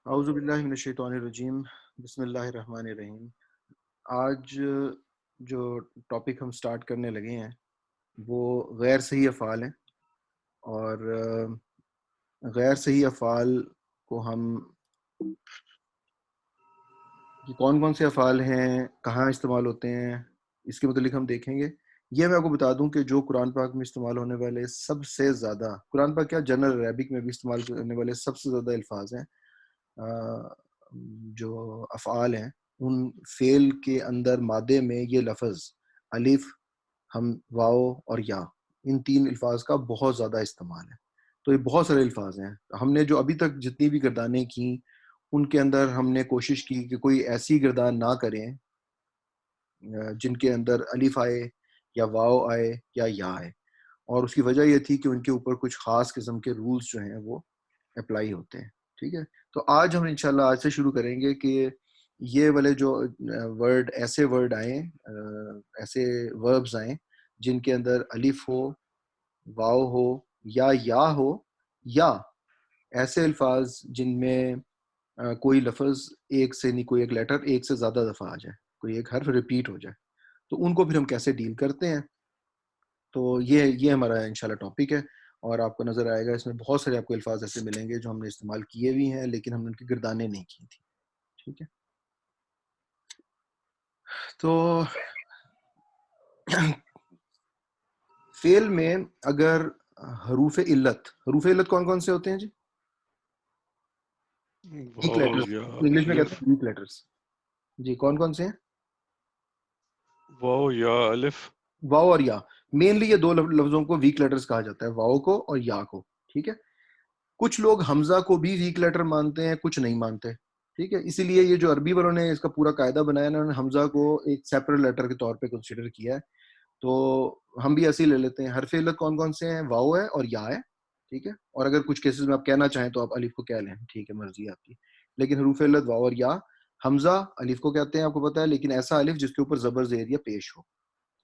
اعوذ باللہ من الشیطان الرجیم، بسم اللہ الرحمن الرحیم۔ آج جو ٹاپک ہم سٹارٹ کرنے لگے ہیں وہ غیر صحیح افعال ہیں، اور غیر صحیح افعال کو ہم یہ کون کون سے افعال ہیں، کہاں استعمال ہوتے ہیں، اس کے متعلق ہم دیکھیں گے۔ یہ میں آپ کو بتا دوں کہ جو قرآن پاک میں استعمال ہونے والے سب سے زیادہ، قرآن پاک کیا جنرل عربک میں بھی استعمال کرنے والے سب سے زیادہ الفاظ ہیں، جو افعال ہیں، ان فعل کے اندر مادے میں یہ لفظ الف، ہم، واو اور یا، ان تین الفاظ کا بہت زیادہ استعمال ہے۔ تو یہ بہت سارے الفاظ ہیں۔ ہم نے جو ابھی تک جتنی بھی گردانیں کیں ان کے اندر ہم نے کوشش کی کہ کوئی ایسی گردان نہ کریں جن کے اندر الف آئے یا واو آئے یا آئے، اور اس کی وجہ یہ تھی کہ ان کے اوپر کچھ خاص قسم کے رولز جو ہیں وہ اپلائی ہوتے ہیں۔ ٹھیک ہے، تو آج ہم انشاءاللہ آج سے شروع کریں گے کہ یہ والے جو ورڈ، ایسے ورڈ آئیں، ایسے وربز آئیں جن کے اندر الف ہو، واو ہو یا ہو، یا ایسے الفاظ جن میں کوئی لفظ ایک سے نہیں، کوئی ایک لیٹر ایک سے زیادہ دفعہ آ جائے، کوئی ایک حرف ریپیٹ ہو جائے، تو ان کو پھر ہم کیسے ڈیل کرتے ہیں۔ تو یہ ہمارا انشاءاللہ ٹاپک ہے، اور آپ کو نظر آئے گا اس میں بہت سارے آپ کو الفاظ ایسے ملیں گے جو ہم نے استعمال کیے بھی ہیں لیکن ہم نے ان کی گردانیں نہیں کی تھی۔ ٹھیک ہے، تو فعل میں اگر حروف علت کون کون سے ہوتے ہیں جی؟ ویک واو لیٹرز، یا انگلش میں کہتے الف، ہیں ویک لیٹرز۔ جی کون کون سے ہیں؟ واو یا الف۔ واو اور یا، مینلی یہ دو لفظوں کو ویک لیٹرز کہا جاتا ہے، واو کو اور یا کو۔ ٹھیک ہے، کچھ لوگ حمزہ کو بھی ویک لیٹر مانتے ہیں، کچھ نہیں مانتے۔ ٹھیک ہے، اسی لیے یہ جو عربی والوں نے اس کا پورا قاعدہ بنایا نا، انہوں نے حمزہ کو ایک سیپریٹ لیٹر کے طور پہ کنسیڈر کیا ہے۔ تو ہم بھی ایسے ہی لے لیتے ہیں۔ حرف علت کون کون سے ہیں؟ واو ہے اور یا ہے۔ ٹھیک ہے، اور اگر کچھ کیسز میں آپ کہنا چاہیں تو آپ الف کو کہہ لیں، ٹھیک ہے، مرضی آپ کی، لیکن حروف علت واو اور یا۔ حمزہ الف کو کہتے ہیں، آپ کو پتا ہے، لیکن ایسا الف جس کے اوپر زبر زیر یا پیش ہو،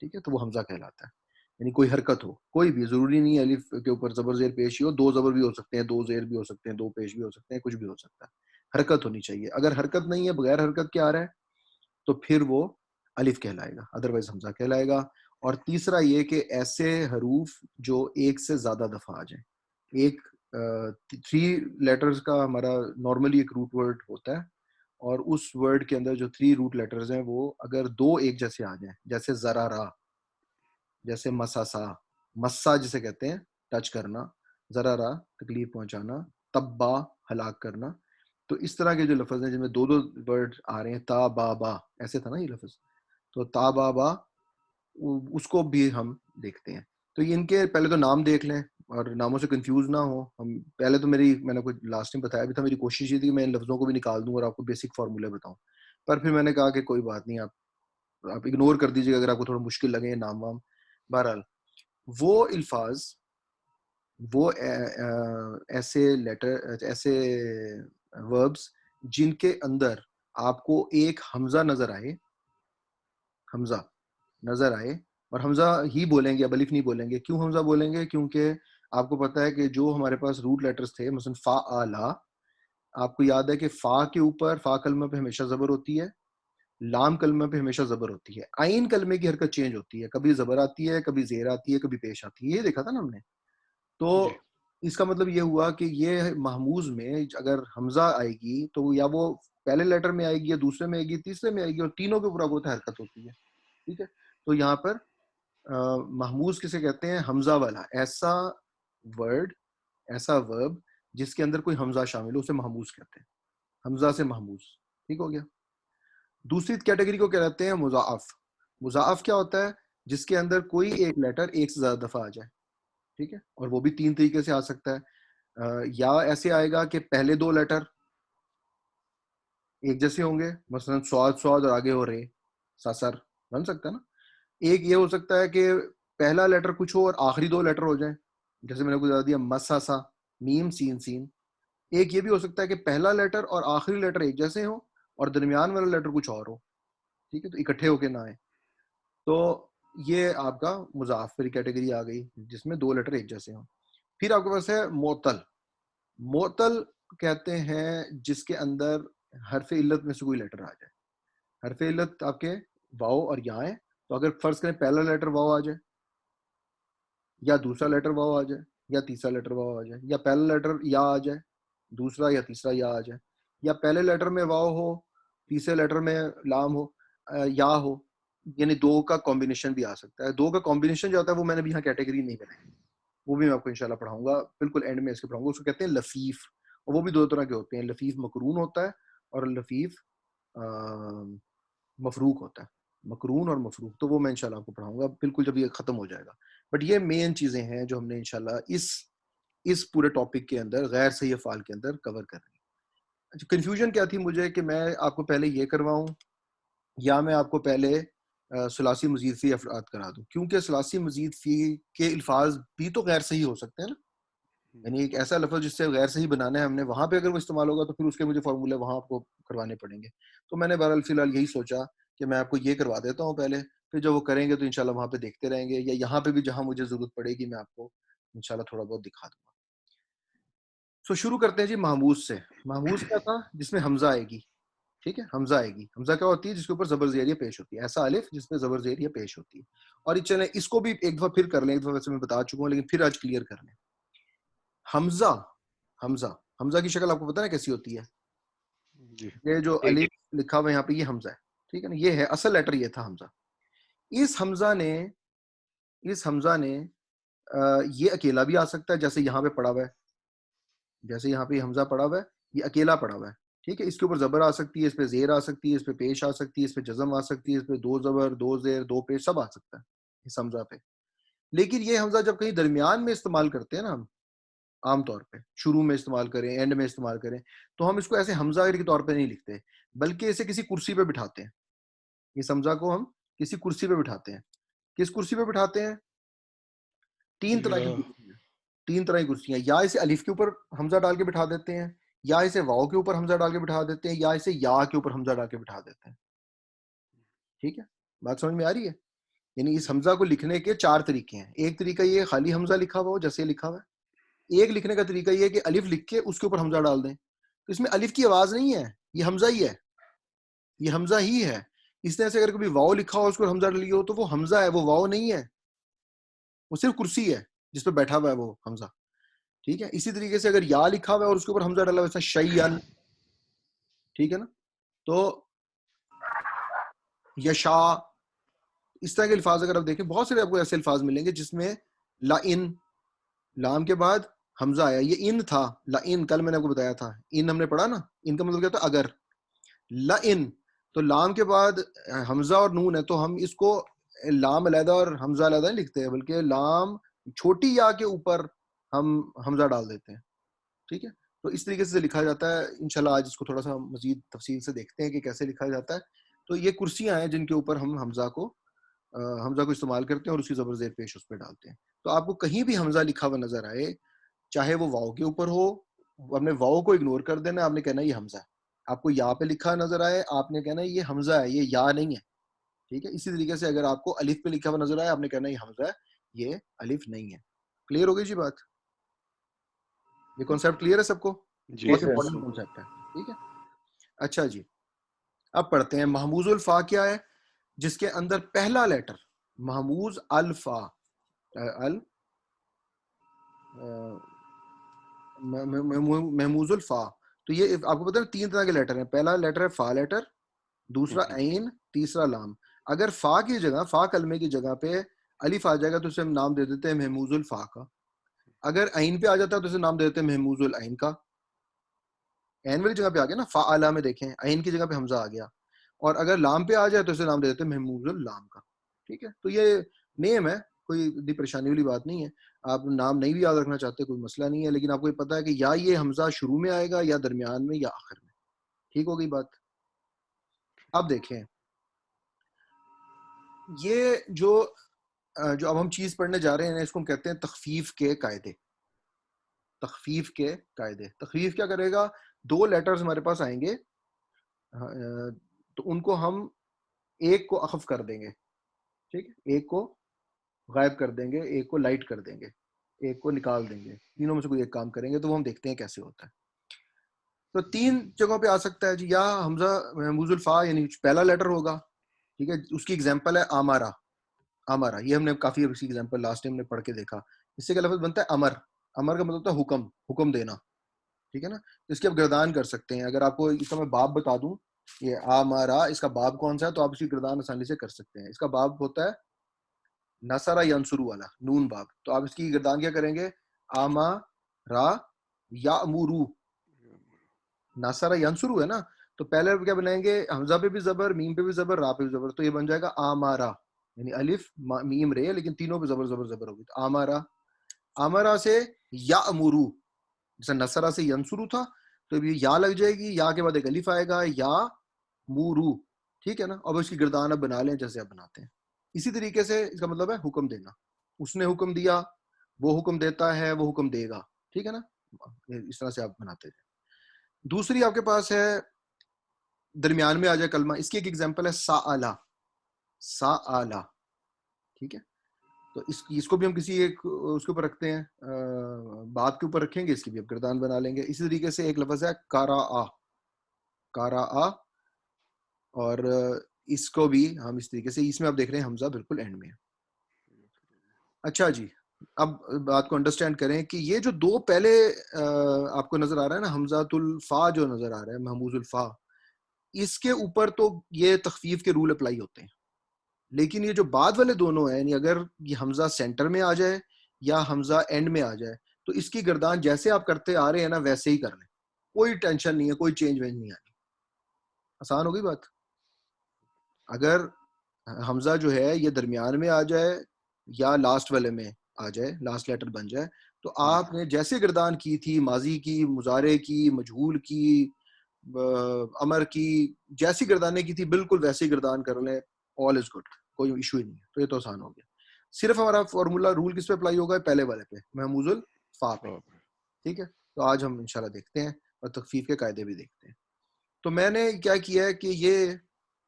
ٹھیک ہے، تو وہ حمزہ کہلاتا ہے۔ یعنی کوئی حرکت ہو، کوئی بھی، ضروری نہیں ہے الف کے اوپر زبر زیر پیش ہی ہو، دو زبر بھی ہو سکتے ہیں، دو زیر بھی ہو سکتے ہیں، دو پیش بھی ہو سکتے ہیں، کچھ بھی ہو سکتا ہے، حرکت ہونی چاہیے۔ اگر حرکت نہیں ہے، بغیر حرکت کے آ رہا ہے، تو پھر وہ الف کہلائے گا، ادروائز حمزہ کہلائے گا۔ اور تیسرا یہ کہ ایسے حروف جو ایک سے زیادہ دفعہ آ جائیں، ایک 3 لیٹرز کا ہمارا نارملی ایک روٹ ورڈ ہوتا ہے، اور اس ورڈ کے اندر جو 3 روٹ لیٹرز ہیں وہ اگر دو ایک جیسے آ جائیں، جیسے ذرارا، جیسے مساسا، مسا جسے کہتے ہیں ٹچ کرنا، ذرارا تکلیف پہنچانا، تبا ہلاک کرنا، تو اس طرح کے جو لفظ ہیں جن میں دو دو ورڈ آ رہے ہیں، تا با با، ایسے تھا نا یہ لفظ، تو تا با با، اس کو بھی ہم دیکھتے ہیں۔ تو ان کے پہلے تو نام دیکھ لیں اور ناموں سے کنفیوز نہ ہو۔ ہم پہلے تو میں نے کچھ لاسٹ ٹائم بتایا بھی تھا، میری کوشش یہ تھی کہ میں ان لفظوں کو بھی نکال دوں اور آپ کو بیسک فارمولے بتاؤں، پر پھر میں نے کہا کہ کوئی بات نہیں، آپ اگنور کر دیجیے گا اگر آپ کو تھوڑا مشکل لگے نام وام۔ بہرحال وہ الفاظ، وہ ایسے لیٹر، ایسے وربس جن کے اندر آپ کو ایک حمزہ نظر آئے، حمزہ نظر آئے، اور حمزہ ہی بولیں گے، اب الف نہیں بولیں گے۔ کیوں حمزہ بولیں گے؟ کیونکہ آپ کو پتا ہے کہ جو ہمارے پاس روٹ لیٹرز تھے، مثلا فا آ لا، آپ کو یاد ہے کہ فا کے اوپر، فا کلمہ پہ ہمیشہ زبر ہوتی ہے، لام کلمہ پہ ہمیشہ زبر ہوتی ہے، عین کلمے کی حرکت چینج ہوتی ہے، کبھی زبر آتی ہے، کبھی زیر آتی ہے، کبھی پیش آتی ہے، یہ دیکھا تھا نا ہم نے۔ تو جی اس کا مطلب یہ ہوا کہ یہ محموز میں اگر حمزہ آئے گی تو یا وہ پہلے لیٹر میں آئے گی، یا دوسرے میں آئے گی، تیسرے میں آئے گی، اور تینوں کے اوپر وہ حرکت ہوتی ہے۔ ٹھیک ہے، تو یہاں پر محموز کسے کہتے ہیں؟ حمزہ والا ایسا ورڈ، ایسا ورب جس کے اندر کوئی حمزہ شامل ہو، اسے محموز کہتے ہیں، حمزہ سے محموز۔ ٹھیک ہو گیا۔ دوسری کیٹیگری کو کیا کہتے ہیں؟ مضاعف۔ مضاعف کیا ہوتا ہے؟ جس کے اندر کوئی ایک لیٹر ایک سے زیادہ دفعہ آ جائے، ٹھیک ہے، اور وہ بھی 3 طریقے سے آ سکتا ہے۔ یا ایسے آئے گا کہ پہلے 2 لیٹر ایک جیسے ہوں گے، مثلا سواد اور آگے ہو رہے ساسر، بن سکتا ہے نا۔ ایک یہ ہو سکتا ہے کہ پہلا لیٹر کچھ ہو اور آخری 2 لیٹر ہو جائیں، جیسے میں نے کو بتا دیا مساسا، میم سین سین۔ ایک یہ بھی ہو سکتا ہے کہ پہلا لیٹر اور آخری لیٹر ایک جیسے ہوں اور درمیان والا لیٹر کچھ اور ہو، ٹھیک ہے، تو اکٹھے ہو کے نہ آئے۔ تو یہ آپ کا مضاعف کی کیٹیگری آ گئی جس میں 2 لیٹر ایک جیسے ہوں۔ پھر آپ کے پاس ہے معطل۔ معطل کہتے ہیں جس کے اندر حرف علت میں سے کوئی لیٹر آ جائے. حرف علت آپ کے واؤ اور یا ہے, تو اگر فرض کریں پہلا لیٹر واؤ آ جائے, یا دوسرا لیٹر واؤ آ جائے, یا تیسرا لیٹر واؤ آ جائے, یا پہلا لیٹر یا آ جائے, دوسرا یا تیسرا یا آ جائے, یا پہلے لیٹر میں واؤ ہو, تیسرے لیٹر میں لام ہو, یا ہو, یعنی دو کا کمبینیشن بھی آ سکتا ہے. دو کا کمبینیشن جو ہوتا ہے وہ میں نے بھی یہاں کیٹیگری نہیں بنائی, وہ بھی میں آپ کو انشاءاللہ پڑھاؤں گا, بالکل اینڈ میں اس کے پڑھاؤں گا. اس کو کہتے ہیں لفیف, اور وہ بھی دو طرح کے ہوتے ہیں, لفیف مقرون ہوتا ہے اور لفیف مفروق ہوتا ہے, مقرون اور مفروق, تو وہ میں انشاءاللہ آپ کو پڑھاؤں گا بالکل جب یہ ختم ہو جائے گا. بٹ یہ مین چیزیں ہیں جو ہم نے انشاءاللہ اس پورے ٹاپک کے اندر غیر صحیح افعال کے اندر کور کرنی. اچھا, کنفیوژن کیا تھی مجھے کہ میں آپ کو پہلے یہ کرواؤں یا میں آپ کو پہلے ثلاثی مزید فی افراد کرا دوں, کیونکہ ثلاثی مزید فی کے الفاظ بھی تو غیر صحیح ہو سکتے ہیں نا, یعنی ایک ایسا لفظ جس سے غیر صحیح بنانا ہے ہم نے, وہاں پہ اگر وہ استعمال ہوگا تو پھر اس کے مجھے فارمولے وہاں آپ کو کروانے پڑیں گے. تو میں نے بہرحال فی الحال یہی سوچا کہ میں آپ کو یہ کروا دیتا ہوں پہلے, پھر جب وہ کریں گے تو انشاءاللہ وہاں پہ دیکھتے رہیں گے, یا یہاں پہ بھی جہاں مجھے ضرورت پڑے گی میں آپ کو انشاءاللہ تھوڑا بہت دکھا دوں گا. سو شروع کرتے ہیں جی محموز سے. محموز کیا تھا؟ جس میں حمزہ آئے گی, ٹھیک ہے, حمزہ آئے گی. حمزہ کیا ہوتی ہے؟ جس کے اوپر زبر زیریہ پیش ہوتی ہے, ایسا الف جس میں زبر زیریہ پیش ہوتی ہے. اور یہ چلیں اس کو بھی ایک دفعہ پھر کر لیں, ایک دفعہ ویسے میں بتا چکا ہوں لیکن پھر آج کلیئر کر لیں. حمزہ, حمزہ کی شکل آپ کو پتہ ہے کیسی ہوتی ہے؟ یہ جو الف لکھا ہوا یہاں پہ یہ حمزہ ہے, ٹھیک ہے نا, یہ ہے اصل لیٹر, یہ تھا حمزہ. اس حمزہ نے یہ اکیلا بھی آ سکتا ہے, جیسے یہاں پہ پڑا ہوا ہے, جیسے یہاں پہ حمزہ پڑا ہوا ہے, یہ اکیلا پڑا ہوا ہے, ٹھیک ہے. اس کے اوپر زبر آ سکتی ہے, اس پہ زیر آ سکتی ہے, اس پہ پیش آ سکتی ہے, اس پہ جزم آ سکتی ہے, اس پہ دو زبر, دو زیر, دو پیش, سب آ سکتا ہے اس حمزہ پہ. لیکن یہ حمزہ جب کہیں درمیان میں استعمال کرتے ہیں نا ہم, عام طور پہ شروع میں استعمال کریں, اینڈ میں استعمال کریں, تو ہم اس کو ایسے حمزہ کے طور پہ نہیں لکھتے, بلکہ اسے کسی کرسی پہ بٹھاتے ہیں. اس حمزہ کو ہم کسی کرسی پہ بٹھاتے ہیں. کس کرسی پہ بٹھاتے ہیں؟ تین طرح کی کرسیاں, تین طرح کی کرسیاں. یا اسے الف کے اوپر حمزہ ڈال کے بٹھا دیتے ہیں, یا اسے واؤ کے اوپر حمزہ ڈال کے بٹھا دیتے ہیں, یا اسے یا کے اوپر حمزہ ڈال کے بٹھا دیتے ہیں. ٹھیک ہے, بات سمجھ میں آ رہی ہے؟ یعنی اس حمزہ کو لکھنے کے چار طریقے ہیں. ایک طریقہ یہ خالی حمزہ لکھا ہوا ہو جیسے لکھا ہوا ہے. ایک لکھنے کا طریقہ یہ ہے کہ الف لکھ کے اس کے اوپر حمزہ ڈال دیں. تو اس میں الف کی آواز نہیں ہے, یہ حمزہ ہی ہے, یہ حمزہ ہی ہے. اس طرح سے اگر کبھی واؤ لکھا ہو اس کو حمزہ ڈالی ہو تو وہ حمزہ ہے, وہ واؤ نہیں ہے, وہ صرف کرسی ہے جس پہ بیٹھا ہوا ہے وہ حمزہ. ٹھیک ہے. اسی طریقے سے اگر یا لکھا ہوا ہے اور اس کے اوپر حمزہ ڈالا ہوا ہے, شیئن, ٹھیک ہے نا, تو یشا, اس طرح کے الفاظ اگر آپ دیکھیں بہت سارے آپ کو ایسے الفاظ ملیں گے جس میں لا ان, لام کے بعد حمزہ آیا. یہ ان تھا, لا ان, کل میں نے آپ کو بتایا تھا, ان ہم نے پڑھا نا, ان کا مطلب کیا تھا؟ اگر. لا ان, تو لام کے بعد حمزہ اور نون ہے, تو ہم اس کو لام علیحدہ اور حمزہ علیحدہ نہیں لکھتے ہیں, بلکہ لام چھوٹی یا کے اوپر ہم حمزہ ڈال دیتے ہیں. ٹھیک ہے, تو اس طریقے سے لکھا جاتا ہے. انشاءاللہ آج اس کو تھوڑا سا مزید تفصیل سے دیکھتے ہیں کہ کیسے لکھا جاتا ہے. تو یہ کرسیاں ہیں جن کے اوپر ہم حمزہ کو استعمال کرتے ہیں اور اسی زبر زیر پیش اس پہ ڈالتے ہیں. تو آپ کو کہیں بھی حمزہ لکھا ہوا نظر آئے, چاہے وہ واؤ کے اوپر ہو, آپ نے واؤ کو اگنور کر دینا, آپ نے کہنا یہ حمزہ ہے. آپ کو یا پہ لکھا نظر آئے, آپ نے کہنا یہ حمزہ ہے, یہ یا نہیں ہے. ٹھیک ہے. اسی طریقے سے اگر آپ کو الف پہ لکھا ہوا نظر آئے, آپ نے کہنا یہ حمزہ ہے, یہ الف نہیں ہے. کلیئر ہو گئی جی بات؟ یہ کانسیپٹ کلیئر ہے سب کو؟ بہت امپورٹنٹ کانسیپٹ ہے. ٹھیک ہے. اچھا جی, اب پڑھتے ہیں محموز الفا کیا ہے, جس کے اندر پہلا لیٹر محموز الفا, محموز الفا. تو یہ آپ کو پتا ہے تین طرح کے لیٹر ہیں. پہلا لیٹر ہے فا لیٹر, دوسرا عین, تیسرا لام. اگر فا کی جگہ, فا کلمے کی جگہ پہ الف آ جائے گا تو اسے ہم نام دے دیتے ہیں محموز الفا کا. اگر عین پہ آ جاتا ہے تو اسے نام دے دیتے ہیں محموز العین کا. عین والی جگہ پہ آ گیا نا, فا اعلی میں دیکھیں عین کی جگہ پہ حمزہ آ گیا. اور اگر لام پہ آ جائے تو اسے نام دے دیتے ہیں محموز اللام کا. ٹھیک ہے. تو یہ نیم ہے, کوئی اتنی پریشانی والی بات نہیں ہے. آپ نام نہیں بھی یاد رکھنا چاہتے کوئی مسئلہ نہیں ہے, لیکن آپ کو یہ پتا ہے کہ یا یہ حمزہ شروع میں آئے گا, یا درمیان میں, یا آخر میں. ٹھیک ہو گئی بات؟ اب دیکھیں یہ جو اب ہم چیز پڑھنے جا رہے ہیں اس کو ہم کہتے ہیں تخفیف کے قاعدے. تخفیف کے قاعدے. تخفیف کیا کرے گا؟ دو لیٹرز ہمارے پاس آئیں گے, تو ان کو ہم ایک کو اخف کر دیں گے, ٹھیک ہے, ایک کو غائب کر دیں گے, ایک کو لائٹ کر دیں گے, ایک کو نکال دیں گے. تینوں میں سے کوئی ایک کام کریں گے, تو وہ ہم دیکھتے ہیں کیسے ہوتا ہے. تو 3 جگہوں پہ آ سکتا ہے جی. یا حمزہ محموز الفا یعنی پہلا لیٹر ہوگا, ٹھیک ہے, اس کی ایگزامپل ہے آمارا. آمارا یہ ہم نے کافی اس کی ایگزامپل لاسٹ ٹائم نے پڑھ کے دیکھا. اس سے کیا لفظ بنتا ہے امر. امر کا مطلب ہوتا ہے حکم, حکم دینا, ٹھیک ہے نا. اس کی آپ گردان کر سکتے ہیں. اگر آپ کو اس کا میں باب بتا دوں, یہ آمارا اس کا باب کون سا ہے, تو آپ اس کی گردان آسانی سے کر سکتے ہیں. اس کا باب ہوتا ہے نصرہ ینصرو والا نون باب. تو آپ اس کی گردان کیا کریں گے, آمارا یامرو. نصرہ ینصرو ہے نا, تو پہلے کیا بنائیں گے, حمزہ پہ بھی زبر, میم پہ بھی زبر, را پہ بھی زبر, تو یہ بن جائے گا آمارا, یعنی الف میم رے, لیکن تینوں پہ زبر زبر زبر ہوگی. تو آمارا, آمارا سے یامرو, جیسے نصرہ سے ینصرو تھا, تو اب یہ یا لگ جائے گی, یا کے بعد ایک الف آئے گا, یا مورو, ٹھیک ہے نا. اب اس کی گردان اب بنا لیں جیسے آپ بناتے ہیں. اسی طریقے سے اس کا مطلب ہے حکم دینا. اس نے حکم دیا, وہ حکم دیتا ہے, وہ حکم دے گا, ٹھیک ہے نا. اس طرح سے آپ بناتے ہیں. دوسری آپ کے پاس ہے درمیان میں آ جائے کلمہ, اس کی ایک ایگزامپل ہے سآلا. سآلا, ٹھیک ہے. تو اس کو بھی ہم کسی ایک اس کے اوپر رکھتے ہیں, بات کے اوپر رکھیں گے, اس کی بھی اب گردان بنا لیں گے. اسی طریقے سے ایک لفظ ہے کارا. کارا, اور اس کو بھی ہم اس طریقے سے, اس میں آپ دیکھ رہے ہیں حمزہ بالکل اینڈ میں ہے. اچھا جی, اب بات کو انڈرسٹینڈ کریں کہ یہ جو دو پہلے آپ کو نظر آ رہا ہے نا, حمزۃ الفا جو نظر آ رہا ہے, محموز الفا, اس کے اوپر تو یہ تخفیف کے رول اپلائی ہوتے ہیں. لیکن یہ جو بعد والے دونوں ہیں, یعنی اگر یہ حمزہ سینٹر میں آ جائے یا حمزہ اینڈ میں آ جائے, تو اس کی گردان جیسے آپ کرتے آ رہے ہیں نا ویسے ہی کر لیں, کوئی ٹینشن نہیں ہے, کوئی چینج وینج نہیں آنی. آسان ہوگی بات. اگر حمزہ جو ہے یہ درمیان میں آ جائے یا لاسٹ والے میں آ جائے, لاسٹ لیٹر بن جائے, تو آپ نے جیسے گردان کی تھی, ماضی کی, مضارع کی, مجہول کی, امر کی, جیسی گردانے کی تھی بالکل ویسی گردان کر لیں, آل از گڈ, کوئی ایشو ہی نہیں ہے. تو یہ تو آسان ہو گیا. صرف ہمارا فارمولا رول کس پہ اپلائی ہوگا, پہلے والے پہ, محموز الفا پہ, ٹھیک ہے. تو آج ہم انشاءاللہ دیکھتے ہیں اور تخفیف کے قاعدے بھی دیکھتے ہیں. تو میں نے کیا کیا ہے کہ یہ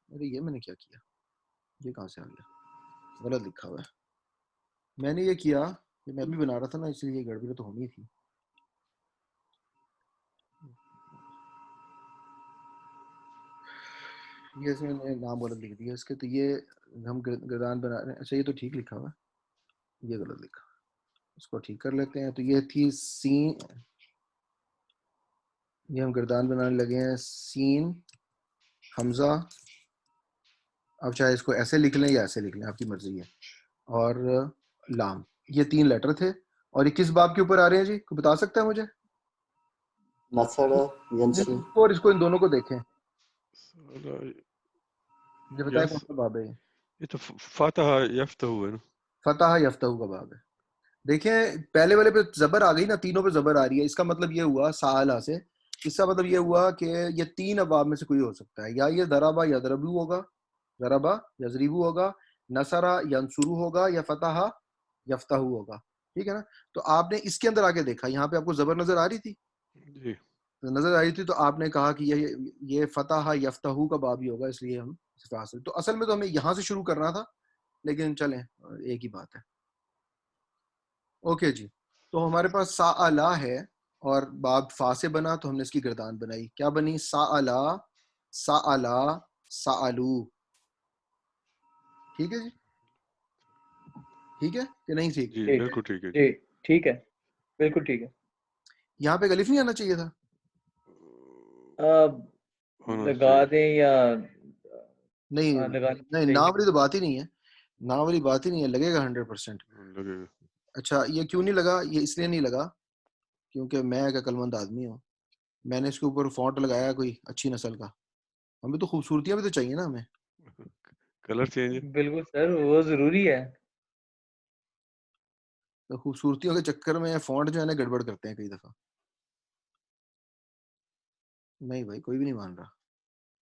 میں نے کیا کیا, یہ کہاں سے آ گیا, غلط لکھا ہوا ہے. میں نے یہ کیا کہ میں بھی بنا رہا تھا نا, اس لیے یہ گڑبڑی تو ہونی تھی. یہ اس میں نے نام غلط لکھ دیا اس کے, تو یہ ہم گردان بنا رہے ہیں. اچھا یہ تو ٹھیک لکھا ہوا ہے, یہ غلط لکھا, اس کو ٹھیک کر لیتے ہیں. تو یہ تھی سین, یہ ہم گردان بنانے لگے ہیں, سین حمزہ, اب چاہے اس کو ایسے لکھ لیں یا ایسے لکھ لیں, آپ کی مرضی ہے, اور لام. یہ 3 لیٹر تھے, اور یہ کس باب کے اوپر آ رہے ہیں جی, کوئی بتا سکتا ہے مجھے؟ نصرہ ینصرو. اور اس کو ان دونوں کو دیکھیں, مجھے بتائیں کون سا باب ہے یہ تو فتح یفتح ہے نا, فتح یفتح کا باب ہے. دیکھیں پہلے والے پہ زبر آ گئی نا, تینوں پہ زبر آ رہی ہے. اس کا مطلب یہ ہوا سالہ سے, اس کا مطلب یہ ہوا کہ یہ 3 ابواب میں سے کوئی ہو سکتا ہے, یا یہ ضربہ یضربو ہوگا, ضربہ یضربو ہوگا, نصرہ ینصرو ہوگا, یا فتح یفتح ہوگا, ٹھیک ہے نا. تو آپ نے اس کے اندر آگے دیکھا, یہاں پہ آپ کو زبر نظر آ رہی تھی, جی نظر آ رہی تھی, تو آپ نے کہا کہ یہ فتح یفتح کا باب ہی ہوگا, اس لیے ہم حاصل. تو اصل میں تو ہمیں یہاں سے شروع کرنا تھا, لیکن چلیں ایک ہی بات ہے. اوکے جی, تو ہمارے پاس سآلا ہے, اور باب فا سے بنا, تو ہم نے اس کی گردان بنائی. کیا بنی, سآلا, سآلا, سآلو. ٹھیک ہے جی, ٹھیک ہے کہ نہیں ٹھیک؟ جی بالکل ٹھیک ہے. جی ٹھیک ہے, بالکل ٹھیک ہے. یہاں پہ الف نہیں آنا چاہیے تھا, لگا دیں یا نہیں نہیں, نا والی تو بات ہی نہیں ہے, نا والی بات ہی نہیں ہے, لگے گا 100%. لگے گا. اچھا یہ کیوں نہیں لگا, یہ اس لیے نہیں لگا کیونکہ میں ایک عقل مند آدمی ہوں, میں نے اس کے اوپر فونٹ لگایا کوئی اچھی نسل کا. ہمیں تو خوبصورتیاں بھی تو چاہیے نا ہمیں. Colour change. بالکل سر, وہ ضروری ہے. تو خوبصورتیوں کے چکر میں فونٹ جو ہے نا گڑبڑ کرتے ہیں کئی دفعہ. نہیں بھائی کوئی بھی نہیں مان رہا,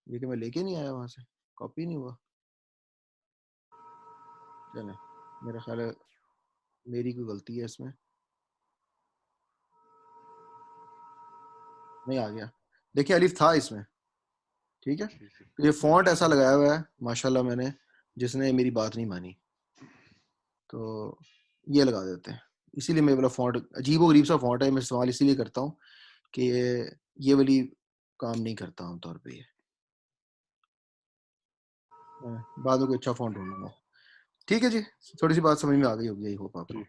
یہ کہ میں لے کے نہیں آیا وہاں سے, کاپی نہیں ہوا. چلیں, میرا خیال ہے میری کوئی غلطی ہے اس میں. نہیں آ گیا, دیکھیں الف تھا اس میں, ٹھیک ہے. تو یہ فونٹ ایسا لگایا ہوا ہے ماشاءاللہ میں نے, جس نے میری بات نہیں مانی, تو یہ لگا دیتے ہیں. اسی لیے میرا فونٹ عجیب و غریب سا فونٹ ہے, میں استعمال اسی لیے کرتا ہوں کہ یہ والی کام نہیں کرتا عام طور پہ یہ. بعد میں کوئی اچھا فون ڈھونڈوں گا. ٹھیک ہے جی, تھوڑی سی بات سمجھ میں آ گئی ہوگی, یہی ہوپ آپ کو.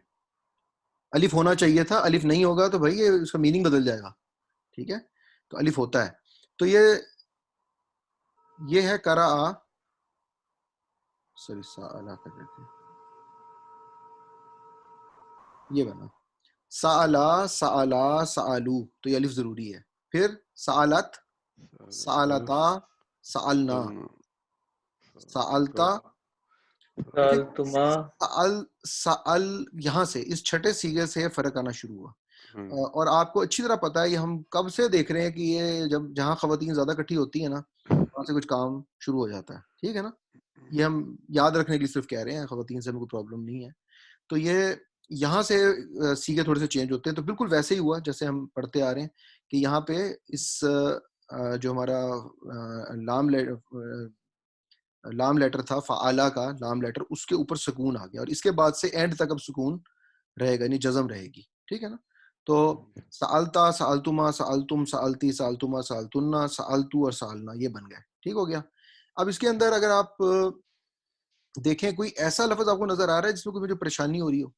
الف ہونا چاہیے تھا, الف نہیں ہوگا تو بھائی یہ اس کا میننگ بدل جائے گا. ٹھیک ہے, تو الف ہوتا ہے. تو یہ ہے کرا, سوری سالا کر دیتے ہیں, یہ بنا سالا سالا سالو, تو یہ الف ضروری ہے. پھر سالت سالتا سالنا سالتا, سالتما, سال یہاں سے اس چھٹے سیغے سے فرق آنا شروع ہوا. اور آپ کو اچھی طرح پتا ہے, یہ ہم کب سے دیکھ رہے ہیں کہ یہ جب جہاں خواتین زیادہ اکٹھی ہوتی ہیں نا, وہاں سے کچھ کام شروع ہو جاتا ہے. ٹھیک ہے نا, یہ ہم یاد رکھنے کے لیے صرف کہہ رہے ہیں, خواتین سے ہمیں کوئی پرابلم نہیں ہے. تو یہ یہاں سے سیغے تھوڑے سے چینج ہوتے ہیں. تو بالکل ویسے ہی ہوا جیسے ہم پڑھتے آ رہے ہیں کہ یہاں پہ اس جو ہمارا لام لیٹر تھا, فعالہ کا لام لیٹر, اس کے اوپر سکون آ گیا, اور اس کے بعد سے اینڈ تک اب سکون رہے گا, یعنی جزم رہے گی. ٹھیک ہے نا. تو سالتا سالتما سالتم سالتی سالتما سالتنا سالتو اور سالنا, یہ بن گئے. ٹھیک ہو گیا. اب اس کے اندر اگر آپ دیکھیں کوئی ایسا لفظ آپ کو نظر آ رہا ہے جس میں کوئی مجھے پریشانی ہو رہی ہو؟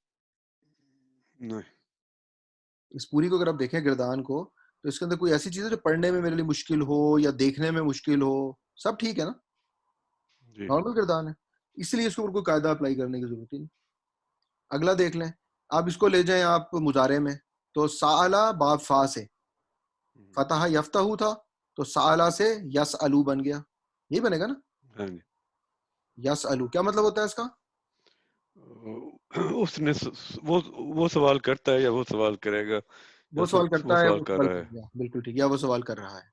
نہیں. اس پوری کو اگر آپ دیکھیں گردان کو, تو اس کے اندر کوئی ایسی چیز ہے جو پڑھنے میں میرے لیے مشکل ہو یا دیکھنے میں مشکل ہو؟ سب ٹھیک ہے نا, نارمل گردان ہے, اس لیے اس کو کوئی قاعدہ اپلائی کرنے کی ضرورت ہی نہیں. اگلا دیکھ لیں, آپ اس کو لے جائیں آپ مضارع میں, تو سالا باب فا سے فتح یفتح تھا, تو سالا سے یس الو بن گیا. یہی بنے گا نا, یس الو. کیا مطلب ہوتا ہے اس کا؟ اس نے وہ سوال کرتا ہے یا وہ سوال کرے گا؟ وہ سوال کرتا ہے, وہ کر سوال رہا ہے. کر گیا, بالکل ٹھیک, یا وہ سوال کر رہا ہے.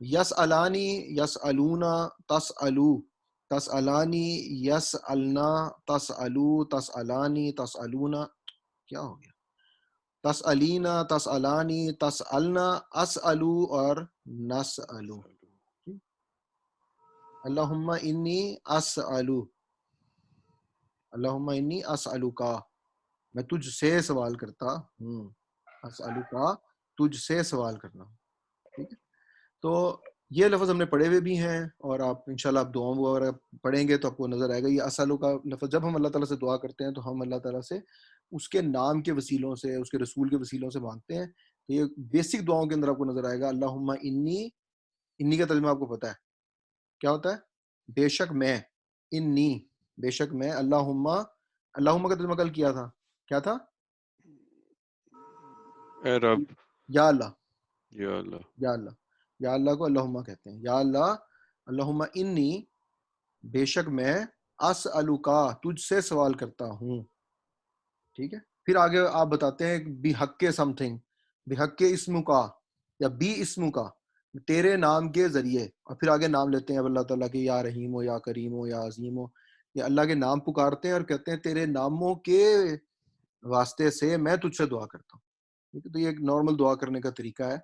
یس الانی یس الونا تس الو تس الانی یس النا تس الو تس الانی تس الونا. کیا ہو گیا؟ تس الینا تس الانی تس النا اس الو اور نس الو. اللہم انی اسالو, اللہم انی اسالو کا, میں تجھ سے سوال کرتا ہوں. اسالو کا, تجھ سے سوال کرنا. ٹھیک ہے. تو یہ لفظ ہم نے پڑھے ہوئے بھی ہیں, اور آپ انشاءاللہ آپ دعاؤں وغیرہ پڑھیں گے تو آپ کو نظر آئے گا. یہ اسالو کا لفظ جب ہم اللہ تعالیٰ سے دعا کرتے ہیں تو ہم اللہ تعالیٰ سے اس کے نام کے وسیلوں سے, اس کے رسول کے وسیلوں سے مانگتے ہیں. تو یہ بیسک دعاؤں کے اندر آپ کو نظر آئے گا. اللہم انی, انی کا ترجمہ آپ کو پتہ ہے کیا ہوتا ہے؟ بے شک میں, انی بے شک میں, اللہم, اللہم کا ترجمہ کل کیا تھا, کیا تھا؟ اے رب, یا اللہ, یا اللہ, یا اللہ, یا اللہ کو اللہم کہتے ہیں. یا اللہ, اللہم انی بے شک میں, اسالوکا تجھ سے سوال کرتا ہوں. ٹھیک ہے. پھر آگے آپ بتاتے ہیں بی حق سم تھنگ, بی حق اسم کا یا بی اسم کا, تیرے نام کے ذریعے, اور پھر آگے نام لیتے ہیں اب اللہ تعالیٰ کے, یا رحیم ہو یا کریم ہو یا عظیم ہو, یا اللہ کے نام پکارتے ہیں اور کہتے ہیں تیرے ناموں کے واسطے سے میں تجھ سے دعا کرتا ہوں. ٹھیک ہے. تو یہ ایک نارمل دعا کرنے کا طریقہ ہے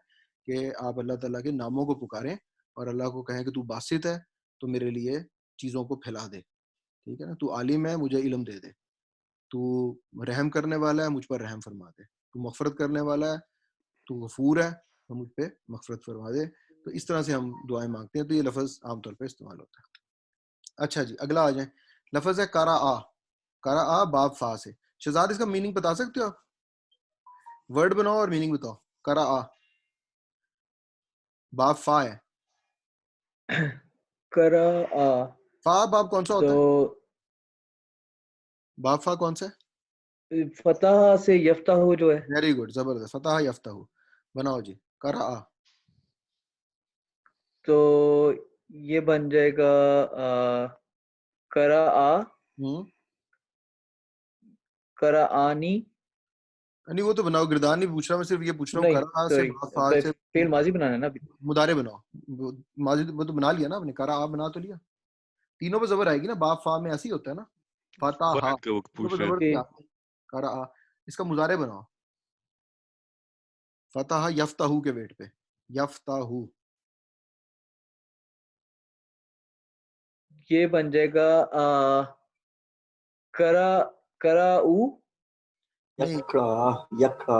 کہ آپ اللہ تعالیٰ کے ناموں کو پکاریں اور اللہ کو کہیں کہ تو باسط ہے تو میرے لیے چیزوں کو پھیلا دے. ٹھیک ہے نا. تو عالم ہے, مجھے علم دے دے. تو رحم کرنے والا ہے, مجھ پر رحم فرما دے. تو مغفرت کرنے والا ہے, تو غفور ہے, تو مجھ پہ مغفرت فرما دے. تو اس طرح سے ہم دعائیں مانگتے ہیں. تو یہ لفظ عام طور پہ استعمال ہوتا ہے. اچھا جی, اگلا آ جائیں. لفظ ہے کرا آ, کرا آ باب فا سے. شہزاد اس کا میننگ بتا سکتے ہو آپ؟ ورڈ بناؤ اور میننگ بتاؤ. کرا آ باب فا ہے. کرا آ, فا باب کون سا ہوتا ہے؟ تو باب فا کون سا ہے؟ فتح سے یفتح جو ہے. ویری گڈ, زبردست. فتح یفتح بناؤ جی. کرا آ, تو یہ بن جائے گا کرا آ, کرا آنی. نہیں وہ تو بناؤ, گردان نہیں پوچھ رہا میں, صرف یہ پوچھ رہا ہوں نہیں کرا آ سے سوری, باب فا سے فعل ماضی بنانا ہے نا ابھی. مضارع بناؤ. ماضی وہ تو بنا لیا نا آپ نے, کرا آ بنا تو لیا. تینوں پہ زبر آئے گی نا, باب فا میں ایسے ہی ہوتا ہے نا, فتح واحد کا وقت تینوں پہ پوچھ رہے زبر ہیں. کیا کرا آ. اس کا مضارع بناؤ فتح یفتح کے ویٹ پہ, یفتح. یہ بن جائے گا کرا, کرا او, نہیں یکرا,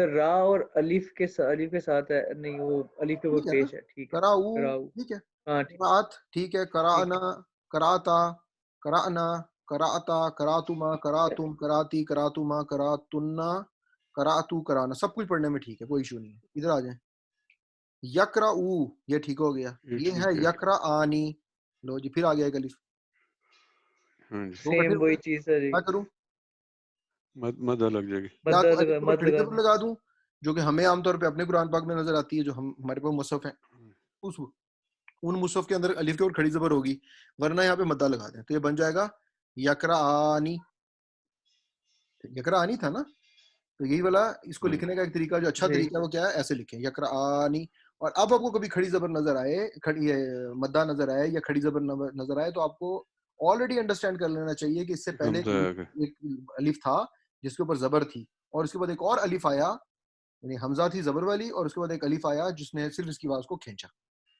سر را اور الف کے ساتھ ہے, نہیں وہ الف کے وہ ٹھیک ہے نا, پیش ہے, ٹھیک ہے. کراؤ, کراؤ, ٹھیک ہے, ہاں ٹھیک قرات, ٹھیک ہے, کرانا, کراتا, کرانا, کراتا, کراتما, کراتم, کراتی, کراتما, کراتنا, کراتو, کرانا, سب کچھ پڑھنے میں ٹھیک ہے, کوئی ایشو نہیں ہے. ادھر آ جائیں. یکرؤ, یہ ٹھیک ہو گیا. یہ ہے یکرآنی, لو جی پھر آ گیا ایک الف. ہاں جی دو کٹھے سیم ہو وہی گئے. چیز ہے جی. کیا کروں, مدہ لگ جائے گی. یا مدد تو الف کے اوپر مد کھڑی لگا زبر دیں. لگا دوں, جو کہ ہمیں عام طور پہ اپنے قرآن پاک میں نظر آتی ہے, جو ہمارے پاس مصحف ہے, ان مصحف کے اندر الف کے اوپر کھڑی زبر ہوگی, ورنہ یہاں پہ مدہ لگا دیں تو یہ بن جائے گا یکرآنی. یکرآنی تھا نا, تو یہی والا اس کو لکھنے کا ایک طریقہ جو اچھا جی طریقہ ہے وہ کیا ہے, ایسے لکھیں یکرآنی. اور اب آپ کو کبھی کھڑی زبر نظر آئے, کھڑی مدہ نظر آئے یا کھڑی زبر نظر آئے, تو آپ کو آلریڈی انڈرسٹینڈ کر لینا چاہیے کہ اس سے پہلے ایک الف تھا جس کے اوپر زبر تھی, اور اس کے بعد ایک اور الف آیا, یعنی حمزہ تھی زبر والی, اور اس کے بعد ایک الف آیا جس نے صرف اس کی آواز کو کھینچا.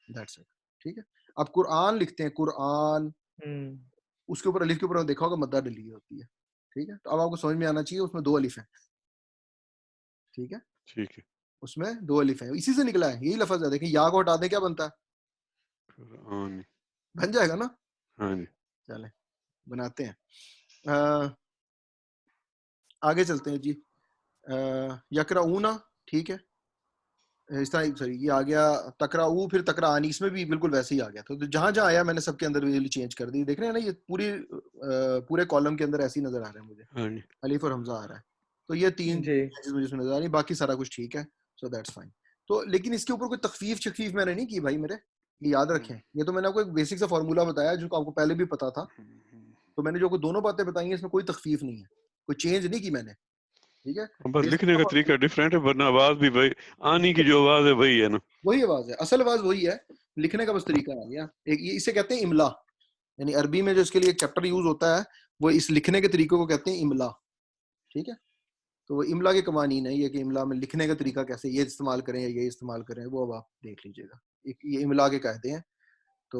That's it. ٹھیک ہے. اب قرآن لکھتے ہیں, قرآن, اس کے اوپر الف کے اوپر دیکھا ہوگا مدہ ڈلی ہوتی ہے. ٹھیک ہے. تو اب آپ کو سمجھ میں آنا چاہیے اس میں دو الف ہیں. ٹھیک ہے, ٹھیک ہے. اس میں دو الف ہیں, اسی سے نکلا ہے, یہی لفظ ہے. دیکھیں یا کو ہٹا دیں کیا بنتا ہے, بن جائے گا نا. ہاں جی چلیں بناتے ہیں, آگے چلتے ہیں جی. یکرؤنا, ٹھیک ہے, اس طرح سوری یہ آ گیا تکراؤ, پھر تکرانی, اس میں بھی بالکل ویسے ہی آ گیا. تو جہاں جہاں آیا میں نے سب کے اندر چینج کر دی. دیکھ رہے ہیں نا, یہ پورے کالم کے اندر ایسے ہی نظر آ رہا ہے مجھے, ہاں جی الف اور حمزہ آ رہا ہے. تو یہ تین جی چیزیں مجھے نظر آ رہی ہیں, باقی سارا کچھ ٹھیک ہے. So that's fine. تو لیکن اس کے اوپر کوئی تخفیف شخفیف میں نے نہیں کی بھائی میرے, یہ یاد رکھیں. یہ تو میں نے آپ کو ایک بیسک سا فارمولا بتایا جو آپ کو پہلے بھی پتا تھا. تو میں نے جو کو دونوں باتیں بتائی ہیں اس میں کوئی تخفیف نہیں ہے, کوئی چینج نہیں کی میں نے. ٹھیک ہے, بس لکھنے کا طریقہ ڈفرینٹ ہے, ورنہ آواز بھی وہی, آنی کی جو آواز ہے وہی ہے نا, وہی آواز ہے, اصل آواز وہی ہے, لکھنے کا بس طریقہ آ گیا. ایک اسے کہتے ہیں املا, یعنی عربی میں جو اس کے لیے ایک چیپٹر یوز ہوتا ہے وہ اس لکھنے کے طریقے کو کہتے ہیں املا. ٹھیک ہے. تو وہ املا کے قوانین ہے, یہ کہ املا میں لکھنے کا طریقہ کیسے, یہ استعمال کریں یا یہ استعمال کریں, وہ اب آپ دیکھ لیجیے گا. یہ املا کے قاعدے ہیں. تو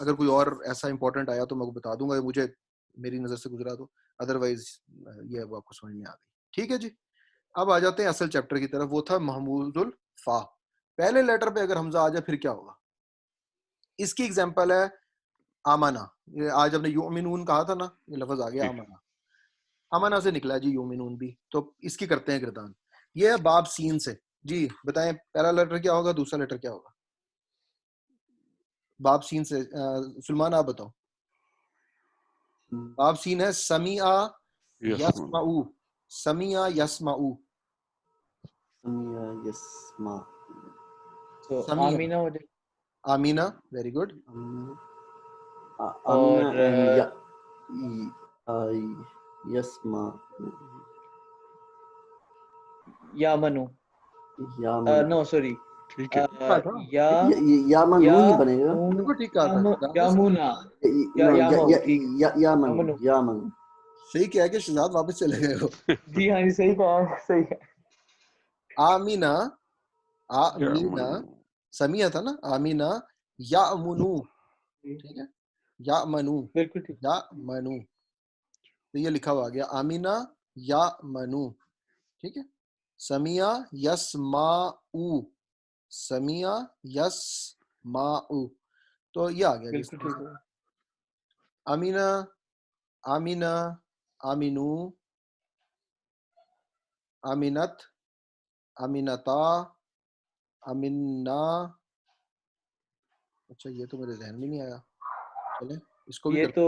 اگر کوئی اور ایسا امپورٹنٹ آیا تو میں بتا دوں گا, مجھے میری نظر سے گزرا تو, ادروائز یہ اب آپ کو سمجھ میں آ گئی. ٹھیک ہے جی. اب آ جاتے ہیں اصل چیپٹر کی طرف, وہ تھا محمود الفا. پہلے لیٹر پہ اگر حمزہ آ جائے پھر کیا ہوگا. اس کی ایگزامپل ہے آمنا. یہ آج ہم نے یؤمنون کہا تھا نا, یہ لفظ آ گیا آمنا. امنا سے نکلا جی یومنون بھی, تو اس کی کرتے ہیں گردان. یہ ہے باب سین سے. جی بتائیں پہلا لیٹر کیا ہوگا, دوسرا لیٹر کیا ہوگا باب سین سے. سلمان آپ بتاؤ. باب سین ہے سمیع یسمعو, سمیع یسمعو, یسما, تو سمیع, آمینہ ہو جائے, آمینہ, ویری گڈ. آمینہ اور یسما, یامنو, یامن, نو سوری, ٹھیک ہے. یا یامن یا ہی بنے گا. بالکل ٹھیک کہا تھا یامونا, یامو, ٹھیک ہے, یامن, یامنو. یامن. صحیح کیا کہ شہزاد واپس چلے گئے ہو. جی ہاں جی صحیح کہا, صحیح ہے. آمینہ, آمینہ, سمیع تھا نا, آمینہ یامنو. ٹھیک ہے, یامنو, بالکل ٹھیک. یامنو, تو یہ لکھا ہوا گیا آمینہ یامنو. ٹھیک ہے. سمیع یسمعو, سمیع یسمعو, تو یہ آ گیا جس بالکل ٹھیک ہے. آمینہ, آمینہ, آمینو, آمینت, آمینتا, آمینہ. اچھا یہ تو میرے ذہن میں نہیں آیا, چلیں اس کو بھی یہ کرتے تو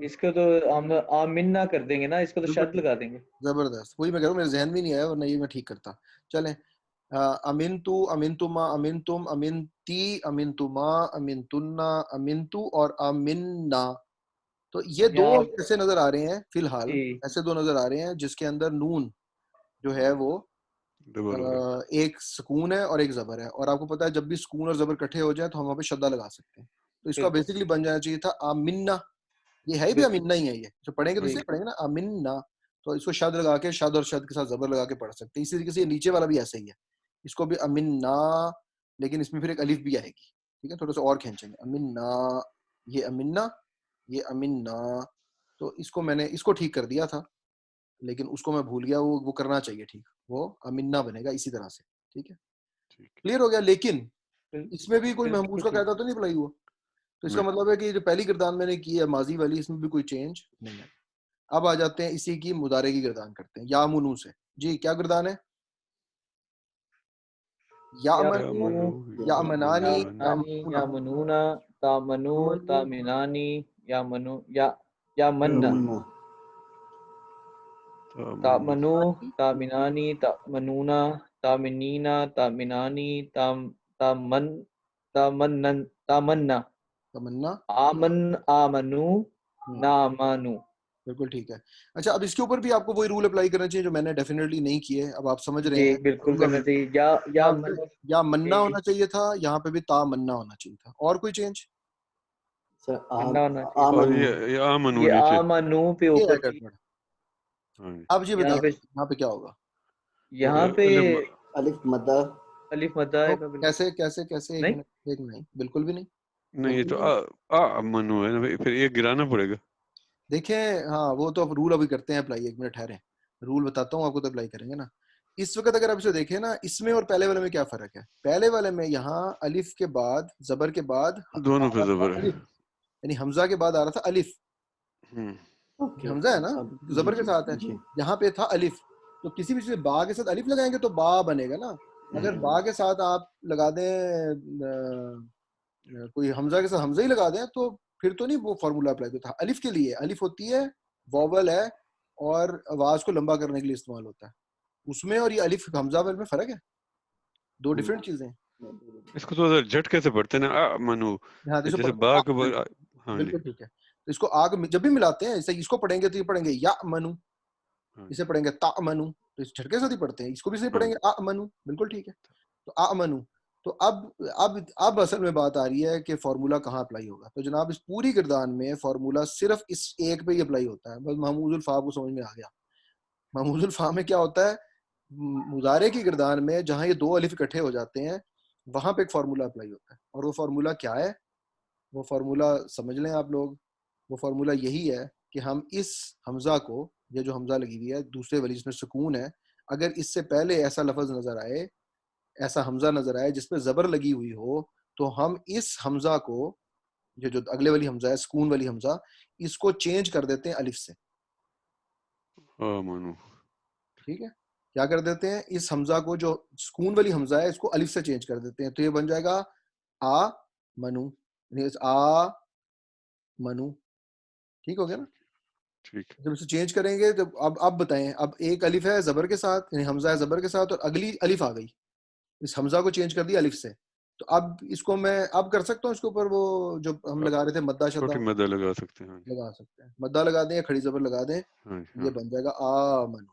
اس کو تو ہم آمنا کر دیں گے نا, اس کو تو شرط لگا دیں گے. زبردست, وہی میں کہہ رہا ہوں, میرے ذہن میں نہیں آیا ورنہ یہ میں ٹھیک کرتا. چلیں, امنتو, امنتما, امنتم, امنتی, امنتما, امنتنا, امنتو اور امننا. تو یہ دو یہاں ایسے نظر آ رہے ہیں فی الحال, جی ایسے دو نظر آ رہے ہیں جس کے اندر نون جو ہے وہ ایک سکون ہے اور ایک زبر ہے. اور آپ کو پتا ہے جب بھی سکون اور زبر کٹھے ہو جائیں تو ہم وہاں پہ شدہ لگا سکتے ہیں. تو اس کا بالکل بیسکلی بن جانا چاہیے تھا آمنا. یہ ہے بھی امنا ہی ہے, یہ جو پڑھیں گے تو جی اسے پڑھیں گے نا آمنا, تو اس کو شد لگا کے, شد اور شد کے ساتھ زبر لگا کے پڑھ سکتے ہیں. اسی طریقے سے یہ نیچے والا بھی ایسا ہی ہے, اس کو بھی امنا, لیکن اس میں پھر ایک الف بھی آئے گی. ٹھیک ہے, تھوڑا سا اور کھینچیں گے, امنا, یہ امنا, یہ امنا. تو اس کو میں نے اس کو ٹھیک کر دیا تھا. لیکن اس کو میں بھول گیا, وہ کرنا چاہیے ٹھیک, وہ امنا بنے گا اسی طرح سے. ٹھیک ہے, کلیئر ہو گیا. لیکن اس میں بھی کوئی محموز کا قاعدہ تو نہیں اپلائی ہوا, تو اس کا مطلب ہے کہ جو پہلی گردان میں نے کی ہے ماضی والی, اس میں بھی کوئی چینج نہیں ہے. اب آ جاتے ہیں اسی کی مضارع کی گردان کرتے ہیں, یا منو سے. جی کیا گردان ہے؟ یا منو, یا منانی, یا منونا, تا منو, تا منانی, یا منو, یا مننا, تا منو, تا منانی, تا منونا, تا منینا, تا منانی, تا مننا, تمنا, آمن, آمنو, نامانو. بالکل ٹھیک ہے. اچھا اب اس کے اوپر بھی آپ کو وہی رول اپلائی کرنا چاہیے جو میں نے ڈیفینیٹلی نہیں کیے. اب آپ سمجھ رہے جی ہیں بالکل کرنا چاہیے. یا منو, یا منا ہونا چاہیے تھا, یہاں پہ بھی تا منا ہونا چاہیے تھا. اور کوئی چینج؟ مننا ہونا چاہیے. اور یہ آمنو یہ نیچے. آمنو پہ اوپر چاہیے. اب یہ بتائیں یہاں پہ کیا ہوگا؟ یہاں پہ الف مدہ, الف مدہ آئے گا. کیسے کیسے کیسے؟ نہیں ایک نہیں, بالکل بھی نہیں. نہیں, یہ تو آمنو ہے نا, پھر یہ گرانا پڑے گا. دیکھیں ہاں وہ تو رول ابھی کرتے ہیں اپلائی, ایک منٹ ٹھہریں, رول بتاتا ہوں آپ کو تو اپلائی کریں گے نا. اس وقت اگر آپ اسے دیکھیں نا, اس میں اور پہلے والے میں کیا فرق ہے؟ پہلے والے میں یہاں الف کے بعد زبر کے بعد دونوں پہ زبر ہے, یعنی حمزہ کے بعد آ رہا تھا الف, حمزہ ہے نا زبر کے ساتھ ہے, یہاں پہ تھا الف. تو کسی بھی چیز با کے ساتھ الف لگائیں گے تو با بنے گا نا. اگر با کے ساتھ آپ لگا دیں کوئی حمزہ کے ساتھ حمزہ ہی لگا دیں تو پھر تو نہیں وہ فارمولا اپلائی ہوتا. الف کے لیے الف ہوتی ہے, واول ہے, اور آواز کو لمبا کرنے کے لیے استعمال ہوتا ہے. اس میں اور یہ الف حمزہ میں فرق ہے, دو ڈیفرنٹ چیزیں. اس کو تو جھٹ کیسے پڑھتے ہیں نا, منو جیسے با کے بعد. ہاں جی بالکل ٹھیک ہے. تو اس کو آگ جب بھی ملاتے ہیں اس کو پڑھیں گے تو یہ پڑھیں گے یا منو, اسے پڑھیں گے تا منو, تو اس جھٹکے سے ہی پڑھتے ہیں. اس کو بھی صحیح پڑھیں گے آ منو, بالکل ٹھیک ہے. تو آ منو, تو اب اصل میں بات آ رہی ہے کہ فارمولا کہاں اپلائی ہوگا. تو جناب اس پوری گردان میں فارمولا صرف اس ایک پہ ہی اپلائی ہوتا ہے. بس محمود الفا کو سمجھ میں آ گیا. محمود الفا میں کیا ہوتا ہے, مضارع کی گردان میں جہاں یہ دو الف اکٹھے ہو جاتے ہیں وہاں پہ ایک فارمولا اپلائی ہوتا ہے. اور وہ فارمولا کیا ہے؟ وہ فارمولا سمجھ لیں آپ لوگ, وہ فارمولا یہی ہے کہ ہم اس حمزہ کو, یہ جو حمزہ لگی ہوئی ہے دوسرے والی جس میں سکون ہے, اگر اس سے پہلے ایسا لفظ نظر آئے, ایسا حمزہ نظر آئے جس پہ زبر لگی ہوئی ہو, تو ہم اس حمزہ کو, یہ جو اگلے والی حمزہ ہے سکون والی حمزہ, اس کو چینج کر دیتے ہیں الف سے. ٹھیک ہے, کیا کر دیتے ہیں, اس حمزہ کو جو سکون والی حمزہ ہے اس کو الف سے چینج کر دیتے ہیں. تو یہ بن جائے گا آ منو, آ منو. ٹھیک ہو گیا نا. جب اسے چینج کریں گے تو اب بتائیں, اب ایک الف ہے زبر کے ساتھ, یعنی حمزہ ہے زبر کے ساتھ, اور اگلی الف آ گئی, اس حمزہ کو چینج کر دیا الف سے. تو اب اس کو میں اب کر سکتا ہوں, اس کے اوپر وہ جو ہم لگا رہے تھے مدہ شدہ چھوٹی مدہ لگا سکتے ہیں, لگا سکتے ہیں, مدہ لگا دیں یا کھڑی زبر لگا دیں, یہ بن جائے گا آ منو.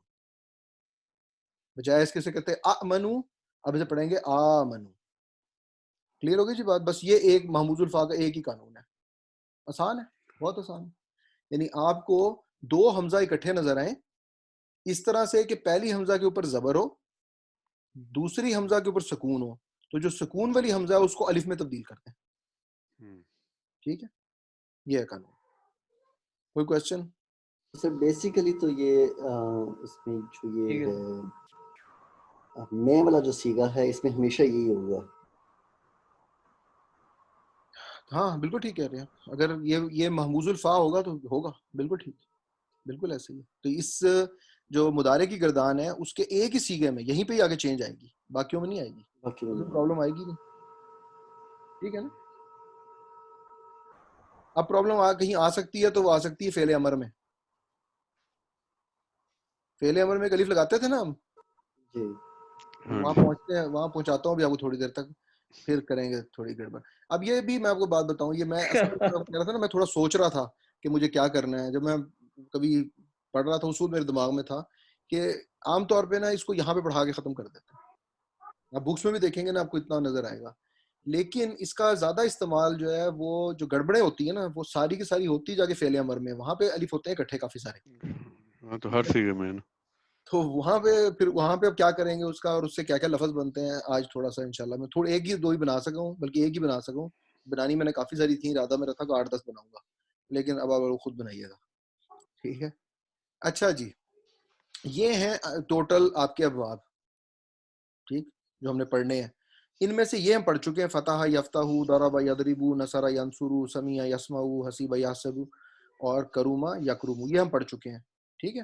بجائے اس کے سے کہتے ہیں آ منو, اب اسے پڑھیں گے آ منو. کلیئر ہوگی جی بات. بس یہ ایک محمود الفا کا ایک ہی قانون ہے, آسان ہے, بہت آسان ہے. یعنی آپ کو دو حمزہ اکٹھے نظر آئیں اس طرح سے کہ پہلی حمزہ کے اوپر زبر ہو, دوسری حمزہ کے اوپر سکون ہو, تو جو سکون والی حمزہ ہے اس کو الف میں تبدیل کرتے ہیں. ٹھیک ہے, یہ ہے قانون. کوئی کوشچن؟ سر بیسیکلی تو یہ اس میں جو یہ ہے میں والا جو سیگا ہے اس میں ہمیشہ یہی ہوگا. ہاں بالکل ٹھیک کہہ رہے ہیں. اگر یہ محموز الفا ہوگا تو ہوگا, بالکل ٹھیک, بالکل ایسے ہی. تو اس جو مضارع کی گردان ہے اس کے ایک ہی سیگے میں یہیں پہ ہی آگے چینج آئے گی, باقیوں میں نہیں آئے گی, پرابلم آئے گی نہیں. ٹھیک ہے نا. اب پرابلم کہیں آ سکتی ہے تو وہ آ سکتی ہے فعل امر میں. فعل امر میں الف لگاتے تھے نا ہم, وہاں پہنچتے ہیں, وہاں پہنچاتا ہوں بھی آپ کو تھوڑی دیر تک, پھر کریں گے تھوڑی گڑبڑ. اب یہ بھی میں آپ کو بات بتاؤں, یہ میں اصل میں کہہ رہا تھا نا, میں تھوڑا سوچ رہا تھا کہ مجھے کیا کرنا ہے. جب میں کبھی پڑھ رہا تھا اصول میرے دماغ میں تھا کہ عام طور پہ نا اس کو یہاں پہ پڑھا کے ختم کر دیتے ہیں. آپ بکس میں بھی دیکھیں گے نا آپ کو اتنا نظر آئے گا, لیکن اس کا زیادہ استعمال جو ہے وہ جو گڑبڑیں ہوتی ہیں نا وہ ساری کی ساری ہوتی جا کے فعل امر میں, وہاں پہ الف ہوتے ہیں اکٹھے کافی سارے. تو ہر سیگے میں تو وہاں پہ اب کیا کریں گے اس کا, اور اس سے کیا کیا لفظ بنتے ہیں, آج تھوڑا سا انشاءاللہ میں تھوڑا ایک ہی دو ہی بنا سکا ہوں, بلکہ ایک ہی بنا سکا ہوں. بنانی میں نے کافی ساری تھیں, ارادہ میرا تھا کہ 8-10 بناؤں گا, لیکن اب آپ خود بنائیے گا. ٹھیک ہے, اچھا جی. یہ ہیں ٹوٹل آپ کے ابواب، ٹھیک، جو ہم نے پڑھنے ہیں. ان میں سے یہ ہم پڑھ چکے ہیں، فتح یفتح، ضرب یضرب، نصر ینصر، سمیع یسمع، حسیب یحسب اور کروما یکرم، یہ ہم پڑھ چکے ہیں. ٹھیک ہے.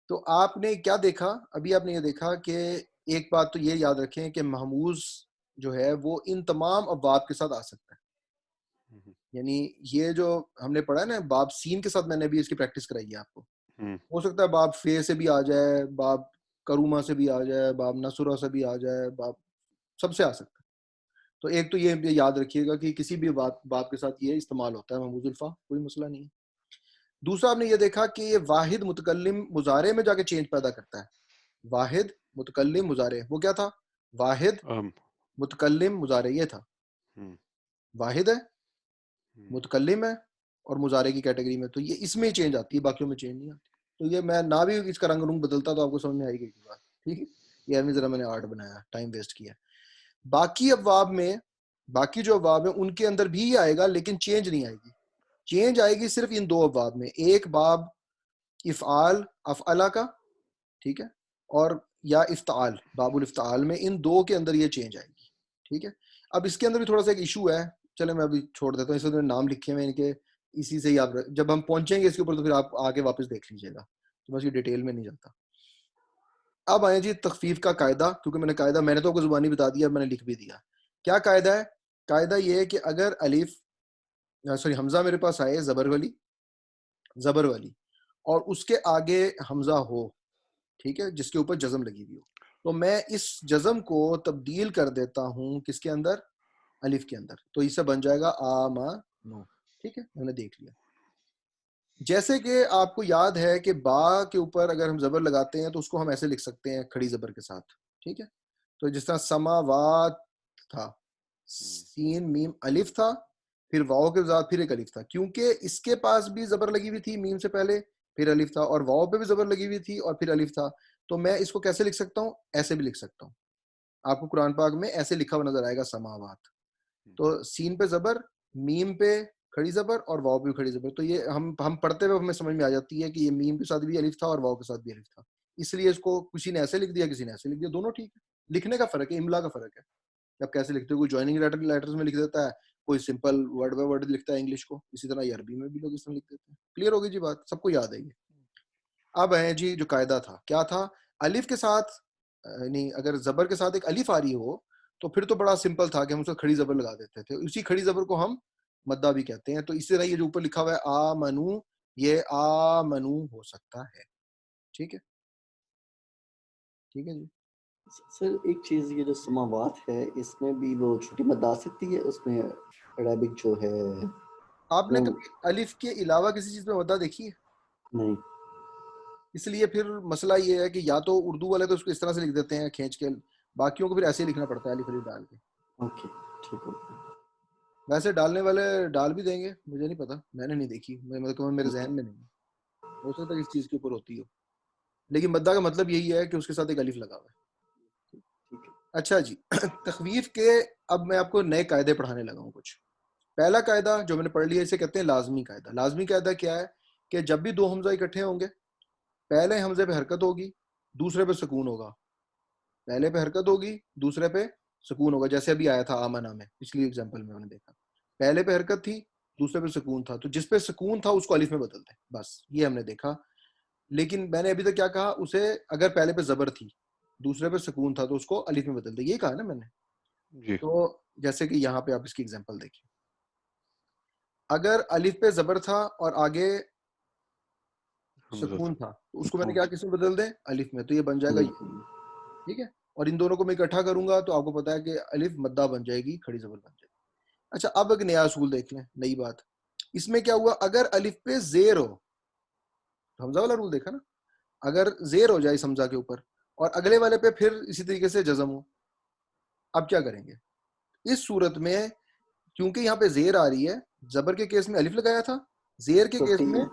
تو آپ نے کیا دیکھا ابھی؟ آپ نے یہ دیکھا کہ ایک بات تو یہ یاد رکھیں کہ محموز جو ہے وہ ان تمام ابواب کے ساتھ آ سکتا ہے. یعنی یہ جو ہم نے پڑھا ہے نا باب سین کے ساتھ، میں نے بھی اس کی پریکٹس کرائی ہے آپ کو. ہو سکتا ہے باب فے سے بھی آ جائے، باب کروما سے بھی آ جائے، باب نصرہ سے بھی آ جائے، باب سب سے آ سکتا ہے. تو ایک تو یہ یاد رکھیے گا کہ کسی بھی باب کے ساتھ یہ استعمال ہوتا ہے محموز الفا، کوئی مسئلہ نہیں ہے. دوسرا آپ نے یہ دیکھا کہ یہ واحد متکلم مضارع میں جا کے چینج پیدا کرتا ہے. واحد متکلم مضارع، وہ کیا تھا؟ واحد متکلم مضارع یہ تھا. واحد ہے، متکلم ہے اور مضارع کی کیٹیگری میں، تو یہ اس میں چینج آتی ہے، باقیوں میں چینج نہیں آتی. تو یہ میں نہ بھی اس کا رنگ بدلتا تو آپ کو سمجھ میں آئی گئی بات. ٹھیک ہے، یہ ابھی ذرا میں نے آرٹ بنایا، ٹائم ویسٹ کیا. باقی ابواب میں، باقی جو ابواب ہیں ان کے اندر بھی آئے گا، لیکن چینج نہیں آئے گی. چینج آئے گی صرف ان دو ابواب میں، ایک باب افعال افعلا کا، ٹھیک ہے، اور یا افتعال باب الافتعال میں، ان دو کے اندر یہ چینج آئے گی. ٹھیک ہے. اب اس کے اندر بھی تھوڑا سا ایک ایشو ہے، چلے میں ابھی چھوڑ دیتا ہوں، اس میں نام لکھے ہوئے ان کے، اسی سے ہی آپ جب ہم پہنچیں گے اس کے اوپر تو پھر آپ آگے واپس دیکھ لیجیے گا، تو میں اس کی ڈیٹیل میں نہیں جاتا. اب آئیں جی تخفیف کا قاعدہ، کیونکہ میں نے تو آپ کو زبانی بتا دیا، میں نے لکھ بھی دیا. کیا قاعدہ ہے؟ قاعدہ یہ ہے کہ اگر الف حمزہ میرے پاس آئے زبر والی اور اس کے آگے حمزہ ہو، ٹھیک ہے، جس کے اوپر جزم لگی ہوئی ہو، تو میں اس جزم کو تبدیل کر دیتا ہوں کس کے اندر؟ الف کے اندر. تو اس سے بن جائے گا آمنو. ٹھیک ہے، میں نے دیکھ لیا. جیسے کہ آپ کو یاد ہے کہ با کے اوپر اگر ہم زبر لگاتے ہیں تو اس کو ہم ایسے لکھ سکتے ہیں کھڑی زبر کے ساتھ. ٹھیک ہے. تو جس طرح سماوات تھا، سین میم الف تھا، پھر واؤ کے ساتھ پھر ایک الف تھا، کیونکہ اس کے پاس بھی زبر لگی ہوئی تھی میم سے پہلے، پھر الف تھا، اور واؤ پہ بھی زبر لگی ہوئی تھی اور پھر الف تھا. تو میں اس کو کیسے لکھ سکتا ہوں؟ ایسے بھی لکھ سکتا ہوں. آپ کو قرآن پاک میں ایسے لکھا ہوا نظر آئے گا سماوات. تو سین پہ زبر، میم پہ کھڑی زبر اور واؤ پہ کھڑی زبر. تو یہ ہم پڑھتے ہوئے ہمیں سمجھ میں آ جاتی ہے کہ یہ میم کے ساتھ بھی الف تھا اور واؤ کے ساتھ بھی الف تھا. اس لیے اس کو کسی نے ایسے لکھ دیا، کسی نے ایسے لکھ دیا، دونوں ٹھیک ہے. لکھنے کا فرق ہے، املا کا فرق ہے. آپ کیسے لکھتے ہو، کوئی جوائننگ لیٹرز میں لکھ دیتا ہے، کوئی سمپل ورڈ بائی ورڈ لکھتا ہے انگلش کو، اسی طرح یہ عربی میں بھی لوگ اس طرح لکھ دیتے ہیں. کلیئر ہوگی جی بات، سب کو یاد ہے یہ. اب ہے جی جو قاعدہ تھا، کیا تھا؟ الف کے ساتھ، یعنی اگر زبر کے ساتھ ایک الف آ رہی ہو تو پھر تو بڑا سمپل تھا کہ ہم اس کو کھڑی زبر لگا دیتے تھے. اسی کھڑی زبر کو ہم مدہ بھی کہتے ہیں. تو اسی طرح یہ جو اوپر لکھا ہوا ہے آمنو، یہ آمنو ہو سکتا ہے. ٹھیک ہے، ٹھیک ہے جی. سر ایک چیز، یہ جو سماوات ہے اس میں بھی وہ چھوٹی مد آ سکتی ہے؟ اس میں عربک جو ہے آپ نے کبھی الف کے علاوہ کسی چیز میں مدہ دیکھی ہے؟ نہیں. اس لیے پھر مسئلہ یہ ہے کہ یا تو اردو والے تو اس کو اس طرح سے لکھ دیتے ہیں کھینچ کے، باقیوں کو پھر ایسے ہی لکھنا پڑتا ہے الف الف ڈال کے. اوکے ٹھیک ہے. ویسے ڈالنے والے ڈال بھی دیں گے، مجھے نہیں پتا، میں نے نہیں دیکھی، میرے ذہن میں نہیں، ہو سکتا ہے اس چیز کے اوپر ہوتی ہو. لیکن مدہ کا مطلب یہی ہے کہ اس کے ساتھ ایک الف لگا ہوا ہے. اچھا جی، تخویف کے اب میں آپ کو نئے قاعدے پڑھانے لگا ہوں کچھ. پہلا قاعدہ جو میں نے پڑھ لیا اسے کہتے ہیں لازمی قاعدہ. لازمی قاعدہ کیا ہے؟ کہ جب بھی دو حمزہ اکٹھے ہوں گے، پہلے حمزے پہ حرکت ہوگی، دوسرے پہ سکون ہوگا. پہلے پہ حرکت ہوگی، دوسرے پہ سکون ہوگا. جیسے ابھی آیا تھا آمنا میں، پچھلی ایگزامپل میں نے دیکھا، پہلے پہ حرکت تھی، دوسرے پہ سکون تھا، تو جس پہ سکون تھا اس کو الف میں بدل دیں، بس یہ ہم نے دیکھا. لیکن میں نے ابھی تک کیا کہا؟ اسے اگر پہلے پہ زبر تھی، دوسرے پہ سکون تھا، تو اس کو الف میں بدل دیں، یہی کہا نا میں نے جی. تو جیسے کہ یہاں پہ آپ اس کی ایگزامپل دیکھیں، اگر الف پہ زبر تھا اور آگے سکون تھا تو اس کو میں نے کیا کس میں بدل دیں؟ الف میں. تو یہ بن جائے گا یہ، ٹھیک ہے. اور ان دونوں کو میں اکٹھا کروں گا تو آپ کو پتا ہے کہ الف مدہ بن جائے گی، کھڑی زبر بن جائے گی. اچھا اب ایک نیا اصول دیکھ لیں، نئی بات. اس میں کیا ہوا؟ اگر الف پہ زیر ہو، حمزہ والا رول دیکھا نا، اگر زیر ہو جائے اس حمزہ کے اوپر اور اگلے والے پہ پھر اسی طریقے سے جزم ہو، اب کیا کریں گے؟ اس صورت میں کیونکہ یہاں پہ زیر آ رہی ہے، زبر کے کیس میں الف لگایا تھا، زیر کے کیس میں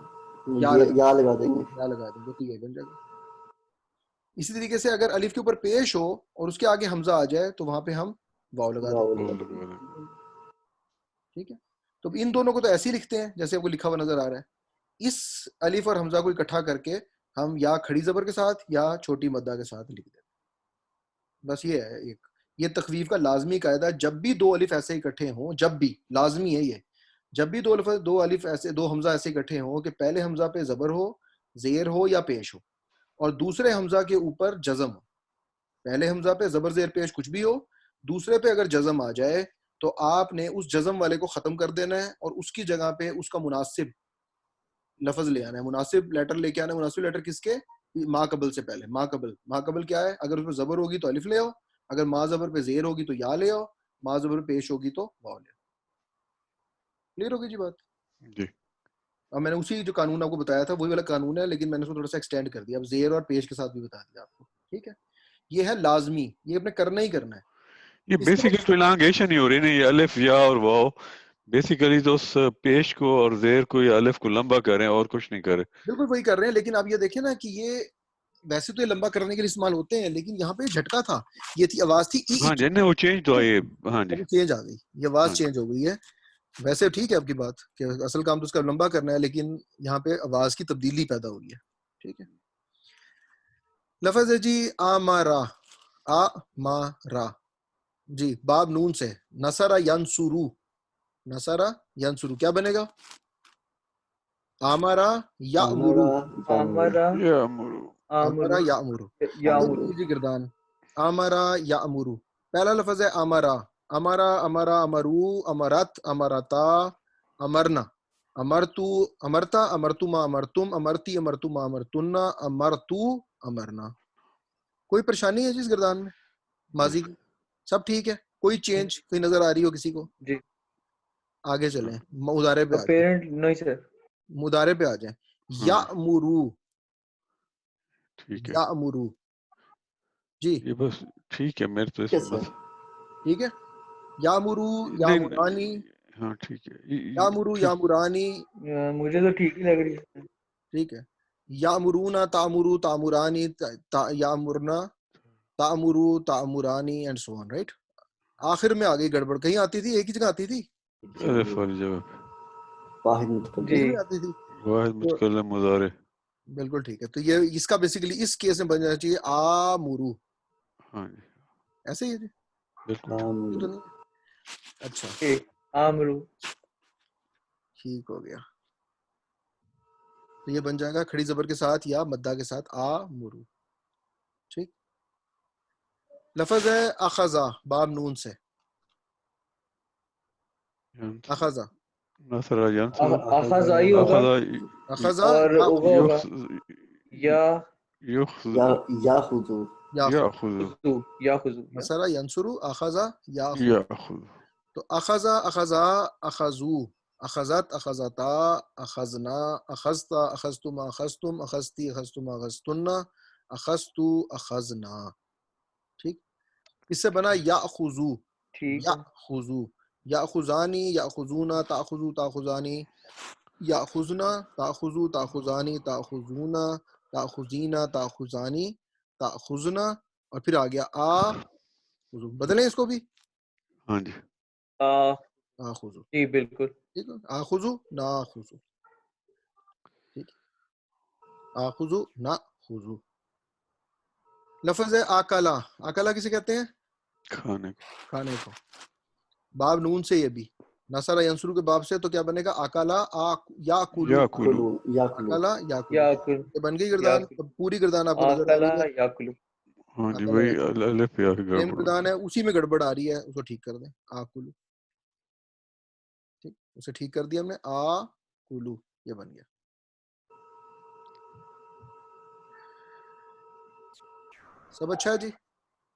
یا لگا دیں گے، یا لگا دیں گے، تو یہ بن جائے گا. اسی طریقے سے اگر الف کے اوپر پیش ہو اور اس کے آگے حمزہ آ جائے تو وہاں پہ ہم واو لگا دیں گے. ٹھیک ہے. تو ان دونوں کو تو ایسے ہی لکھتے ہیں جیسے آپ کو لکھا ہوا نظر آ رہا ہے. اس الف اور حمزہ کو اکٹھا کر کے ہم یا کھڑی زبر کے ساتھ یا چھوٹی مدہ کے ساتھ لکھ دیتے. بس یہ ہے ایک یہ تخفیف کا لازمی قاعدہ. جب بھی دو الف ایسے اکٹھے ہوں, جب بھی لازمی ہے یہ, جب بھی دو الف ایسے, دو حمزہ ایسے اکٹھے ہوں کہ پہلے حمزہ پہ زبر ہو, زیر ہو یا پیش ہو, اور دوسرے حمزہ کے اوپر جزم ہو. پہلے حمزہ پہ زبر زیر پیش کچھ بھی ہو, دوسرے پہ اگر جزم آ جائے تو آپ نے اس جزم والے کو ختم کر دینا ہے اور اس کی جگہ پہ اس کا مناسب لفظ لے آنا ہے, مناسب لیٹر لے کے آنا ہے. مناسب لیٹر کس کے؟ ما قبل سے پہلے. ما قبل کیا ہے؟ اگر اس پہ زبر ہوگی تو الف لے آؤ, اگر ما زبر پہ زیر ہوگی تو یا لے آؤ, ما زبر پہ پیش ہوگی تو واو لے آؤ. کلیئر ہوگی جی بات؟ جی اب میں نے اسی جو قانون آپ کو بتایا تھا وہی والا قانون ہے, لیکن میں نے اس کو تھوڑا سا ایکسٹینڈ کر دیا. اب زیر اور پیش کے ساتھ بھی بتا دیا آپ کو. ٹھیک ہے, یہ ہے لازمی, یہ اپنے کرنا ہی کرنا ہے. یہ بیسیکلی تو elongation ہی ہو رہی نا, یہ الف یا اور واو بیسیکلی تو اس پیش کو اور زیر کو یا الف کو لمبا کریں اور کچھ نہیں کرے. بالکل وہی کر رہے ہیں, لیکن آپ یہ دیکھیں نا کہ یہ ویسے تو یہ لمبا کرنے کے لیے استعمال ہوتے ہیں, لیکن یہاں پہ جھٹکا تھا, یہ تھی آواز تھی ای, ہاں جی نہیں وہ چینج تو آئی. ہاں جی چینج آ گئی, یہ آواز ہاں چینج ہو گئی ہے. ویسے ٹھیک ہے آپ کی بات کہ اصل کام تو اس کا لمبا کرنا ہے, لیکن یہاں پہ آواز کی تبدیلی پیدا ہوئی ہے. ٹھیک ہے, لفظ ہے جی آمارا, آمارا جی, باب نون سے, نصرا ینصرو, نصرا ینصرو کیا بنے گا؟ آمارا یامرو, آمرا یا مرو. آمارا آمرو یامرو. یامرو. جی گردان, آمارا یامرو, پہلا لفظ ہے امرا, امرا امرا امرو, امرت امرتا, امرنا, امرتو امرتا, امرتما امرتم, امرتی امرتما امرتنا, امرتو امرنا. کوئی پریشانی ہے جس گردان میں ماضی کی؟ سب ٹھیک ہے, کوئی چینج کوئی نظر آ رہی ہو کسی کو؟ جی آگے چلیں, مضارع پہ آ جائیں, پیرنٹ نہیں سر. مضارع پہ آ جائیں. یامرو, ٹھیک ہے یامرو جی, یہ بس ٹھیک ہے میرے تو اس ٹھیک ہے بس سر. ٹھیک ہے. یامرو نہیں یامرانی, ہاں ٹھیک ہے یامرو یامرانی, مجھے تو ٹھیک ہی لگ رہی ہے. ٹھیک ہے. یامرونا تامرو تامرانی, یامرنا تامرو تامرانی اینڈ سو آن, رائٹ. آخر میں آگئی گڑبڑ, کہیں آتی تھی ایک ہی جگہ آتی تھی, الف والی جگہ واحد متکلم. جی. کہیں بھی آتی تھی. واحد تو متکلم مضارع. بالکل ٹھیک ہے, تو یہ اس کا بیسیکلی اس کیس میں بن جانا چاہیے آمرو, ہاں جی ایسے ہی ہے جی, بالکل یہ تو آمین. نہیں ہے. اچھا آمرو ٹھیک ہو گیا, تو یہ بن جائے گا کھڑی زبر کے ساتھ یا مدہ کے ساتھ آمرو. ٹھیک. لفظ ہے اخذا, باب نون سے, اخذا, نصر ینصر اخذ آئی ہوگا اخذ اخذا اور یا اوگا ہوگا یا یخذ یا خذو. یاخذ یاخذو. نصرا ینصرو, اخذا یاخذ. یاخذ. تو اخذا اخذا اخذو, اخذت اخذتا, اخذنا اخذتا, اخذتما اخذتم, اخذتی اخذتما اخذتن, اخذتو اخذنا. ٹھیک. اس سے بنا یاخذو, ٹھیک ہے. یاخذو, یاخذانی یاخذونا, تاخذو تاخذانی, یاخذنا تاخذو تاخذانی, تاخذونا تاخذینا, تاخذانی تاخذنا, اور پھر آ گیا بدلیں اس کو بھی, ہاں جی آخذو. جی بالکل. ٹھیک ہے, آخذو ناخذو. ٹھیک ہے, آخذو ناخذو. لفظ ہے آکلا, آکلا کسے کہتے ہیں؟ کھانے کو. کھانے کو. باب نون سے, یہ بھی نصر ینصر کے باب سے, تو کیا بنے گا؟ آکلا یاکلو, یاکلو. یاکلو. آکلا یاکلو. یاکل یہ بن گئی گردان, پوری گردان آپ کو نظر آ آکلا رہی ہے. یاکلو. ہاں جی آکلا وہی یاکلو الف پہ آ کے سیم گڑبڑ گردان ہے, اسی میں گڑبڑ آ رہی ہے, اس کو ٹھیک کر دیں. آکلو, ٹھیک, اسے ٹھیک کر دیا ہم نے, آکلو, یہ بن گیا. سب اچھا ہے جی؟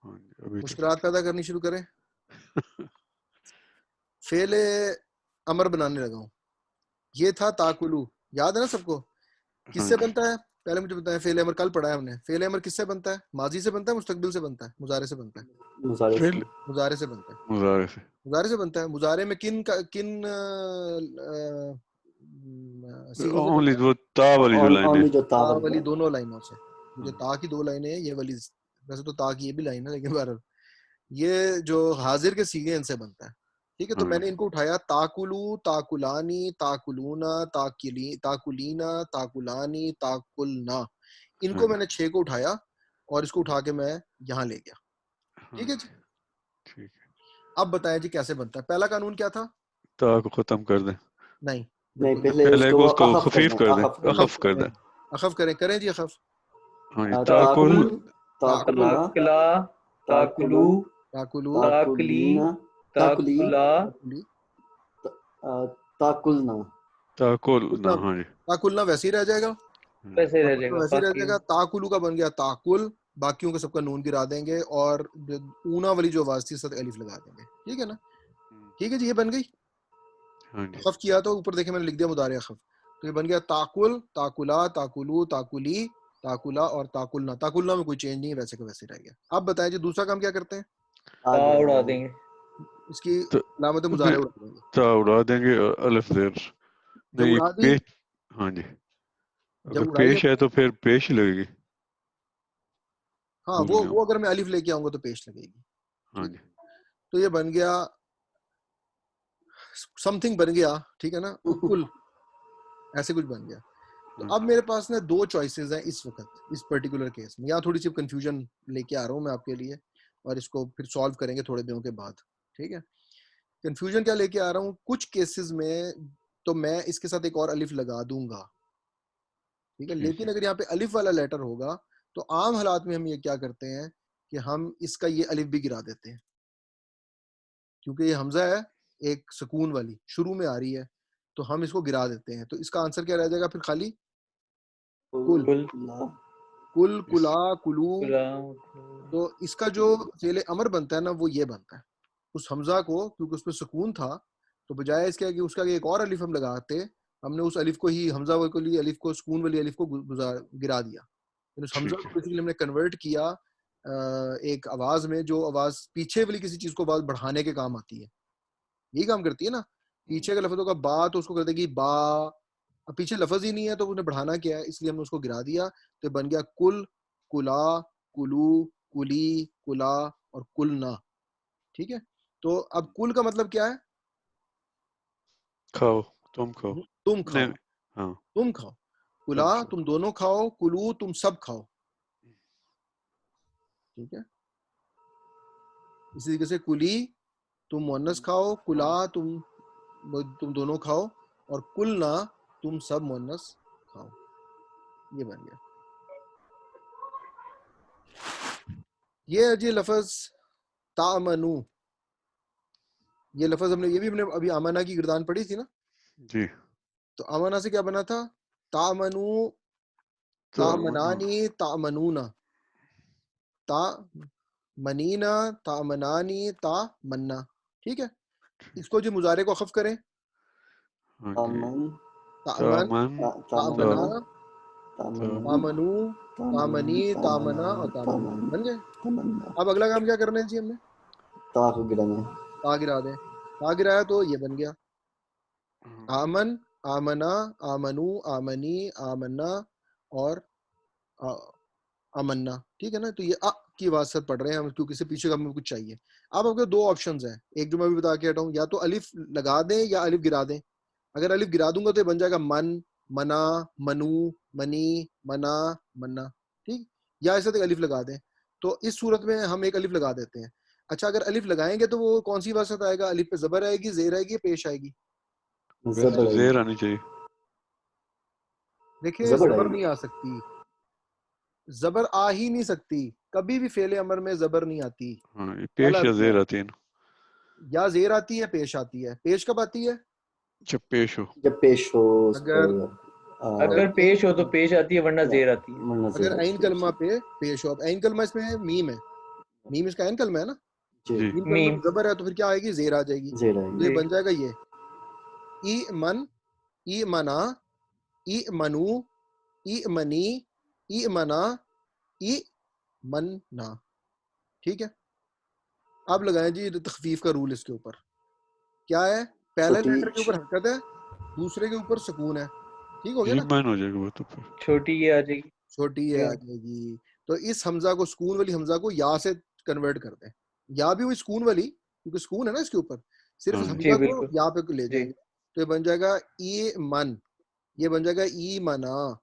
ہاں جی ابھی تو مشکلات پیدا کرنی شروع کریں. فعل امر بنانے لگا ہوں. یہ تھا تاکلو, یاد ہے نا سب کو؟ کس ہاں سے جی بنتا ہے؟ پہلے مجھے بتائیں, فعل امر کل پڑھا ہے ہم نے. فعل امر کس سے بنتا ہے؟ ماضی سے بنتا ہے, مستقبل سے بنتا ہے, مضارع سے بنتا ہے؟ مضارع سے. فعل مضارع سے بنتا ہے. مضارع سے. مضارع سے بنتا ہے. مضارع میں کن صیغوں سے بنتا اونلی ہے؟ وہ تا والی جو لائن ہے. اونلی جو تا تاول والی ہے. دونوں لائنوں سے. مجھے تا کی 2 لائنیں ہیں, یہ والی ویسے تو تا کی یہ بھی لائن ہے, لیکن بہرحال یہ جو حاضر کے صیغے ان سے بنتا ہے. ٹھیک ہے, تو میں نے ان کو اٹھایا, تاکلو, تاکلانی, تاکلونا, تاکلینا, تاکلانی, تاکلنا. ان کو میں نے 6 کو اٹھایا اور اس کو اٹھا کے میں یہاں لے گیا. ٹھیک ہے جی. ٹھیک ہے. اب بتائیں جی کیسے بنتا ہے. پہلا قانون کیا تھا؟ تا کو ختم کر دیں. نہیں نہیں بالکل پہلے اس کو اخف خفیف کر دیں. اخف کر دیں. اخف کریں جی اخف. ہاں جی. تاکل تاکلا تاکلو تاکلو تاکلی تاکلا تاکلنا تاکل نہ. ہاں جی. تاکلنا ویسے ہی رہ جائے گا. ویسے رہ جائے گا. ویسے ہی رہ جائے گا. تاکلو کا بن گیا تاکل. باقیوں کا سب کا نون گرا دیں گے اور اونا والی جو آواز تھی ساتھ الف لگا دیں گے. ٹھیک ہے نا. ٹھیک ہے جی. یہ بن گئی. ہاں جی. اخف کیا تو اوپر دیکھیں میں نے لکھ دیا مضارع اخف. تو یہ بن گیا تاکل تاکلا تاکلو تاکلی تاکلا اور تاکلنا. تاکلنا میں کوئی چینج نہیں ہے ویسے کہ ویسے رہ گیا. اب بتائیں جی دوسرا کام کیا کرتے ہیں؟ تا اڑا دیں گے. اس کی علامت مضارع اڑا دیں گے. تا اڑا دیں گے. الف زیر جب نہیں اڑا دی پیش. ہاں جی. جب اگر اڑائی پیش ہے تو پھر پیش ہی لگے گی. ہاں وہ اگر میں الف لے کے آؤں گا تو پیش لگے گی. ہاں جی. تو یہ بن گیا سم تھنگ بن گیا. ٹھیک ہے نا. کل ایسے کچھ بن گیا. تو اب میرے پاس نا 2 چوائسیز ہیں اس وقت اس پرٹیکولر کیس میں. یہاں تھوڑی سی کنفیوژن لے کے آ رہا ہوں میں آپ کے لیے اور اس کو پھر سالو کریں گے تھوڑے دنوں کے بعد. ٹھیک ہے. کنفیوژن کیا لے کے آ رہا ہوں. کچھ کیسز میں تو میں اس کے ساتھ ایک اور الف لگا دوں گا. ٹھیک ہے. لیکن اگر یہاں پہ الف والا لیٹر ہوگا تو عام حالات میں ہم یہ کیا کرتے ہیں کہ ہم اس کا یہ الف بھی گرا دیتے ہیں کیونکہ یہ حمزہ ہے ایک سکون والی شروع میں آ رہی ہے تو ہم اس کو گرا دیتے ہیں. تو اس کا آنسر کیا رہ جائے گا پھر؟ خالی کل کل کلا کلو. تو اس کا جو فعل امر بنتا ہے نا وہ یہ بنتا ہے. اس حمزہ کو کیونکہ اس پہ سکون تھا تو بجائے اس کے کہ اس کا ایک اور الف ہم لگاتے ہم نے اس الف کو ہی حمزہ کے لیے الف کو سکون والی الف کو گرا دیا. اس حمزہ کو بیسیکلی ہم نے کنورٹ کیا ایک آواز میں جو آواز پیچھے والی کسی چیز کو آواز بڑھانے کے کام آتی ہے. یہی کام کرتی ہے نا. پیچھے کا لفظ ہوگا با تو اس کو کر دے گی با. اب پیچھے لفظ ہی نہیں ہے تو انہیں بڑھانا کیا ہے اس لیے ہم نے اس کو گرا دیا. تو بن گیا کل کلا کلو کلی کلا اور کلنا. ٹھیک ہے. تو اب کل کا مطلب کیا ہے؟ کھاؤ. تم کھاؤ. تم کھاؤ. ہاں تم کھاؤ. کلا تم دونوں کھاؤ. کلو تم سب کھاؤ. ٹھیک ہے. اسی طریقے سے کلی تم مؤنث کھاؤ. کلا تم دونوں کھاؤ اور کلنا تم سب مؤنث کھاؤ. یہ بن گیا. یہ جی لفظ تامنو. یہ لفظ ہم نے ابھی آمنہ کی گردان پڑھی تھی نا جی. تو آمنہ سے کیا بنا تھا؟ تامنو تامنانی تامنونا تا منینا تامنانی تامنا. ٹھیک ہے. اس کو جو مضارع کو اخف کریں تامن تامنا تامنو تامنی تامنا اور تامن بن گئے. اب اگلا کام کیا کرنا ہے جی ہم نے؟ تا کو گرانا ہے. تا گرا دیں. تا گرایا تو یہ بن گیا آمن آمنا آمنو آمنی آمنا اور آمنا. ٹھیک ہے نا. تو یہ کی آواز سے پڑھ رہے ہیں ہم کیونکہ اسے پیچھے کا ہمیں کچھ چاہیے. اب آپ کے 2 آپشنز ہیں. ایک جو میں بھی بتا کے ہٹا ہوں یا تو الف لگا دیں یا الف گرا دیں. اگر الف گرا دوں گا تو یہ بن جائے گا من منا منو منی منا منا. ٹھیک. یا ایسے الف لگا دیں. تو اس صورت میں ہم ایک الف لگا دیتے ہیں. اچھا اگر الف لگائیں گے تو وہ کون سی واسط آئے گا؟ الف پہ زبر آئے گی زیر آئے گی پیش آئے گی؟ زیر آنی چاہیے. دیکھیں زبر نہیں آ سکتی. زبر آ ہی نہیں سکتی. کبھی بھی فعل امر میں زبر نہیں آتی. پیش یا زیر آتی ہے. یا زیر آتی ہے پیش آتی ہے. پیش کب آتی ہے؟ جب پیش ہو. جب پیش ہو. اگر پیش ہو تو پیش آتی ہے ورنہ زیر آتی ہے. اگر عین کلمہ پہ پیش ہو. اب عین کلمہ اس میں میم ہے. میم اس کا عین کلمہ ہے نا. میم کلمہ زبر ہے تو پھر کیا آئے گی؟ زیر آ جائے گی. تو یہ بن جائے گا یہ ای من ای منا ای منو ای منی ای منا ای مننا. ٹھیک ہے. اب لگائیں جی تخفیف کا رول اس کے اوپر. کیا ہے؟ پہلے لیٹر کے اوپر حرکت ہے دوسرے کے اوپر سکون ہے. ٹھیک ہو گیا نا. من ہو جائے گا وہ تو پھر چھوٹی یہ آ جائے گی. چھوٹی یہ آ جائے گی. تو اس حمزہ کو سکون والی حمزہ کو یا سے کنورٹ کر دیں. یا بھی ہوئی سکون والی کیونکہ سکون ہے نا اس کے اوپر. صرف حمزہ کو یا پہ لے جائیں گے تو یہ بن جائے گا ای من. یہ بن جائے گا ای منا.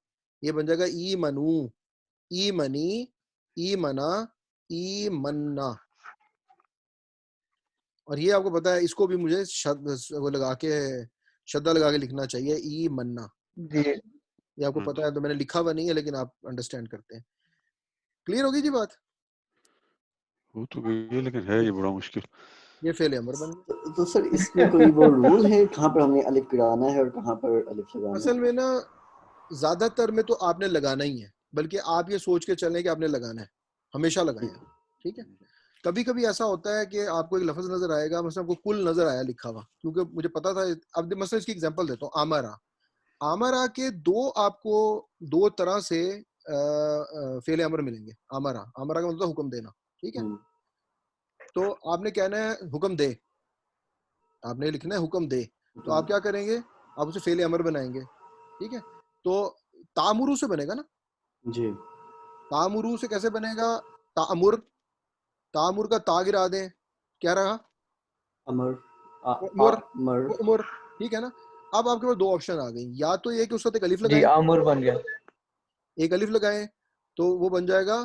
یہ بن جائے گا ای منو. ایمنی، ایمنا، ایمنا. اور یہ آپ کو پتا ہے اس کو بھی مجھے وہ لگا کے شدہ لگا کے لکھنا چاہیے، ایمنا. جی یہ آپ کو پتا ہے تو میں نے لکھا ہوا نہیں ہے لیکن آپ انڈرسٹینڈ کرتے ہیں. کلیئر ہوگی جی بات؟ وہ تو گئی لیکن ہے یہ بڑا مشکل. یہ فعل امر بن گیا. تو سر اس میں کوئی وہ رول ہے کہاں پر ہم نے الف گرانا ہے اور کہاں پر الف لگانا ہے؟ اصل میں نا زیادہ تر میں تو آپ نے لگانا ہی ہے، بلکہ آپ یہ سوچ کے چلیں کہ آپ نے لگانا ہے، ہمیشہ لگائیں آپ. ٹھیک ہے. کبھی کبھی ایسا ہوتا ہے کہ آپ کو ایک لفظ نظر آئے گا، مثلا آپ کو کل نظر آیا لکھا ہوا، کیونکہ مجھے پتا تھا. اب مثلا اس کی ایگزامپل دیتا ہوں، آمرا. آمرا کے آپ کو دو طرح سے فعل امر ملیں گے. آمرا کا مطلب حکم دینا. ٹھیک ہے. تو آپ نے کہنا ہے حکم دے، آپ نے لکھنا ہے حکم دے. تو آپ کیا کریں گے؟ آپ اسے فعل امر بنائیں گے. ٹھیک ہے. تو تامرو سے بنے گا نا. جی تامرو سے کیسے بنے گا؟ تامر، تامر کا تا گرا دیں، کیا رہا؟ امر امر. امر. ٹھیک ہے نا. اب آپ کے پاس دو آپشن آ گئی، یا تو یہ کہ اس وقت ایک الف جی لگائیں، آمر بن گیا. ایک الف لگائیں تو وہ بن جائے گا.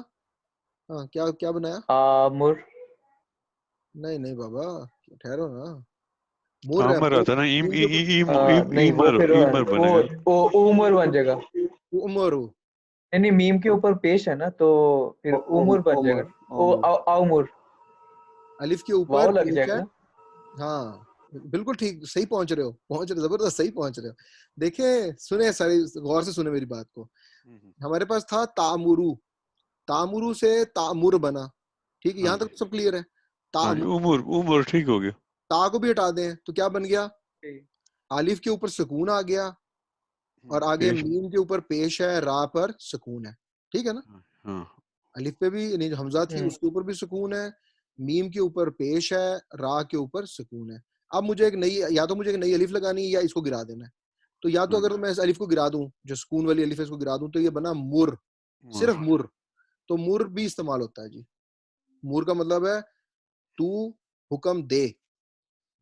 ہاں کیا بنایا؟ آمر. نہیں نہیں بابا ٹھہرو نا. مر ہے آمر آتا نا، نہیں وہ ایمر پھر ایمر بنے گا. عمر بن جائے گا. عمر. نہیں میم کے اوپر پیش ہے نا تو پھر عمر بن جائے گا. عمر الف کے اوپر واو لگ پیش جائے ہے. گا. ہاں بالکل ٹھیک، صحیح پہنچ رہے ہو زبردست، صحیح پہنچ رہے ہو. دیکھیں سنیں ساری غور سے سنیں میری بات کو. ہمارے پاس تھا تامرو، تامرو سے تامر بنا. ٹھیک ہے، یہاں تک سب کلیئر ہے. عمر ٹھیک ہو گیا. تا کو بھی ہٹا دیں تو کیا بن گیا؟ الف کے اوپر سکون آ گیا اور آگے میم کے اوپر پیش ہے، را پر سکون ہے. ٹھیک ہے نا. الف پہ بھی یعنی جو حمزہ تھی اس کے اوپر بھی سکون ہے، میم کے اوپر پیش ہے، را کے اوپر سکون ہے. اب مجھے ایک نئی، یا تو مجھے ایک نئی الف لگانی ہے یا اس کو گرا دینا ہے. تو یا تو اگر میں اس الف کو گرا دوں، جو سکون والی الف ہے اس کو گرا دوں تو یہ بنا مر، صرف مر. تو مر بھی استعمال ہوتا ہے جی. مر کا مطلب ہے تو حکم دے.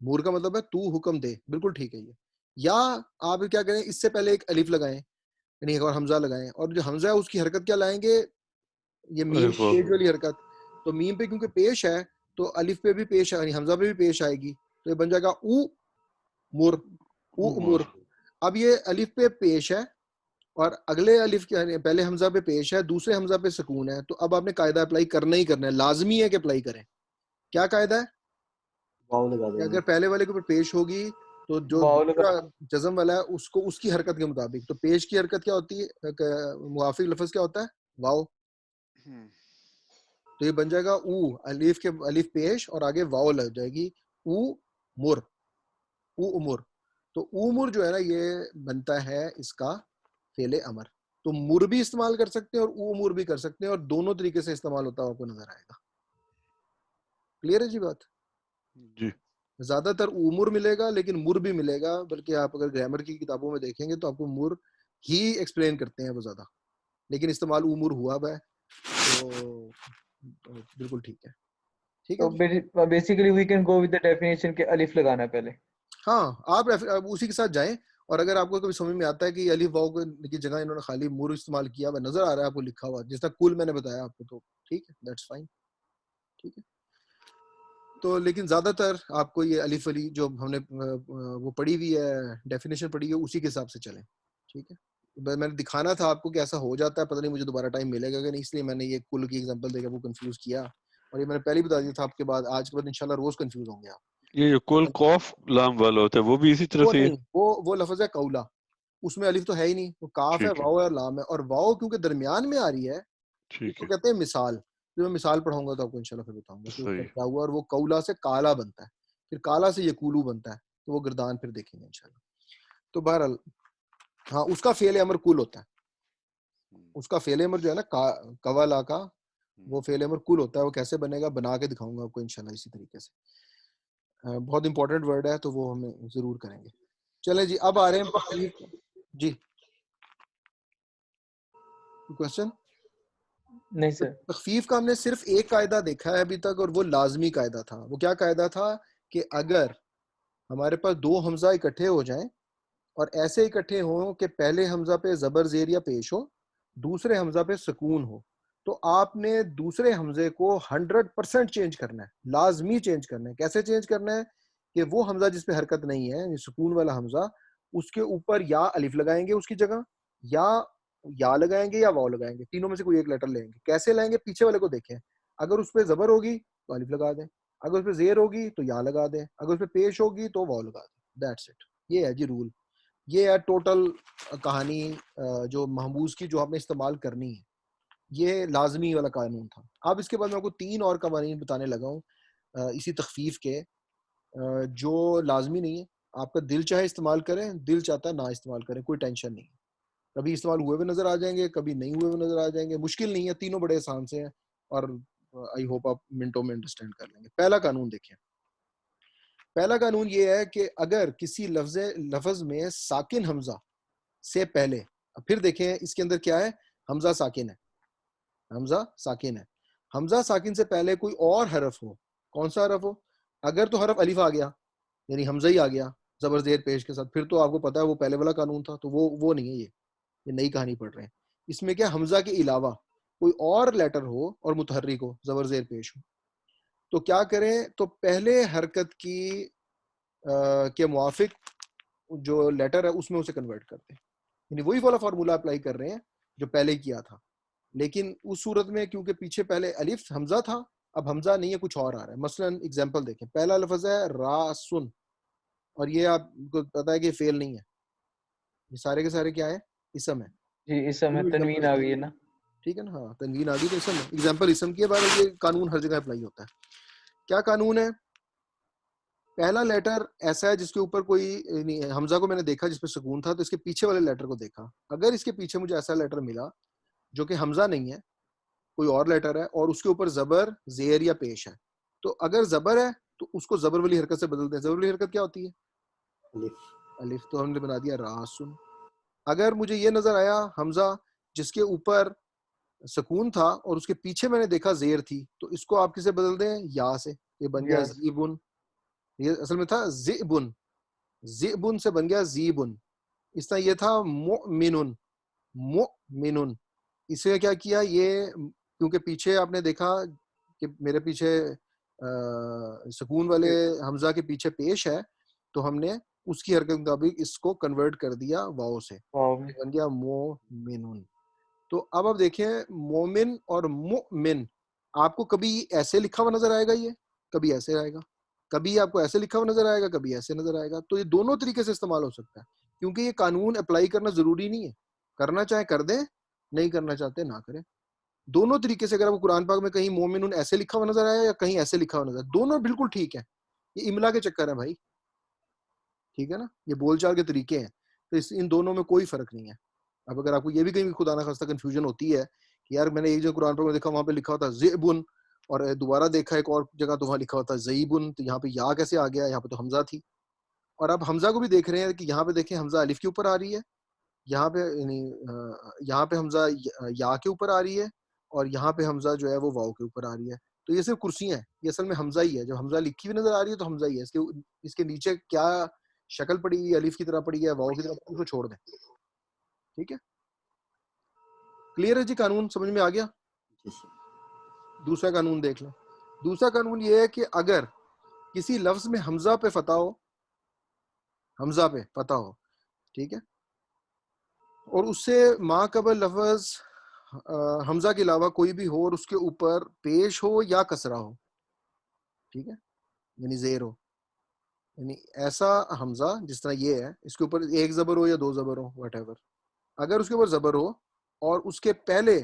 مور کا مطلب ہے تو حکم دے. بالکل ٹھیک ہے یہ. یا آپ کیا کریں، اس سے پہلے ایک الف لگائیں یعنی ایک اور حمزہ لگائیں، اور جو حمزہ ہے اس کی حرکت کیا لائیں گے؟ یہ میم پیش والی حرکت. تو میم پہ کیونکہ پیش ہے تو الف پہ بھی پیش ہے، یعنی حمزہ پہ بھی پیش آئے گی، تو یہ بن جائے گا او مر، او امر. اب یہ الف پہ پیش ہے اور اگلے الف کے پہلے حمزہ پہ پیش ہے، دوسرے حمزہ پہ سکون ہے. تو اب آپ نے قاعدہ اپلائی کرنا ہی کرنا ہے، لازمی ہے کہ اپلائی کریں. کیا قاعدہ ہے؟ کہ اگر پہلے والے کے اوپر پیش ہوگی تو جو دوسرا جزم والا ہے اس کو اس کی حرکت کے مطابق، تو پیش کی حرکت کیا ہوتی ہے، موافق لفظ کیا ہوتا ہے؟ واو. تو یہ بن جائے گا او، الف کے الف پیش اور آگے واو لگ جائے گی، او مر، او امر. تو امر جو ہے نا یہ بنتا ہے اس کا فعل امر. تو مر بھی استعمال کر سکتے ہیں اور او امر بھی کر سکتے ہیں، اور دونوں طریقے سے استعمال ہوتا ہے آپ کو نظر آئے گا. کلیئر ہے جی بات؟ جی زیادہ تر عمر ملے گا لیکن مر بھی ملے گا، بلکہ آپ اگر گرامر کی کتابوں میں دیکھیں گے تو آپ کو مر ہی ایکسپلین کرتے ہیں وہ زیادہ، لیکن استعمال عمر ہوا ہوا ہے. تو بالکل ٹھیک ہے. ٹھیک ہے تو basically we can go with the definition کہ الف لگانا ہے پہلے. ہاں آپ اسی کے ساتھ جائیں، اور اگر آپ کو کبھی سمجھ میں آتا ہے کہ الف واو کی جگہ انہوں نے خالی مر استعمال کیا ہوا نظر آ رہا ہے آپ کو لکھا ہوا جس طرح کل میں نے بتایا آپ کو، تو ٹھیک ہے، دیٹس فائن. ٹھیک ہے. تو لیکن زیادہ تر آپ کو یہ الف علی جو ہم نے وہ پڑھی ہوئی ہے، ڈیفینیشن پڑھی ہے، اسی کے حساب سے چلیں. ٹھیک ہے. میں نے دکھانا تھا آپ کو کہ ایسا ہو جاتا ہے، پتہ نہیں مجھے دوبارہ ٹائم ملے گا کہ نہیں، اس لیے میں نے یہ کل کی ایگزامپل دے کے وہ کنفیوز کیا، اور یہ میں نے پہلے بتا دیا تھا آپ کے بعد، آج کے بعد انشاءاللہ روز کنفیوز ہوں گے آپ. یہ جو کل قوف لام والا ہوتا ہے وہ بھی اسی طرح وہ سے نہیں، وہ لفظ ہے قولا، اس میں الف تو ہے ہی نہیں، وہ کاف ہے، واو ہے، لام ہے، اور واو کیونکہ درمیان میں آ رہی ہے اس کو کہتے ہیں مثال. جو میں مثال پڑھاؤں گا تو آپ کو انشاءاللہ پھر بتاؤں گا کہ اس کا کیا ہوا. اور وہ قولا سے کالا بنتا ہے، پھر کالا سے یقولو بنتا ہے، تو وہ گردان پھر دیکھیں گے انشاءاللہ. تو بہرحال ہاں اس کا فعل امر کل ہوتا ہے، اس کا فعل امر جو ہے نا قوالا کا، وہ فعل امر کل ہوتا ہے. وہ کیسے بنے گا بنا کے دکھاؤں گا آپ کو انشاءاللہ اسی طریقے سے. بہت امپورٹنٹ ورڈ ہے تو وہ ہمیں ضرور کریں گے. چلیں جی اب آ رہے ہیں جی کوشچن. نہیں سر، تخفیف کا ہم نے صرف ایک قاعدہ دیکھا ہے ابھی تک، اور وہ لازمی قاعدہ تھا. وہ کیا قاعدہ تھا کہ اگر ہمارے پاس دو حمزہ اکٹھے ہو جائیں اور ایسے اکٹھے ہوں کہ پہلے حمزہ پہ زبر زیر یا پیش ہو، دوسرے حمزہ پہ سکون ہو، تو آپ نے دوسرے حمزے کو 100% چینج کرنا ہے, لازمی چینج کرنا ہے. کیسے چینج کرنا ہے کہ وہ حمزہ جس پہ حرکت نہیں ہے, یعنی سکون والا حمزہ, اس کے اوپر یا الف لگائیں گے اس کی جگہ, یا لگائیں گے یا واو لگائیں گے, تینوں میں سے کوئی ایک لیٹر لیں گے. کیسے لیں گے؟ پیچھے والے کو دیکھیں, اگر اس پہ زبر ہوگی تو الف لگا دیں, اگر اس پہ زیر ہوگی تو یا لگا دیں, اگر اس پہ پیش ہوگی تو واو لگا دیں. That's it. یہ ہے جی رول, یہ ہے ٹوٹل کہانی جو محبوس کی جو آپ نے استعمال کرنی ہے. یہ لازمی والا قانون تھا. اب اس کے بعد میں آپ کو 3 اور قوانین بتانے لگا ہوں اسی تخفیف کے, جو لازمی نہیں ہے. آپ کا دل چاہے استعمال کریں, دل چاہتا ہے نہ استعمال کریں, کوئی ٹینشن نہیں ہے. کبھی استعمال ہوئے ہوئے نظر آ جائیں گے, کبھی نہیں ہوئے ہوئے نظر آ جائیں گے. مشکل نہیں ہے, تینوں بڑے آسان سے ہیں, اور آئی ہوپ آپ منٹوں میں انڈرسٹینڈ کر لیں گے. پہلا قانون دیکھیں. پہلا قانون یہ ہے کہ اگر کسی لفظ میں ساکن حمزہ سے پہلے, پھر دیکھیں اس کے اندر کیا ہے, حمزہ ساکن ہے, حمزہ ساکن ہے. حمزہ ساکن سے پہلے کوئی اور حرف ہو, کون سا حرف ہو؟ اگر تو حرف الف آ گیا, یعنی حمزہ ہی آ گیا زبر زیر پیش کے ساتھ, پھر تو آپ کو پتا ہے وہ پہلے والا قانون تھا, تو وہ نہیں ہے. یہ نئی کہانی پڑھ رہے ہیں. اس میں کیا, حمزہ کے علاوہ کوئی اور لیٹر ہو اور متحرک ہو, زبر زیر پیش ہو, تو کیا کریں؟ تو پہلے حرکت کی کے موافق جو لیٹر ہے اس میں اسے کنورٹ کرتے ہیں. یعنی وہی والا فارمولا اپلائی کر رہے ہیں جو پہلے کیا تھا, لیکن اس صورت میں کیونکہ پیچھے پہلے الف حمزہ تھا, اب حمزہ نہیں ہے, کچھ اور آ رہا ہے. مثلا اگزامپل دیکھیں, پہلا لفظ ہے راسن, اور یہ آپ کو پتا ہے کہ فعل نہیں ہے, یہ سارے کے سارے کیا ہے؟ اسم ہے. جی اس میں تنوین آ گئی ہے نا, ٹھیک ہے نا, ہاں تنوین آ گئی تو اسم ہے. اگزامپل اسم کی ہے, بہرحال یہ قانون ہر جگہ اپلائی ہوتا ہے. کیا قانون ہے؟ پہلا لیٹر ایسا ہے جس کے اوپر کوئی, حمزہ کو میں نے دیکھا جس پہ سکون تھا, تو اس کے پیچھے والے لیٹر کو دیکھا. اگر اس کے پیچھے مجھے ایسا لیٹر ملا جو کہ حمزہ نہیں ہے, کوئی اور لیٹر ہے, اور اس کے اوپر زبر زیر یا پیش ہے, تو اگر زبر ہے تو اس کو زبر والی حرکت سے بدلتے ہیں. زبر والی حرکت کیا ہوتی ہے؟ الف. تو ہم نے بنا دیا راسن. اگر مجھے یہ نظر آیا حمزہ جس کے اوپر سکون تھا اور اس کے پیچھے میں نے دیکھا زیر تھی, تو اس کو آپ کسے بدل دیں؟ یا سے. یہ بن گیا زیبن. یہ اصل میں تھا زئبن, زئبن سے بن گیا زیبن. اس طرح یہ تھا مؤمنن, مؤمنن. اس نے کیا کیا, یہ کیونکہ پیچھے آپ نے دیکھا کہ میرے پیچھے سکون والے حمزہ کے پیچھے پیش ہے, تو ہم نے اس کی حرکت کے مطابق اس کو کنورٹ کر دیا واو سے, بن گیا مومنون. تو اب آپ دیکھیں, مومن اور مؤمن آپ کو کبھی ایسے لکھا ہوا نظر آئے گا, یہ کبھی ایسے آئے گا, کبھی آپ کو ایسے لکھا ہوا نظر آئے گا, کبھی ایسے نظر آئے گا. تو یہ دونوں طریقے سے استعمال ہو سکتا ہے, کیونکہ یہ قانون اپلائی کرنا ضروری نہیں ہے. کرنا چاہے کر دیں, نہیں کرنا چاہتے نہ کریں. دونوں طریقے سے. اگر آپ کو قرآن پاک میں کہیں مومنون ایسے لکھا ہوا نظر آیا یا کہیں ایسے لکھا ہوا نظر آیا, دونوں بالکل ٹھیک ہے. یہ املا کے چکر ہے بھائی, ٹھیک ہے نا, یہ بول چال کے طریقے ہیں, تو ان دونوں میں کوئی فرق نہیں ہے. اب اگر آپ کو یہ بھی کہیں خدا نخواستہ کنفیوژن ہوتی ہے کہ یار میں نے ایک جگہ قرآن پاک میں دیکھا وہاں پہ لکھا ہوتا ذئبن, اور دوبارہ دیکھا ایک اور جگہ تو وہاں لکھا ہوتا زئیبن, تو یہاں پہ یا کیسے آ گیا؟ یہاں پہ تو حمزہ تھی. اور اب حمزہ کو بھی دیکھ رہے ہیں کہ یہاں پہ دیکھیں حمزہ الف کے اوپر آ رہی ہے, یہاں پہ حمزہ یا کے اوپر آ رہی ہے, اور یہاں پہ حمزہ جو ہے وہ واو کے اوپر آ رہی ہے. تو یہ صرف کرسیاں ہیں, یہ اصل میں حمزہ ہی ہے. جب حمزہ لکھی ہوئی نظر آ رہی ہے تو حمزہ ہی ہے. اس کے نیچے کیا شکل پڑی ہوئی ہے, الف کی طرح پڑی ہے, واو کی طرح, اس کو چھوڑ دیں. ٹھیک ہے, کلیئر ہے جی؟ قانون سمجھ میں آ گیا؟ دوسرا قانون دیکھ لیں. دوسرا قانون یہ ہے کہ اگر کسی لفظ میں حمزہ پہ فتح ہو, حمزہ پہ فتح ہو, ٹھیک ہے, اور اس سے ما قبل لفظ حمزہ کے علاوہ کوئی بھی ہو اور اس کے اوپر پیش ہو یا کسرہ ہو, ٹھیک ہے, یعنی زیر ہو, یعنی ایسا حمزہ جس طرح یہ ہے, اس کے اوپر ایک زبر ہو یا دو زبر ہو, واٹ ایور. اگر اس کے اوپر زبر ہو اور اس کے پہلے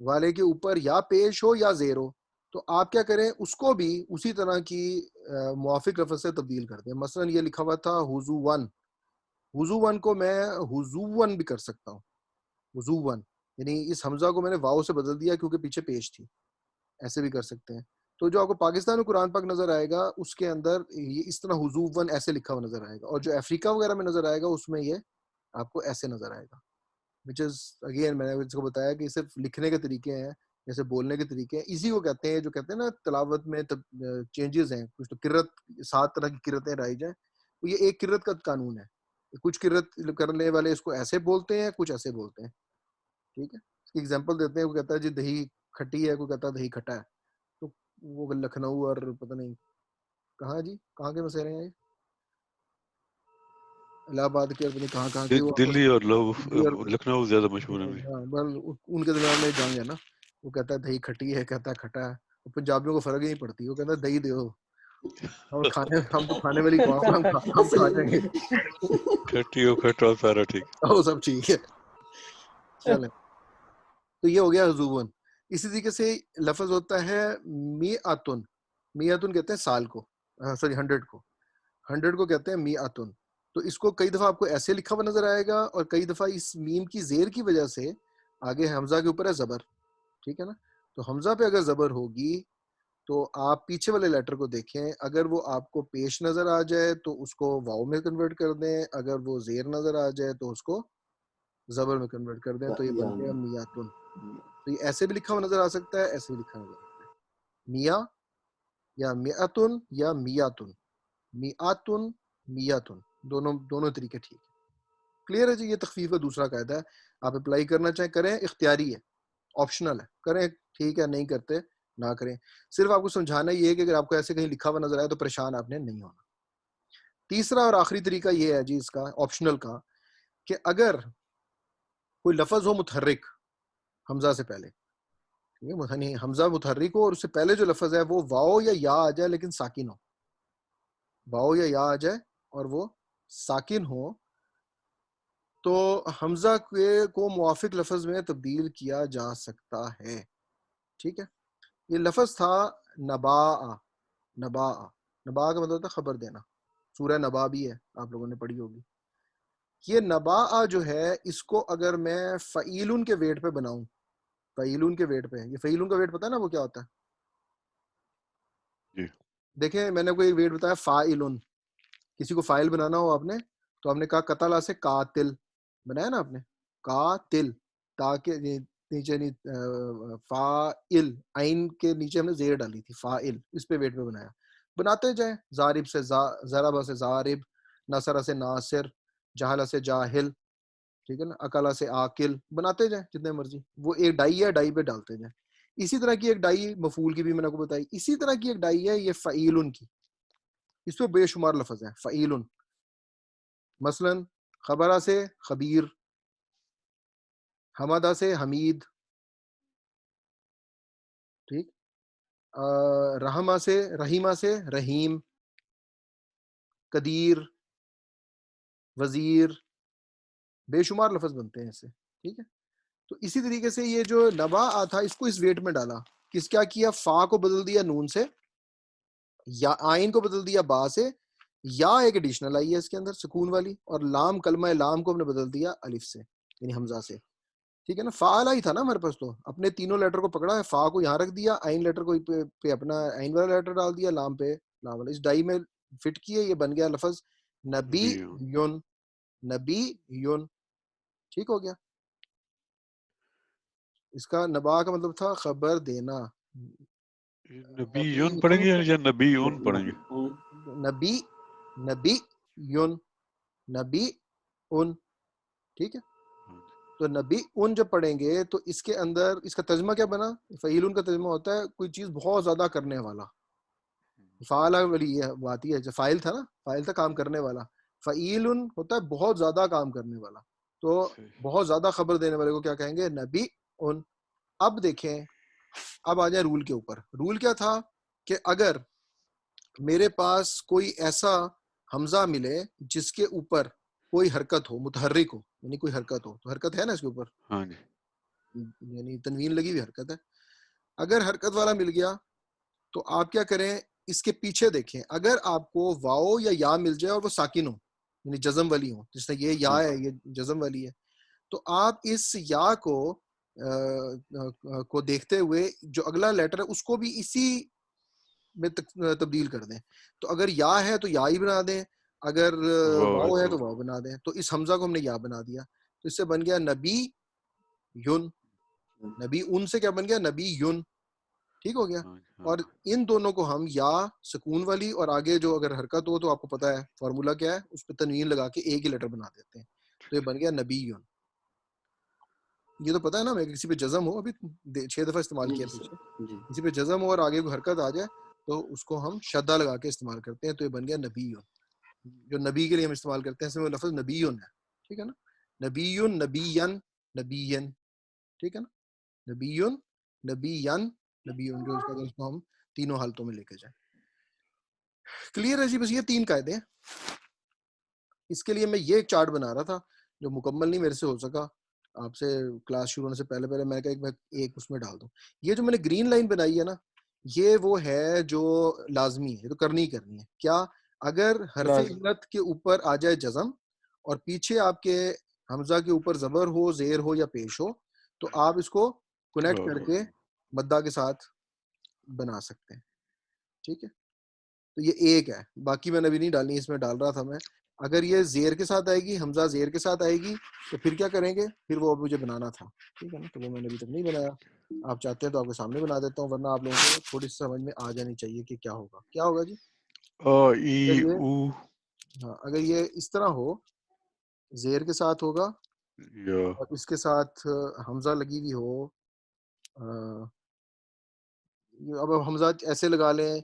والے کے اوپر یا پیش ہو یا زیر ہو, تو آپ کیا کریں, اس کو بھی اسی طرح کی موافق لفظ سے تبدیل کر دیں. مثلا یہ لکھا ہوا تھا حضوون, حضوون کو میں حضوون بھی کر سکتا ہوں, حضوون, یعنی اس حمزہ کو میں نے واو سے بدل دیا کیونکہ پیچھے پیش تھی, ایسے بھی کر سکتے ہیں. تو جو آپ کو پاکستان میں قرآن پاک نظر آئے گا اس کے اندر یہ اس طرح حضوون ایسے لکھا ہوا نظر آئے گا, اور جو افریقہ وغیرہ میں نظر آئے گا اس میں یہ آپ کو ایسے نظر آئے گا. which is again میں نے اس کو بتایا کہ صرف لکھنے کے طریقے ہیں, جیسے بولنے کے طریقے ہیں, اسی کو کہتے ہیں جو کہتے ہیں نا تلاوت میں چینجز ہیں. کچھ تو قرت, 7 طرح کی قرتیں رائج ہیں, تو یہ ایک قرت کا قانون ہے. کچھ قرت کرنے والے اس کو ایسے بولتے ہیں, کچھ ایسے بولتے ہیں, ٹھیک ہے. اس کی ایگزامپل دیتے ہیں, وہ کہتا ہے جی دہی کھٹی ہے, کوئی کہتا ہے دہی کھٹا ہے, تو وہ لکھنؤ اور پتہ نہیں کہاں جی کہاں کے مسئلے ہیں, الہ آباد کے پتہ نہیں کہاں کے, وہ دلی اور دلی اور لکھنؤ زیادہ مشہور ہیں. ہاں ان کے درمیان میں جنگ ہے نا. وہ کہتا ہے دہی کھٹی ہے, کہتا ہے کھٹا ہے. پنجابیوں کو فرق ہی نہیں پڑتی, وہ کہتا ہے دہی دو, ہم تو کھانے والی قوم ہیں, ہم کھا جائیں گے, کھٹی ہو کھٹا ہو سارا ٹھیک. وہ سب ٹھیک ہے. چلیں, تو یہ ہو گیا حضوبن. اسی طریقے سے لفظ ہوتا ہے میعتن. میعتن کہتے ہیں سال کو, سوری 100 کو, 100 کو کہتے ہیں میعتن. تو اس کو کئی دفعہ آپ کو ایسے لکھا ہوا نظر آئے گا, اور کئی دفعہ اس میم کی زیر کی وجہ سے آگے حمزہ کے اوپر ہے زبر, ٹھیک ہے نا. تو حمزہ پہ اگر زبر ہوگی تو آپ پیچھے والے لیٹر کو دیکھیں, اگر وہ آپ کو پیش نظر آ جائے تو اس کو واو میں کنورٹ کر دیں, اگر وہ زیر نظر آ جائے تو اس کو زبر میں کنورٹ کر دیں, تو یہ بن گیا میاتن. تو یہ ایسے بھی لکھا ہوا نظر آ سکتا ہے, ایسے بھی لکھا نظر آ سکتا ہے, میاں یا میاتن یا میاتن, میاتن میاتن, دونوں طریقے ٹھیک ہے. کلیئر ہے جی. یہ تخفیف کا دوسرا قاعدہ ہے, آپ اپلائی کرنا چاہیں کریں, اختیاری ہے, آپشنل ہے, کریں ٹھیک ہے, نہیں کرتے نہ کریں. صرف آپ کو سمجھانا یہ ہے کہ اگر آپ کو ایسے کہیں لکھا ہوا نظر آئے تو پریشان آپ نے نہیں ہونا. تیسرا اور آخری طریقہ یہ ہے جی اس کا آپشنل کا, کہ اگر کوئی لفظ ہو متحرک حمزہ سے پہلے, یعنی حمزہ متحرک ہو اور اس سے پہلے جو لفظ ہے وہ واو یا یا آ جائے لیکن ساکن ہو, واو یا یا آ جائے اور وہ ساکن ہو, تو حمزہ کو موافق لفظ میں تبدیل کیا جا سکتا ہے. ٹھیک ہے. یہ لفظ تھا نبا. نبا نبا کا مطلب تھا خبر دینا, سورہ نبا بھی ہے, آپ لوگوں نے پڑھی ہوگی. یہ نبا جو ہے اس کو اگر میں فعیلن کے ویٹ پہ بناؤں, فعیلن کے ویٹ پہ, یہ فعیلن کا ویٹ پتہ ہے نا وہ کیا ہوتا ہے؟ جی دیکھیں میں نے کوئی ویٹ بتایا فاعلن, کسی کو فائل بنانا ہو آپ نے تو آپ نے کہا قتل سے قاتل بنایا نا آپ نے, قاتل, تاکہ نیچے فاعل عین کے نیچے ہم نے زیر ڈالی تھی, فاعل, اس پہ ویٹ پہ بنایا. بناتے جائیں, ضارب سے ضربہ سے ضارب, نصر سے ناصر, جہل سے جاہل, ٹھیک ہے نا, اکلا سے آکل, بناتے جائیں جتنے مرضی. وہ ایک ڈائی ہے, ڈائی پہ ڈالتے جائیں. اسی طرح کی ایک ڈائی مفعول کی بھی میں نے کو بتائی, اسی طرح کی ایک ڈائی ہے یہ فعیلن کی, اس پہ بے شمار لفظ ہیں فعیلن. مثلا خبرہ سے خبیر, حمدہ سے حمید, ٹھیک, رحمہ سے رحیمہ سے رحیم, قدیر, وزیر, بے شمار لفظ بنتے ہیں اس سے. ٹھیک ہے. تو اسی طریقے سے یہ جو نبا تھا اس کو اس ویٹ میں ڈالا, کس کیا کیا, فا کو بدل دیا نون سے, یا آئین کو بدل دیا با سے, یا ایک ایڈیشنل آئی ہے اس کے اندر سکون والی, اور لام کلمہ لام کو ہم نے بدل دیا الف سے یعنی حمزہ سے. ٹھیک ہے نا. فا ہی تھا نا ہمارے پاس, تو اپنے تینوں لیٹر کو پکڑا ہے, فا کو یہاں رکھ دیا, آئین لیٹر کو پہ اپنا آئین والا لیٹر ڈال دیا, لام پہ لام والا, اس ڈائی میں فٹ کیے, یہ بن گیا لفظ نبی یون, نبی یون. ٹھیک ہو گیا. اس کا نبا کا مطلب تھا خبر دینا. نبی یون پڑھیں گے یا نبی یون پڑھیں گے؟ نبی, نبی یون, نبی ان. ٹھیک ہے. تو نبی ان جب پڑھیں گے تو اس کے اندر اس کا ترجمہ کیا بنا, فعیل کا ترجمہ ہوتا ہے کوئی چیز بہت زیادہ کرنے والا. فعال والی یہ بات ہی ہے, جو فائل تھا نا, فائل تھا کام کرنے والا, فعیل ہوتا ہے بہت زیادہ کام کرنے والا. تو بہت زیادہ خبر دینے والے کو کیا کہیں گے, نبی ان. اب دیکھیں, اب آ جائیں رول کے اوپر. رول کیا تھا کہ اگر میرے پاس کوئی ایسا حمزہ ملے جس کے اوپر کوئی حرکت ہو, متحرک ہو, یعنی کوئی حرکت ہو, تو حرکت ہے نا اس کے اوپر, ہاں جی, یعنی تنوین لگی ہوئی حرکت ہے. اگر حرکت والا مل گیا تو آپ کیا کریں, اس کے پیچھے دیکھیں, اگر آپ کو واو یا مل جائے اور وہ ساکن ہو یعنی جزم والی ہو, جس طرح یہ یا ہے یہ جزم والی ہے, تو آپ اس یا کو دیکھتے ہوئے جو اگلا لیٹر ہے اس کو بھی اسی میں تبدیل کر دیں. تو اگر یا ہے تو یا ہی بنا دیں, اگر واو ہے تو واو بنا دیں. تو اس حمزہ کو ہم نے یا بنا دیا, تو اس سے بن گیا نبی یون. نبی ان سے کیا بن گیا, نبی یون. ٹھیک ہو گیا. اور ان دونوں کو ہم یا سکون والی اور آگے جو اگر حرکت ہو تو آپ کو پتا ہے فارمولا کیا ہے, اس پہ تنوین لگا کے ایک ہی لیٹر بنا دیتے ہیں, تو یہ بن گیا نبی یون. یہ تو پتا ہے نا ہمیں کسی پہ جزم ہو, ابھی 6 دفعہ استعمال کیا جی پیچھے, سر جی کسی پہ جزم ہو اور آگے کوئی حرکت آ جائے تو اس کو ہم شدہ لگا کے استعمال کرتے ہیں, تو یہ بن گیا نبی. جو نبی کے لیے ہم استعمال کرتے ہیں اس میں وہ لفظ نبی ہے, ٹھیک ہے نا, نبی نبین نبین, ٹھیک ہے نا, نبی نبین نبی, جو اس کو ہم تینوں حالتوں میں لے کے جائیں. کلیئر ہے جی؟ بس یہ 3 قاعدے ہیں. اس کے لیے میں یہ ایک چارٹ بنا رہا تھا جو مکمل نہیں میرے سے ہو سکا, آپ سے کلاس شروع ہونے سے پہلے میں کہا ایک اس میں ڈال دوں. یہ جو میں نے گرین لائن بنائی ہے نا, یہ وہ ہے جو لازمی ہے, یہ تو کرنی ہی کرنی ہے. کیا؟ اگر حرف علت کے اوپر آ جائے جزم اور پیچھے آپ کے حمزہ کے اوپر زبر ہو, زیر ہو یا پیش ہو, تو آپ اس کو کنیکٹ کر کے مدہ کے ساتھ بنا سکتے ہیں. ٹھیک ہے, تو یہ ایک ہے, باقی میں نے ابھی نہیں ڈالنی, اس میں ڈال رہا تھا میں. اگر یہ زیر کے ساتھ آئے گی, حمزہ زیر کے ساتھ آئے گی, تو پھر کیا کریں گے, پھر وہ مجھے بنانا تھا, ٹھیک ہے نا, تو وہ میں نے ابھی تک نہیں بنایا. آپ چاہتے ہیں تو آپ کے سامنے بنا دیتا ہوں, ورنہ آپ لوگوں کو تھوڑی سی سمجھ میں آ جانی چاہیے کہ کیا ہوگا. کیا ہوگا جی؟ ہاں, اگر یہ اس طرح ہو, زیر کے ساتھ ہوگا اور اس کے ساتھ حمزہ لگی ہوئی ہو, اب حمزہ ایسے لگا لیں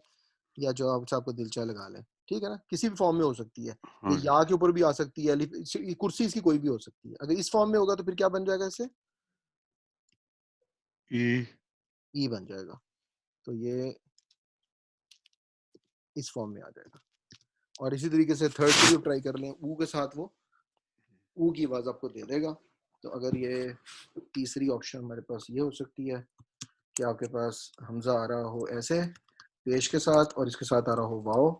یا جو آپ کو دل چاہے لگا لیں, ٹھیک ہے نا, کسی بھی فارم میں ہو سکتی ہے, یہ یا کے اوپر بھی آ سکتی ہے, کرسی اس کی کوئی بھی ہو سکتی ہے. اگر اس فارم میں ہوگا تو پھر کیا بن جائے گا, اسے ای بن جائے گا. تو یہ اس فارم میں آ جائے گا. اور اسی طریقے سے تھرڈ کو بھی ٹرائی کر لیں, او کے ساتھ وہ او کی آواز آپ کو دے دے گا. تو اگر یہ تیسری آپشن ہمارے پاس یہ ہو سکتی ہے کہ آپ کے پاس حمزہ آ رہا ہو ایسے پیش کے ساتھ اور اس کے ساتھ آ رہا ہو واو,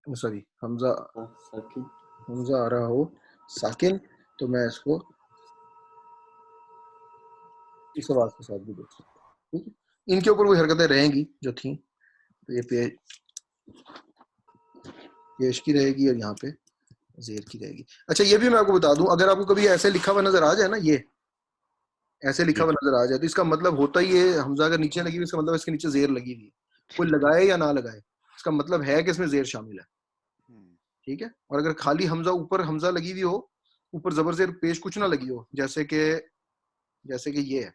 سوری حمزہ آ رہا ہو ساکن, تو میں اس کو اس آواز کے ساتھ بھی دیکھ سکتا ہوں. ٹھیک ہے, ان کے اوپر وہی حرکتیں رہیں گی جو تھیں, تو یہ پیش کی رہے گی اور یہاں پہ زیر کی رہے گی. اچھا یہ بھی میں آپ کو بتا دوں, اگر آپ کو کبھی ایسے لکھا ہوا نظر آ جائے نا, یہ ایسے لکھا ہوا نظر آ جائے, تو اس کا مطلب ہوتا ہی ہے حمزہ اگر نیچے لگی ہوئی, اس کا مطلب اس کے نیچے زیر لگی ہوئی ہے. کوئی لگائے یا نہ لگائے, اس کا مطلب ہے کہ اس میں زیر شامل ہے. ٹھیک ہے, اور اگر خالی حمزہ اوپر حمزہ لگی ہوئی ہو, اوپر زبر زیر پیش کچھ نہ لگی ہو, جیسے کہ یہ ہے,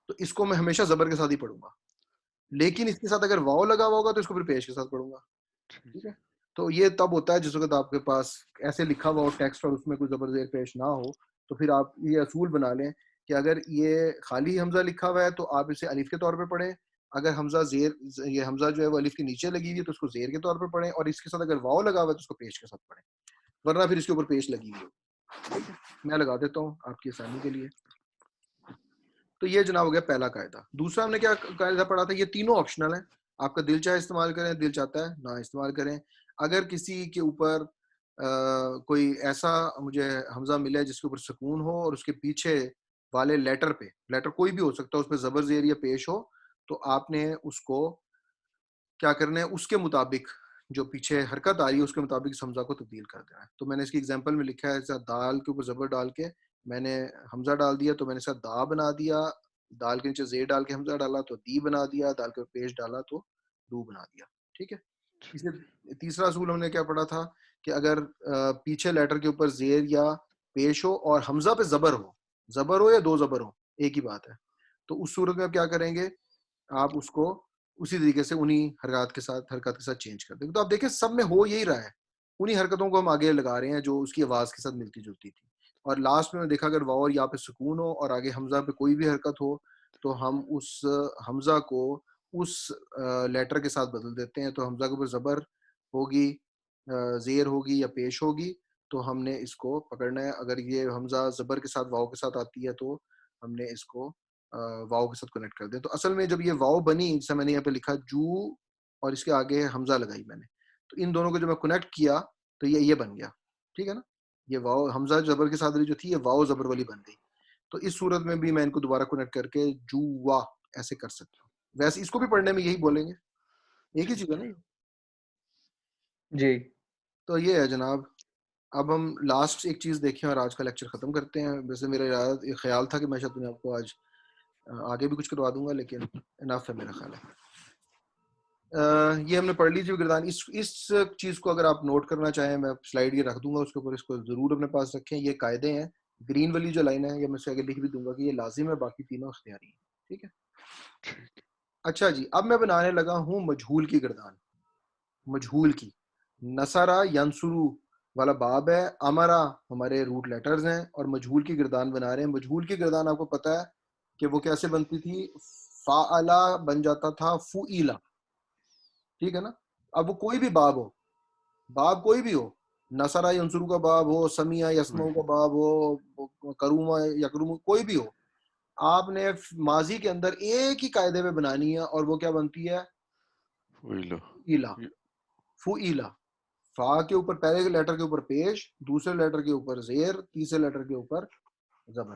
تو اس کو میں ہمیشہ زبر کے ساتھ ہی پڑھوں گا. لیکن اس کے ساتھ اگر واو لگا ہوا ہوگا تو اس کو پھر پیش کے ساتھ پڑھوں گا. ٹھیک ہے, تو یہ تب ہوتا ہے جس وقت آپ کے پاس ایسے لکھا ہوا ہو ٹیکسٹ اور اس میں کوئی زبر زیر پیش نہ ہو, تو پھر آپ یہ اصول بنا لیں کہ اگر یہ خالی حمزہ لکھا ہوا ہے تو آپ اسے الف کے طور پہ پڑھیں, اگر حمزہ یہ حمزہ جو ہے وہ الف کے نیچے لگی ہوئی ہے تو اس کو زیر کے طور پہ پڑھیں, اور اس کے ساتھ اگر واو لگا ہوا ہے تو اس کو پیش کے ساتھ پڑھیں, ورنہ پھر اس کے اوپر پیش لگی ہوئی ہو. میں لگا دیتا ہوں آپ کی آسانی کے لیے. تو یہ جناب ہو گیا پہلا قاعدہ. دوسرا ہم نے کیا قاعدہ پڑھا تھا, یہ تینوں آپشنل ہیں, آپ کا دل چاہے استعمال کریں, دل چاہتا ہے نہ استعمال کریں. اگر کسی کے اوپر کوئی ایسا مجھے حمزہ ملے جس کے اوپر سکون ہو اور اس کے پیچھے والے لیٹر پہ, لیٹر کوئی بھی ہو سکتا ہے, اس پہ زبر زیر یا پیش ہو, تو آپ نے اس کو کیا کرنا ہے, اس کے مطابق جو پیچھے حرکت آ رہی ہے اس کے مطابق اس حمزہ کو تبدیل کر دینا ہے. تو میں نے اس کی ایگزامپل میں لکھا ہے, جیسا دال کے اوپر زبر ڈال کے میں نے حمزہ ڈال دیا, تو میں نے اس کا دا بنا دیا, دال کے نیچے زیر ڈال کے حمزہ ڈالا تو دی بنا دیا, دال کے اوپر پیش ڈالا تو دو بنا دیا. ٹھیک ہے, تیسرا اصول ہم نے کیا پڑھا تھا کہ اگر پیچھے لیٹر کے اوپر زیر یا پیش ہو اور حمزہ پہ زبر ہو یا دو زبر ہو, ایک ہی بات ہے, تو اس صورت میں آپ کیا کریں گے, آپ اس کو اسی طریقے سے انہی حرکات کے ساتھ چینج کر دیں گے. تو آپ دیکھیں سب میں ہو یہی رہا ہے, انہی حرکتوں کو ہم آگے لگا رہے ہیں جو اس کی آواز کے ساتھ ملتی جلتی تھی. اور لاسٹ میں دیکھا اگر واو اور یا پہ سکون ہو اور آگے حمزہ پہ کوئی بھی حرکت ہو, تو ہم اس حمزہ کو اس لیٹر کے ساتھ بدل دیتے ہیں. تو حمزہ کے اوپر زبر ہوگی, زیر ہوگی یا پیش ہوگی, تو ہم نے اس کو پکڑنا ہے. اگر یہ حمزہ زبر کے ساتھ واو کے ساتھ آتی ہے تو ہم نے اس کو واو کے ساتھ کنیکٹ کر دیں. تو اصل میں جب یہ واو بنی, جیسے میں نے یہاں پہ لکھا جو اور اس کے آگے حمزہ لگائی میں نے, تو ان دونوں کو جب میں کنیکٹ کیا تو یہ بن گیا. ٹھیک ہے نا, یہ واو حمزہ زبر کے ساتھ جو تھی یہ واو زبر والی بن گئی. تو اس صورت میں بھی میں ان کو دوبارہ کنیکٹ کر کے جو وا ایسے کر سکتا ہوں. ویسے اس کو بھی پڑھنے میں یہی بولیں گے, ایک ہی چیز ہے نا جی. تو یہ ہے جناب. اب ہم لاسٹ ایک چیز دیکھیں اور آج کا لیکچر ختم کرتے ہیں. ویسے میرا خیال تھا کہ میں شاید آپ کو آج آگے بھی کچھ کروا دوں گا, لیکن انف ہے میرا خیال ہے. یہ ہم نے پڑھ لی جو گردان. اس چیز کو اگر آپ نوٹ کرنا چاہیں, میں سلائیڈ یہ رکھ دوں گا اس کے اوپر, اس کو ضرور اپنے پاس رکھیں. یہ قاعدے ہیں گرین والی جو لائن ہے یہ میں سے آگے لکھ بھی دوں گا کہ یہ لازم ہے, باقی تینوں اختیاری ہیں. ٹھیک ہے. اچھا جی, اب میں بنانے لگا ہوں مجہول کی گردان. مجہول کی نصرہ ینصرو والا باب ہے, امرا ہمارے روٹ لیٹرز ہیں, اور مجہول کی گردان بنا رہے ہیں. مجہول کی گردان آپ کو پتا ہے کہ وہ کیسے بنتی تھی, فاعلا بن جاتا تھا فعیلا. ٹھیک ہے نا. اب وہ کوئی بھی باب ہو, باب کوئی بھی ہو, نصرہ ینصرو کا باب ہو, سمیع یسمعو کا باب ہو, کروما یکرم, کوئی بھی ہو, آپ نے ماضی کے اندر ایک ہی قاعدے میں بنانی ہے, اور وہ کیا بنتی ہے, فعیلا. فعیلا, فا کے اوپر پہلے لیٹر کے اوپر پیش, دوسرے لیٹر کے اوپر زیر, تیسرے لیٹر کے اوپر زبر.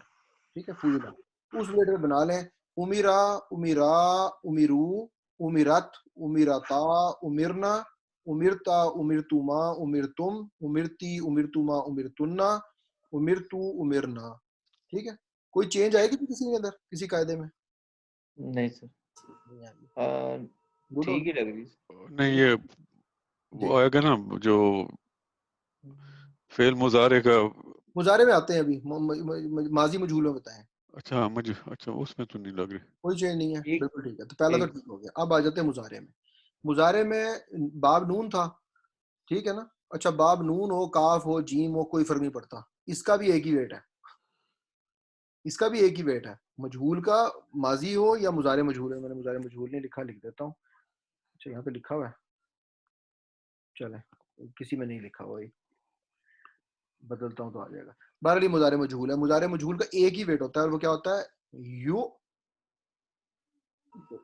ٹھیک ہے. فعیلا اس لیٹر بنا لیں. امیرا, امیرا, امیرو, امیرت, امیرتا, امیرنا, امرتا, امرتما, امرتم, امرتی, امرتما, امرتنا, امرتو, امرنا. ٹھیک ہے. کوئی چینج آئے گی کسی کے اندر, کسی قاعدے میں؟ نہیں سر, گڈ ٹھیک ہی لگ رہی ہے. نہیں یہ وہ آئے گا نا جو فعل مضارع کا مضارع میں آتے ہیں ابھی, ماضی مجہول میں بتائیں. اچھا مجھے اچھا اس میں تو نہیں لگ رہی. کوئی چینج نہیں ہے, ٹھیک. بالکل ٹھیک ہے. تو پہلا تو ٹھیک ہو گیا. اب آ جاتے ہیں مضارع میں. مضارع میں باب نون تھا, ٹھیک ہے نا. اچھا باب نون ہو, کاف ہو, جیم ہو, کوئی فرق نہیں پڑتا, اس کا بھی ایک ہی ویٹ ہے, اس کا بھی ایک ہی ویٹ ہے. مجہول کا ماضی ہو یا مضارع مجہول ہے. میں نے مضارع مجہول نہیں لکھا, لکھ دیتا ہوں. اچھا یہاں پہ لکھا ہوا ہے, چلیں کسی میں نہیں لکھا ہوا, بدلتا ہوں تو آ جائے گا. بہرحال مضارع مجہول ہے. مضارع مجہول کا ایک ہی ویٹ ہوتا ہے, اور وہ کیا ہوتا ہے, یو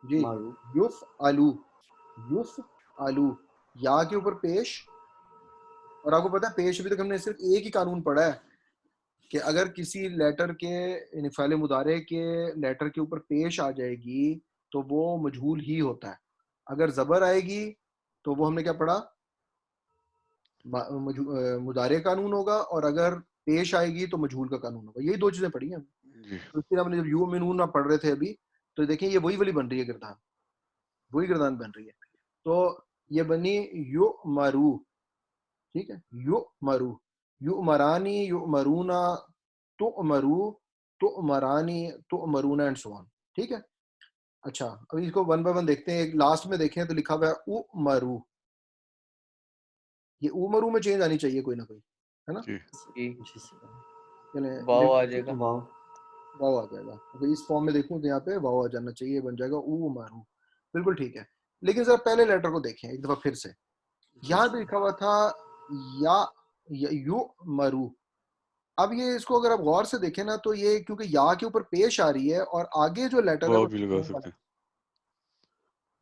جی یوف آلو, یوف آلو, یا کے اوپر پیش. اور آپ کو پتا ہے پیش ابھی تک ہم نے صرف ایک ہی قانون پڑھا ہے کہ اگر کسی لیٹر کے یعنی فعل مضارع کے لیٹر کے اوپر پیش آ جائے گی تو وہ مجہول ہی ہوتا ہے. اگر زبر آئے گی تو وہ ہم نے کیا پڑھا, مضارع قانون ہوگا, اور اگر پیش آئے گی تو مجہول کا قانون ہوگا. یہی دو چیزیں پڑھی ہیں. تو اس لیے ہم نے جب یو منون نہ پڑھ رہے تھے ابھی, تو دیکھیں یہ وہی والی بن رہی ہے گردان, وہی گردان بن رہی ہے. تو یہ بنی یو مرو. ٹھیک ہے. یو مرو, یو مرانی, یو مرونا, تو مرو, تو مرانی, تو مرونا, اینڈ سو آن. ٹھیک ہے. اچھا اب اس کو ون بائی ون دیکھتے ہیں. ایک لاسٹ میں دیکھیں تو لکھا ہوا ہے او مرو. یہ او مرو میں چینج آنی چاہیے کوئی نہ کوئی, ہے نا. واو آ جائے گا, واو آ جائے گا. اس فارم میں دیکھوں تو یہاں پہ واو آ جانا چاہیے, بن جائے گا او مرو. بالکل ٹھیک ہے. لیکن ذرا پہلے لیٹر کو دیکھیں ایک دفعہ پھر سے. یہاں پہ لکھا ہوا تھا یا یو مرو. اب یہ اس کو اگر آپ غور سے دیکھیں نا تو یہ کیونکہ یا کے اوپر پیش آ رہی ہے اور آگے جو لیٹر ہے واو وہ بھی لگا سکتے ہیں.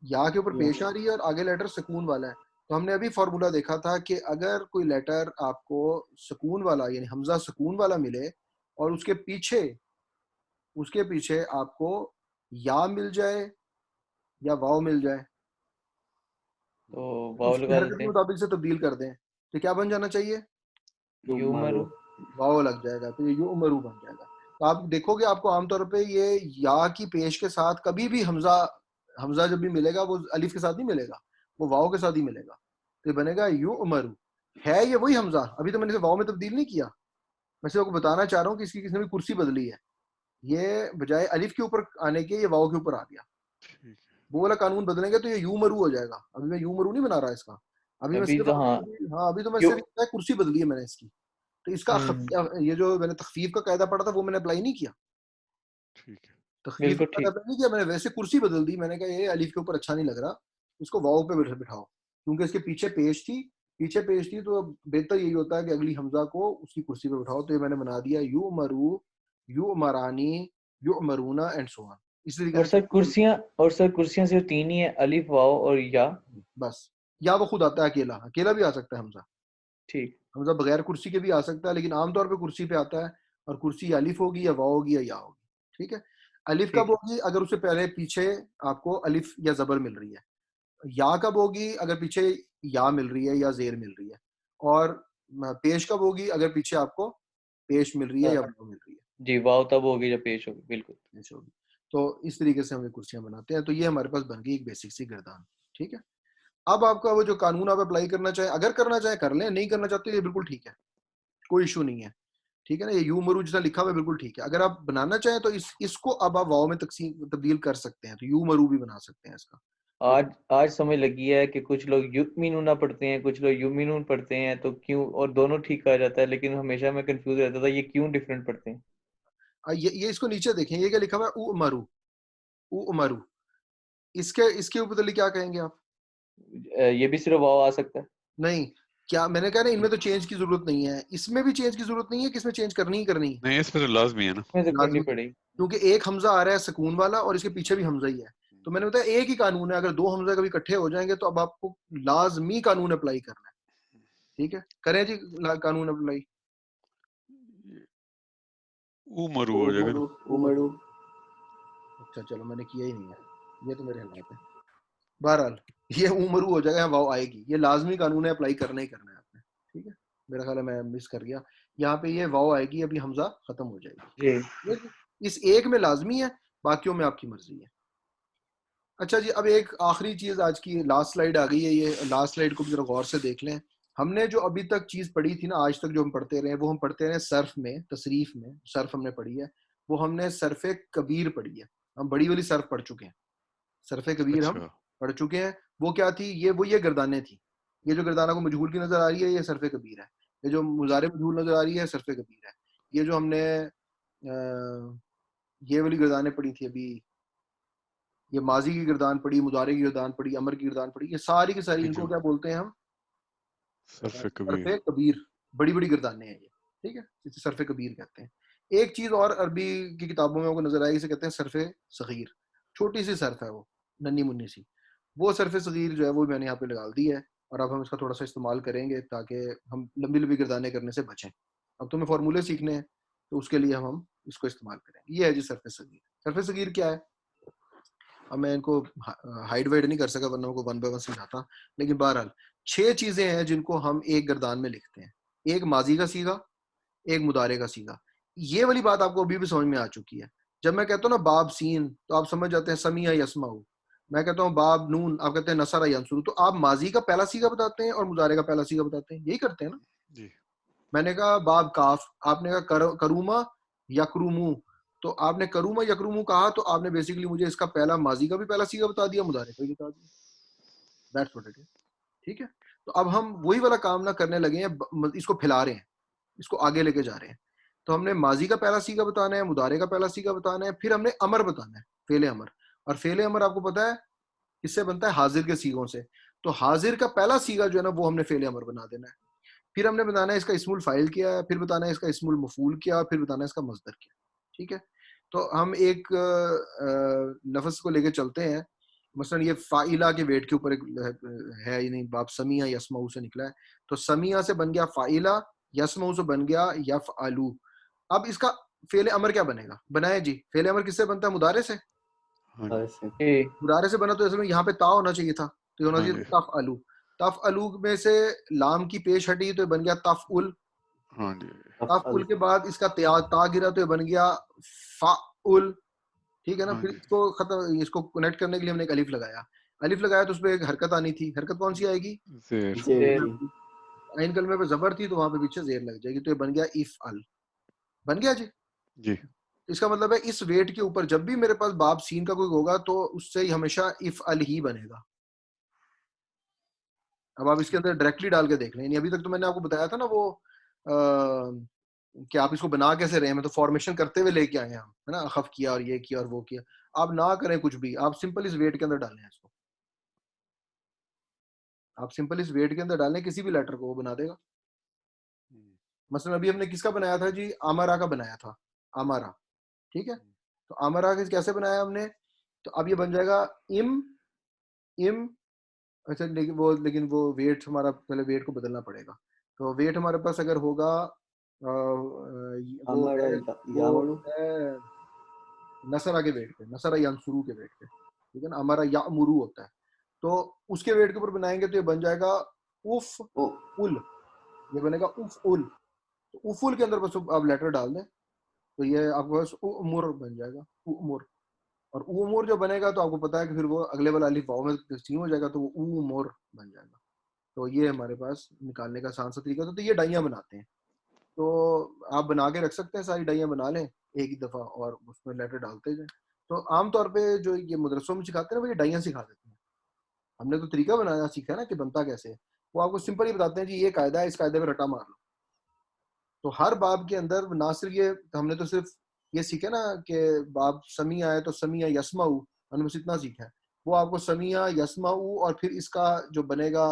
یا کے اوپر پیش آ رہی ہے اور آگے لیٹر سکون والا ہے. تو ہم نے ابھی فارمولا دیکھا تھا کہ اگر کوئی لیٹر آپ کو سکون والا یعنی حمزہ سکون والا ملے اور اس کے پیچھے آپ کو یا مل جائے یا واو مل جائے تو واو اس کی لگا حرکت دیتے کے ہیں, مطابق سے تبدیل کر دیں تو کیا بن جانا چاہیے, یو مرو. واو لگ جائے گا تو یہ یو مرو بن جائے گا. تو آپ دیکھو گے آپ کو عام طور پہ یہ یا کی پیش کے ساتھ کبھی بھی حمزہ جب بھی ملے گا وہ الف کے ساتھ نہیں ملے گا, وہ واو کے ساتھ ہی ملے گا. تو یہ بنے گا یو مرو. ہے یہ وہی حمزہ, ابھی تو میں نے اسے واو میں تبدیل نہیں کیا, میں صرف آپ کو بتانا چاہ رہا ہوں کہ اس کی کسی نے بھی کرسی بدلی ہے. یہ بجائے الف کے اوپر آنے کے یہ واو کے اوپر آ گیا. وہ والا قانون بدلیں گے تو یہ یو مرو ہو جائے گا. ابھی میں یو مرو نہیں بنا رہا اس کا, ابھی میں صرف ابھی تو میں صرف کرسی بدلی ہے میں نے اس کی. تو اس کا یہ جو میں نے تخفیف کا قاعدہ پڑھا تھا وہ میں نے اپلائی نہیں کیا, تخفیف کا قاعدہ اپلائی نہیں کیا, میں نے ویسے کرسی بدل دی. میں نے کہا یہ الف کے اوپر اچھا نہیں لگ رہا, اس کو واو پہ بٹھاؤ, کیونکہ اس کے پیچھے پیش تھی تو بہتر یہی ہوتا ہے کہ اگلی حمزہ کو اس کی کرسی پہ بٹھاؤ. تو یہ میں نے بنا دیا یو مرو, یو مرانی, یو مرونا, اینڈ سو آن. اس طریقے سے کرسیاں صرف تین ہی ہیں, الف, واو اور یا. بس یا وہ خود آتا ہے اکیلا بھی آ سکتا ہے حمزہ. ٹھیک, حمزہ بغیر کرسی کے بھی آ سکتا ہے, لیکن عام طور پہ کرسی پہ آتا ہے, اور کرسی یا الف ہوگی یا واو ہوگی یا ہوگی. ٹھیک ہے. الف کب ہوگی, اگر اس سے پہلے پیچھے آپ کو الف یا زبر مل رہی ہے. یا کب ہوگی, اگر پیچھے یا مل رہی ہے یا زیر مل رہی ہے. اور پیش کب ہوگی, اگر پیچھے آپ کو پیش مل رہی ہے یا واو مل رہی ہے. جی واو تب ہوگی جب پیش ہوگی. بالکل پیش ہوگی. تو اس طریقے سے ہم یہ کرسیاں بناتے ہیں. تو یہ ہمارے پاس بن گئی ایک بیسک سی گردان. ٹھیک ہے. اب آپ کا وہ جو قانون آپ اپلائی کرنا چاہیں, اگر کرنا چاہیں کر لیں, نہیں کرنا چاہتے یہ بالکل ٹھیک ہے, کوئی ایشو نہیں ہے. ٹھیک ہے نا, یہ یو مرو جیسا لکھا ہوا ہے بالکل ٹھیک ہے. اگر آپ بنانا چاہیں تو اس کو اب آپ واو میں تبدیل کر سکتے ہیں, تو یو مرو بھی بنا سکتے ہیں اس کا. آج سمجھ لگی ہے کہ کچھ لوگ یؤمنون پڑھتے ہیں, کچھ لوگ یؤمنون پڑھتے ہیں, تو کیوں, اور دونوں ٹھیک کہا جاتا ہے, لیکن ہمیشہ میں کنفیوز رہتا تھا یہ کیوں ڈیفرنٹ پڑھتے ہیں. یہ اس کو نیچے دیکھیں, یہ کیا لکھا ہوا ہے, او امرو, او امرو. اس کے اوپر کیا کہیں گے آپ؟ یہ بھی صرف واو آ سکتا ہے. نہیں, کیا میں نے کہا نا ان میں تو چینج کی ضرورت نہیں ہے, اس میں بھی چینج کی ضرورت نہیں ہے, کس میں چینج کرنی ہی کرنی ہے. نہیں اس پہ تو لازمی ہے نا, میں تو کرنی لازمی, پڑے گی کیونکہ ایک حمزہ آ رہا ہے سکون والا اور اس کے پیچھے بھی حمزہ ہی ہے. تو میں نے بتایا ایک ہی قانون ہے, اگر دو حمزہ کبھی اکٹھے ہو جائیں گے تو اب آپ کو لازمی قانون اپلائی کرنا ہے. ٹھیک ہے, کریں جی قانون اپلائی. او مرو ہو جائے گا نا. امرو. اچھا چلو میں نے کیا ہی نہیں ہے, یہ تو میرے حالات ہے. بہرحال یہ عمرو ہو جائے گا, واو آئے گی, یہ لازمی قانون ہے, اپلائی کرنا ہی کرنا ہے آپ نے. ٹھیک ہے, میرا خیال ہے میں مس کر گیا, یہاں پہ یہ واو آئے گی, ابھی حمزہ ختم ہو جائے گی. جی. اس ایک میں لازمی ہے, باقیوں میں آپ کی مرضی ہے. اچھا جی, اب ایک آخری چیز آج کی لاسٹ سلائیڈ آ گئی ہے, یہ لاسٹ سلائیڈ کو بھی ذرا غور سے دیکھ لیں. ہم نے جو ابھی تک چیز پڑھی تھی نا, آج تک جو ہم پڑھتے رہے, وہ ہم پڑھتے رہے صرف میں, تصریف میں. صرف ہم نے پڑھی ہے, وہ ہم نے صرف کبیر پڑھی ہے. ہم بڑی والی صرف پڑھ چکے ہیں, صرف کبیر ہم اچھا پڑھ چکے ہیں. وہ کیا تھی, یہ گردانیں تھی. یہ جو گردانہ کو مجہول کی نظر آ رہی ہے, یہ صرف کبیر ہے. یہ جو مضارع مجہول نظر آ رہی ہے, صرف کبیر ہے. یہ جو ہم نے یہ والی گردانیں پڑھی تھی ابھی, یہ ماضی کی گردان پڑھی, مضارع کی گردان پڑھی, امر کی گردان پڑھی, یہ ساری کی ساری ان کو کیا بولتے ہیں ہم, صرف صرف کبیر. کبیر. بڑی بڑی گردانیں ہیں یہ. ٹھیک ہے, اسے صرف کبیر کہتے ہیں. ایک چیز اور عربی کی کتابوں میں کو نظر آئی, اسے کہتے ہیں صرف صغیر. چھوٹی سی صرف ہے, وہ ننھی منی سی. وہ صرف صغیر جو ہے وہ میں نے یہاں پہ لگا دی ہے, اور اب ہم اس کا تھوڑا سا استعمال کریں گے تاکہ ہم لمبی لمبی گردانیں کرنے سے بچیں. اب تمہیں فارمولے سیکھنے ہیں, تو اس کے لیے ہم اس کو استعمال کریں گے. یہ ہے جی صرف صغیر. صرف صغیر کیا ہے, اب میں ان کو ہائڈ وائڈ نہیں کر سکا, ورنہ کو ون بائی ون سمجھاتا. لیکن بہرحال 6 چیزیں ہیں جن کو ہم ایک گردان میں لکھتے ہیں. ایک ماضی کا صیغہ, ایک مضارع کا صیغہ. یہ والی بات آپ کو ابھی بھی سمجھ میں آ چکی ہے. جب میں کہتا ہوں نا باب سین, تو آپ سمجھ جاتے ہیں سمیع یسمع. میں کہتا ہوں باب نون, آپ کہتے ہیں نصر ینصر. تو آپ ماضی کا پہلا صیغہ بتاتے ہیں اور مضارع کا پہلا صیغہ بتاتے ہیں, یہی کرتے ہیں نا. جی میں نے کہا باب کاف, آپ نے کہا کروما یکرومو. تو آپ نے کروما یکرومو کہا, تو آپ نے بیسیکلی مجھے اس کا پہلا ماضی کا بھی پہلا صیغہ بتا دیا, مضارع کا بھی بتا دیا. That's what it is. ٹھیک ہے, تو اب ہم وہی والا کام نہ کرنے لگے ہیں, اس کو پھیلا رہے ہیں, اس کو آگے لے کے جا رہے ہیں. تو ہم نے ماضی کا پہلا صیغہ بتانا ہے, مضارع کا پہلا صیغہ بتانا ہے, پھر ہم نے امر بتانا ہے, فعل امر. اور فعل امر آپ کو پتا ہے کس سے بنتا ہے, حاضر کے صیغوں سے. تو حاضر کا پہلا صیغہ جو ہے نا, وہ ہم نے فعل امر بنا دینا ہے. پھر ہم نے بتانا ہے اس کا اسم الفاعل کیا ہے, پھر بتانا ہے اس کا اسم المفعول کیا, پھر بتانا ہے اس کا مصدر کیا. ٹھیک ہے, تو ہم ایک لفظ کو لے کے چلتے ہیں. مثلا یہ فاعلہ کے ویٹ کے اوپر ہے, یعنی باب سمیع یسمع سے نکلا ہے. تو سمیع سے بن گیا فاعلہ, یسمع سے بن گیا یفعلو. اب اس کا فعل امر کیا بنے گا, بنائے جی. فعل امر کس سے بنتا ہے, مضارع سے. مضارع سے بنا تو یہاں پہ تا ہونا چاہیے تھا, تو ہونا چاہیے تفعلو. تفعلو میں سے لام کی پیش ہٹی تو یہ بن گیا تفعل. ہاں جی تفعل کے بعد اس کا تا گرا تو یہ بن گیا فعل. ٹھیک ہے نا. پھر اس کو ختم, اس کو کنیکٹ کرنے کے لیے ہم نے ایک الف لگایا. الف لگایا تو اس پہ ایک حرکت آنی تھی. حرکت کون سی آئے گی, زیر. عین کلمے پہ زبر تھی تو وہاں پہ پیچھے زیر لگ جائے گی, تو یہ بن گیا افعل. بن گیا جی. جی اس کا مطلب ہے اس ویٹ کے اوپر جب بھی میرے پاس باب سین کا کوئی ہوگا تو اس سے ہمیشہ افعل ہی بنے گا. اب آپ اس کے اندر ڈائریکٹلی ڈال کے دیکھ لیں. یعنی ابھی تک تو میں نے آپ کو بتایا تھا نا وہ کہ آپ اس کو بنا کیسے رہے ہیں, میں تو فارمیشن کرتے ہوئے لے کے آئے ہیں ہم, ہے نا, اخف کیا اور یہ کیا اور وہ کیا. آپ نہ کریں کچھ بھی, آپ سمپل اس ویٹ کے اندر ڈالیں اس کو, آپ سمپل اس ویٹ کے اندر ڈالیں کسی بھی لیٹر کو, وہ بنا دے گا. مثلا ابھی ہم نے کس کا بنایا تھا جی, آمارا کا بنایا تھا, آمارا. ٹھیک ہے, تو آمارا کیسے بنایا ہم نے, تو اب یہ بن جائے گا ام ام. اچھا لیکن وہ ویٹ ہمارا پہلے ویٹ کو بدلنا پڑے گا. تو ویٹ ہمارے پاس اگر ہوگا وہ ہے نصرہ کے ویٹ پہ, نصرہ ینصرو کے ویٹ پہ. ٹھیک ہے نا, ہمارا یامرو ہوتا ہے, تو اس کے ویٹ کے اوپر بنائیں گے تو یہ بن جائے گا اف ال. یہ بنے گا اف ال. تو اف ال کے اندر بس آپ لیٹر ڈال دیں تو یہ آپ کو بس امور بن جائے گا, امور. اور امور جو بنے گا تو آپ کو پتا ہے کہ پھر وہ اگلے والا الف واو میں تقسیم ہو جائے گا, تو وہ امور بن جائے گا. تو یہ ہمارے پاس نکالنے کا آسان سا طریقہ. تو یہ ڈائیاں بناتے ہیں. تو آپ بنا کے رکھ سکتے ہیں, ساری ڈائیاں بنا لیں ایک ہی دفعہ اور اس میں لیٹر ڈالتے جائیں. تو عام طور پہ جو یہ مدرسوں میں سکھاتے ہیں نا وہ یہ ڈائیاں سکھا دیتے ہیں. ہم نے تو طریقہ بنانا سیکھا ہے نا کہ بنتا کیسے ہے, وہ آپ کو سمپل ہی بتاتے ہیں جی یہ قاعدہ ہے, اس قاعدے پہ رٹا مار لو. تو ہر باب کے اندر نہ صرف یہ ہم نے تو صرف یہ سیکھا نا کہ باب سمیع ہے تو سمیع یسمع, ہم نے بس اتنا سیکھا ہے. وہ آپ کو سمیع یسمع اور پھر اس کا جو بنے گا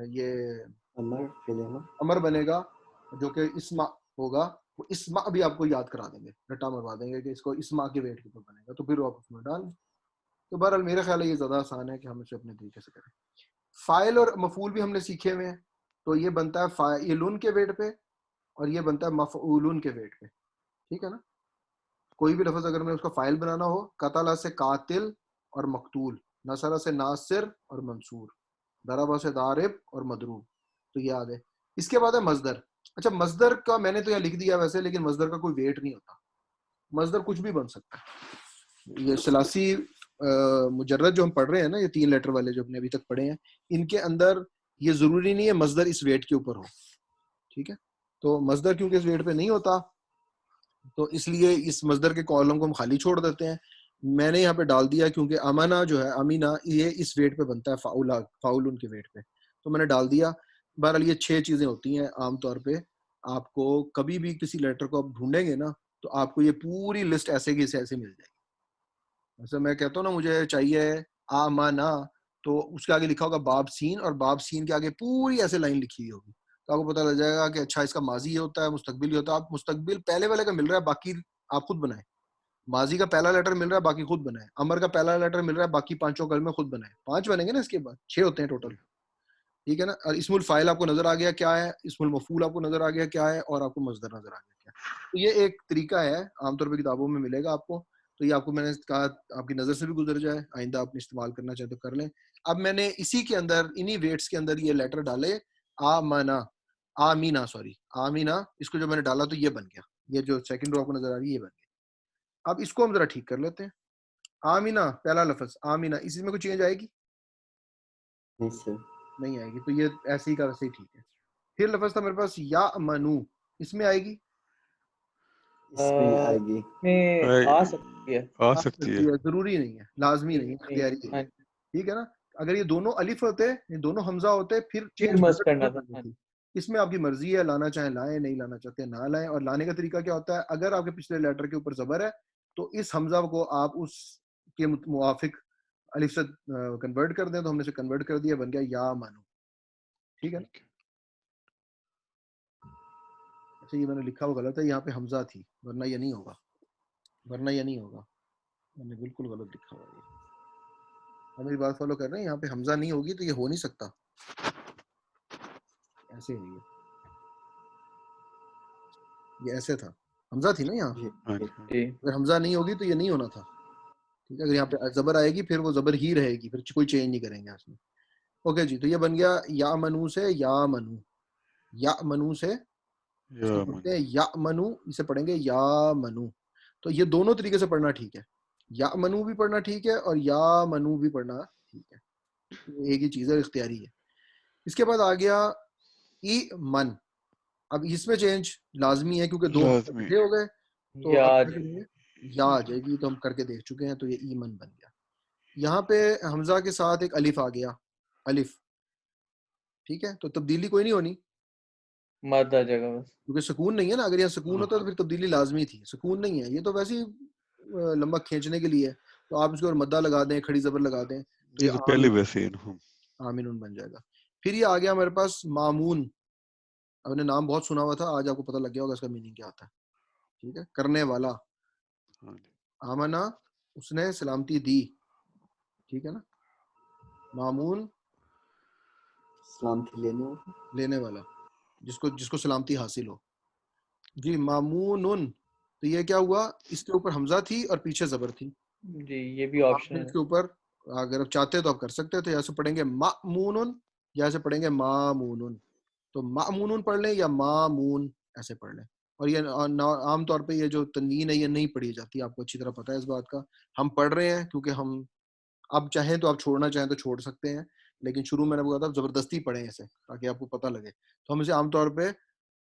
یہ امر بنے گا جو کہ اسما ہوگا, وہ اسما بھی آپ کو یاد کرا دیں گے, رٹا مروا دیں گے کہ اس کو اسما کے ویٹ کے اوپر بنے گا, تو پھر وہ آپ اس میں ڈال. تو بہرحال میرا خیال ہے یہ زیادہ آسان ہے کہ ہم اسے اپنے طریقے سے کریں. فائل اور مفعول بھی ہم نے سیکھے ہوئے ہیں, تو یہ بنتا ہے فاعلن کے ویٹ پہ اور یہ بنتا ہے مفعولن کے ویٹ پہ, ٹھیک ہے نا. کوئی بھی لفظ اگر میں اس کا فائل بنانا ہو, قتل سے قاتل اور مقتول, نصر سے ناصر اور منصور, ضرب سے ضارب اور مضروب, تو یہ آ گئے. اس کے بعد ہے مصدر. اچھا مصدر کا میں نے تو یہاں لکھ دیا ویسے, لیکن مصدر کا کوئی ویٹ نہیں ہوتا. مصدر کچھ بھی بن سکتا ہے. یہ ثلاثی مجرد جو ہم پڑھ رہے ہیں نا, یہ 3 لیٹر والے جو ہم نے ابھی تک پڑھے ہیں, ان کے اندر یہ ضروری نہیں ہے مصدر اس ویٹ کے اوپر ہو, ٹھیک ہے. تو مصدر کیونکہ اس ویٹ پہ نہیں ہوتا, تو اس لیے اس مصدر کے کالم کو ہم خالی چھوڑ دیتے ہیں. میں نے یہاں پہ ڈال دیا کیونکہ امانہ جو ہے, امینہ, یہ اس ویٹ پہ بنتا ہے فاؤلن کے ویٹ پہ, تو میں نے ڈال دیا. بہرحال یہ 6 چیزیں ہوتی ہیں عام طور پہ. آپ کو کبھی بھی کسی لیٹر کو آپ ڈھونڈیں گے نا, تو آپ کو یہ پوری لسٹ ایسے کی ایسے مل جائے گی. جیسے میں کہتا ہوں نا مجھے چاہیے آمانا, تو اس کے آگے لکھا ہوگا باب سین, اور باب سین کے آگے پوری ایسے لائن لکھی ہوئی ہوگی, تو آپ کو پتہ لگ جائے گا کہ اچھا اس کا ماضی یہ ہوتا ہے, مستقبل یہ ہوتا ہے. آپ مستقبل پہلے والے کا مل رہا ہے, باقی آپ خود بنائیں. ماضی کا پہلا لیٹر مل رہا ہے, باقی خود بنائیں. امر کا پہلا لیٹر مل رہا ہے, باقی 5 کلمے خود بنائیں. 5 بنیں گے نا, اس کے بعد 6 ہوتے ہیں ٹوٹل, ٹھیک ہے نا. اور اسم الفاعل آپ کو نظر آ گیا کیا ہے, اسم المفعول آپ کو نظر آ گیا کیا ہے, اور آپ کو مصدر نظر آ گیا کیا ہے. تو یہ ایک طریقہ ہے, عام طور پہ کتابوں میں ملے گا آپ کو. تو یہ آپ کو میں نے کہا آپ کی نظر سے بھی گزر جائے, آئندہ آپ نے استعمال کرنا چاہے تو کر لیں. اب میں نے اسی کے اندر انہی ویٹس کے اندر یہ لیٹر ڈالے, آمینا, اس کو جو میں نے ڈالا تو یہ بن گیا, یہ جو سیکنڈ رو آپ کو نظر آ رہی ہے یہ بن گیا. اب اس کو ہم ذرا ٹھیک کر لیتے ہیں. آمینہ پہلا لفظ آمینہ, اسی میں کوئی چینج آئے گی؟ نہیں آئے گی, تو یہ ایسے ہی کا ویسے ہی ٹھیک ہے. پھر لفظ تھا میرے پاس یا منو, اس میں آئے گی؟ اس میں آئے گی, آ سکتی ہے, آ سکتی ہے, ضروری نہیں ہے, لازمی نہیں ہے, اختیاری ہے, ٹھیک ہے نا. اگر یہ دونوں الف ہوتے, یہ دونوں حمزہ ہوتے, پھر چینج کرنا تھا. تھی. اس میں آپ کی مرضی ہے, لانا چاہیں لائیں, نہیں لانا چاہتے نہ لائیں. اور لانے کا طریقہ کیا ہوتا ہے, اگر آپ کے پچھلے لیٹر کے اوپر زبر ہے تو اس حمزہ کو آپ اس کے موافق الف سے کنورٹ کر دیں, تو ہم نے اسے کنورٹ کر دیا, بن گیا یا منو, ٹھیک ہے نا. اچھا یہ میں نے لکھا ہوا غلط ہے, یہاں پہ حمزہ تھی, ورنہ یہ نہیں ہوگا, میں نے بالکل غلط لکھا ہوا ہے. ہم میری بات فالو کر رہے ہیں, یہاں پہ حمزہ نہیں ہوگی تو یہ ہو نہیں سکتا, ایسے ہے, یہ ایسے تھا, حمزہ تھی نا یہاں, اگر حمزہ نہیں ہوگی تو یہ نہیں ہونا تھا, ٹھیک ہے. اگر یہاں پہ زبر آئے گی پھر وہ زبر ہی رہے گی, پھر کوئی چینج نہیں کریں گے اس میں. اوکے جی, تو یہ بن گیا یا منو سے یا منو, یا منو سے اس کو پڑھتے ہیں یا منو, اسے پڑھیں گے یا منو. تو یہ دونوں طریقے سے پڑھنا ٹھیک ہے, یا منو بھی پڑھنا ٹھیک ہے اور یا منو بھی پڑھنا ٹھیک ہے, ایک ہی چیز ہے, اختیاری ہے. اس کے بعد آ گیا ای من. اب اس میں چینج لازمی ہے کیونکہ 2 ہو گئے, تو یا آ جائے گی, تو ہم کر کے دیکھ چکے ہیں, تو یہ ای من بن گیا. یہاں پہ حمزہ کے ساتھ ایک الف آ گیا, الف, ٹھیک ہے. تو تبدیلی کوئی نہیں ہونی, مد آ جائے گا بس, کیونکہ سکون نہیں ہے نا. اگر یہاں سکون ہوتا تو پھر تبدیلی لازمی تھی, سکون نہیں ہے, یہ تو ویسے ہی لمبا کھینچنے کے لیے, تو آپ اس کے اوپر مدہ لگا دیں, کھڑی زبر لگا دیں, تو یہ پہلے ویسے آمین بن جائے گا. پھر یہ آ گیا ہمارے پاس مامون. اب نے نام بہت سنا ہوا تھا, آج آپ کو پتہ لگ گیا ہوگا اس کا میننگ کیا ہوتا ہے, ٹھیک ہے. کرنے والا, آمنا, اس نے سلامتی دی, ٹھیک ہے نا. مامون سلامتی لینے والا, جس کو سلامتی حاصل ہو. جی مامون, تو یہ کیا ہوا, اس کے اوپر حمزہ تھی اور پیچھے زبر تھی. جی یہ بھی آپشن ہے, اس کے اوپر اگر آپ چاہتے تو آپ کر سکتے, تو یہاں سے پڑھیں گے مامون, یہاں سے پڑھیں گے مامون. تو مامون پڑھ لیں یا مامون, ایسے پڑھ لیں. اور یہ عام طور پہ یہ جو تنوین ہے یہ نہیں پڑھی جاتی, آپ کو اچھی طرح پتہ ہے اس بات کا. ہم پڑھ رہے ہیں کیونکہ ہم اب چاہیں تو آپ چھوڑنا چاہیں تو چھوڑ سکتے ہیں, لیکن شروع میں نے بولا تھا زبردستی پڑھیں اسے تاکہ آپ کو پتہ لگے. تو ہم اسے عام طور پہ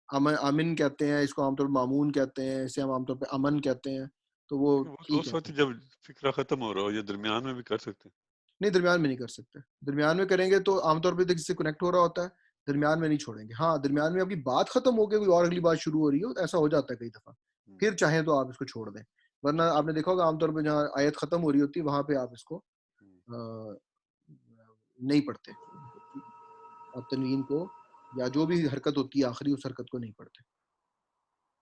امن کہتے ہیں, اس کو عام طور پہ مامون کہتے ہیں, اسے ہم عام طور پہ امن کہتے ہیں. تو وہ وہ تو ٹھیک اس ہے, وقت جب فکرہ ختم ہو رہا ہو یا درمیان میں بھی کر سکتے ہیں. نہیں درمیان میں نہیں کر سکتے. درمیان میں کریں گے تو عام طور پہ کسی سے کنیکٹ ہو رہا ہوتا ہے, درمیان میں نہیں چھوڑیں گے. ہاں درمیان میں آپ کی بات ختم ہو کے کوئی اور اگلی بات شروع ہو رہی ہو, ایسا ہو جاتا ہے کئی دفعہ, پھر چاہیں تو آپ اس کو چھوڑ دیں. ورنہ آپ نے دیکھا ہوگا عام طور پہ جہاں آیت ختم ہو رہی ہوتی ہے وہاں پہ آپ اس کو نہیں پڑھتے, آپ تنوین کو یا جو بھی حرکت ہوتی ہے آخری اس حرکت کو نہیں پڑھتے.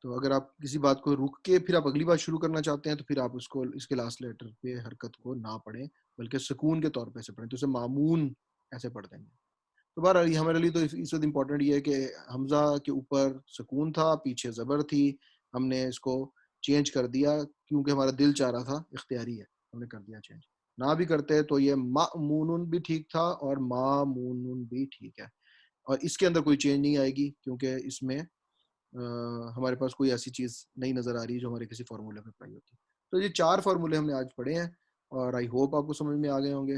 تو اگر آپ کسی بات کو رک کے پھر آپ اگلی بات شروع کرنا چاہتے ہیں تو پھر آپ اس کے لاسٹ لیٹر پہ حرکت کو نہ پڑھیں بلکہ سکون کے طور پہ ایسے پڑھیں, تو اسے معمون ایسے پڑھ دیں گے. تو بہرحال ہمارے لیے تو اس وقت امپورٹنٹ یہ ہے کہ حمزہ کے اوپر سکون تھا, پیچھے زبر تھی, ہم نے اس کو چینج کر دیا کیونکہ ہمارا دل چاہ رہا تھا, اختیاری ہے, ہم نے کر دیا چینج. نہ بھی کرتے تو یہ مامون بھی ٹھیک تھا اور مامون بھی ٹھیک ہے, اور اس کے اندر کوئی چینج نہیں آئے گی کیونکہ اس میں ہمارے پاس کوئی ایسی چیز نہیں نظر آ رہی جو ہمارے کسی فارمولے میں پڑھی ہوتی. تو یہ 4 فارمولے ہم نے آج پڑھے ہیں اور آئی ہوپ آپ کو سمجھ میں آ گئے ہوں گے.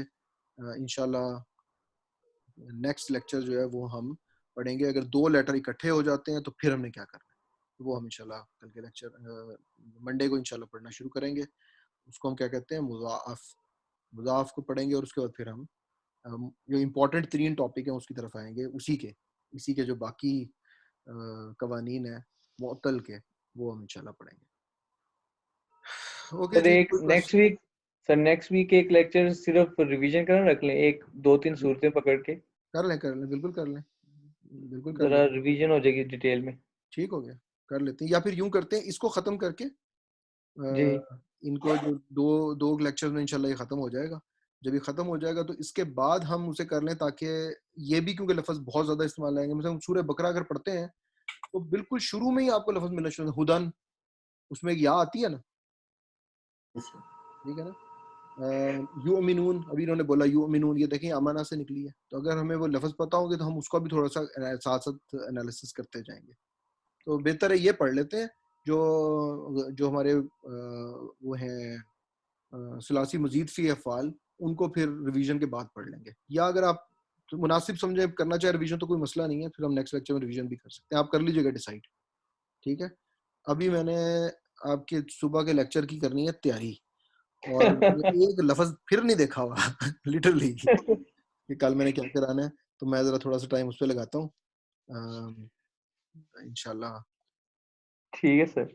انشاءاللہ نیکسٹ لیکچر جو ہے وہ ہم پڑھیں گے اگر 2 لیٹر اکٹھے ہو جاتے ہیں تو پھر ہم نے کیا کرنا ہے, وہ ہم انشاءاللہ کل کے لیکچر منڈے کو انشاءاللہ پڑھنا شروع کریں گے. اس کو ہم کیا کہتے ہیں, مضاعف کو پڑھیں گے, اور اس کے بعد پھر ہم جو امپورٹنٹ 3 ٹاپک ہیں اس کی طرف آئیں گے. اسی کے جو باقی قوانین ہیں معطل کے وہ ہم انشاءاللہ پڑھیں گے. اوکے سر جی, ایک نیکسٹ ویک ایک لیکچر صرف ریویژن کرنا رکھ لیں, 1-2-3 صورتیں پکڑ کے کر لیں, بالکل کر لیں, ذرا ریویژن ہو جائے گی ڈیٹیل میں. ٹھیک ہو گیا, کر لیتے ہیں. یا پھر یوں کرتے ہیں, اس کو ختم کر کے جی ان کو جو 2 لیکچر میں انشاءاللہ یہ ختم ہو جائے گا. جب یہ ختم ہو جائے گا تو اس کے بعد ہم اسے کر لیں, تاکہ یہ بھی کیونکہ لفظ بہت زیادہ استعمال آئیں گے. مثلا سورہ بقرہ اگر پڑھتے ہیں تو بالکل شروع میں ہی آپ کو لفظ ملنا شروع ہوتا ہے, ہدن, اس میں ایک یا آتی ہے نا, ٹھیک ہے نا, یؤمنون, ابھی انہوں نے بولا یؤمنون, یہ دیکھیں امانہ سے نکلی ہے. تو اگر ہمیں وہ لفظ پتہ ہوں گے تو ہم اس کو بھی تھوڑا سا ساتھ ساتھ انالیسس کرتے جائیں گے. تو بہتر ہے یہ پڑھ لیتے ہیں جو ہمارے وہ ہیں ثلاثی مزید فی افعال, ان کو پھر ریویژن کے بعد پڑھ لیں گے. یا اگر آپ مناسب سمجھیں کرنا چاہے ریویژن تو کوئی مسئلہ نہیں ہے, پھر ہم نیکسٹ لیکچر میں ریویژن بھی کر سکتے ہیں. آپ کر لیجیے گا ڈیسائیڈ, ٹھیک ہے. ابھی میں نے آپ کے صبح کے لیکچر کی کرنی ہے تیاری, اور ایک لفظ پھر نہیں دیکھا ہوا لٹرلی کہ کل میں نے کیا کرانا ہے. تو میں ذرا تھوڑا سا ٹائم اس پہ لگاتا ہوں انشاءاللہ. ٹھیک ہے سر.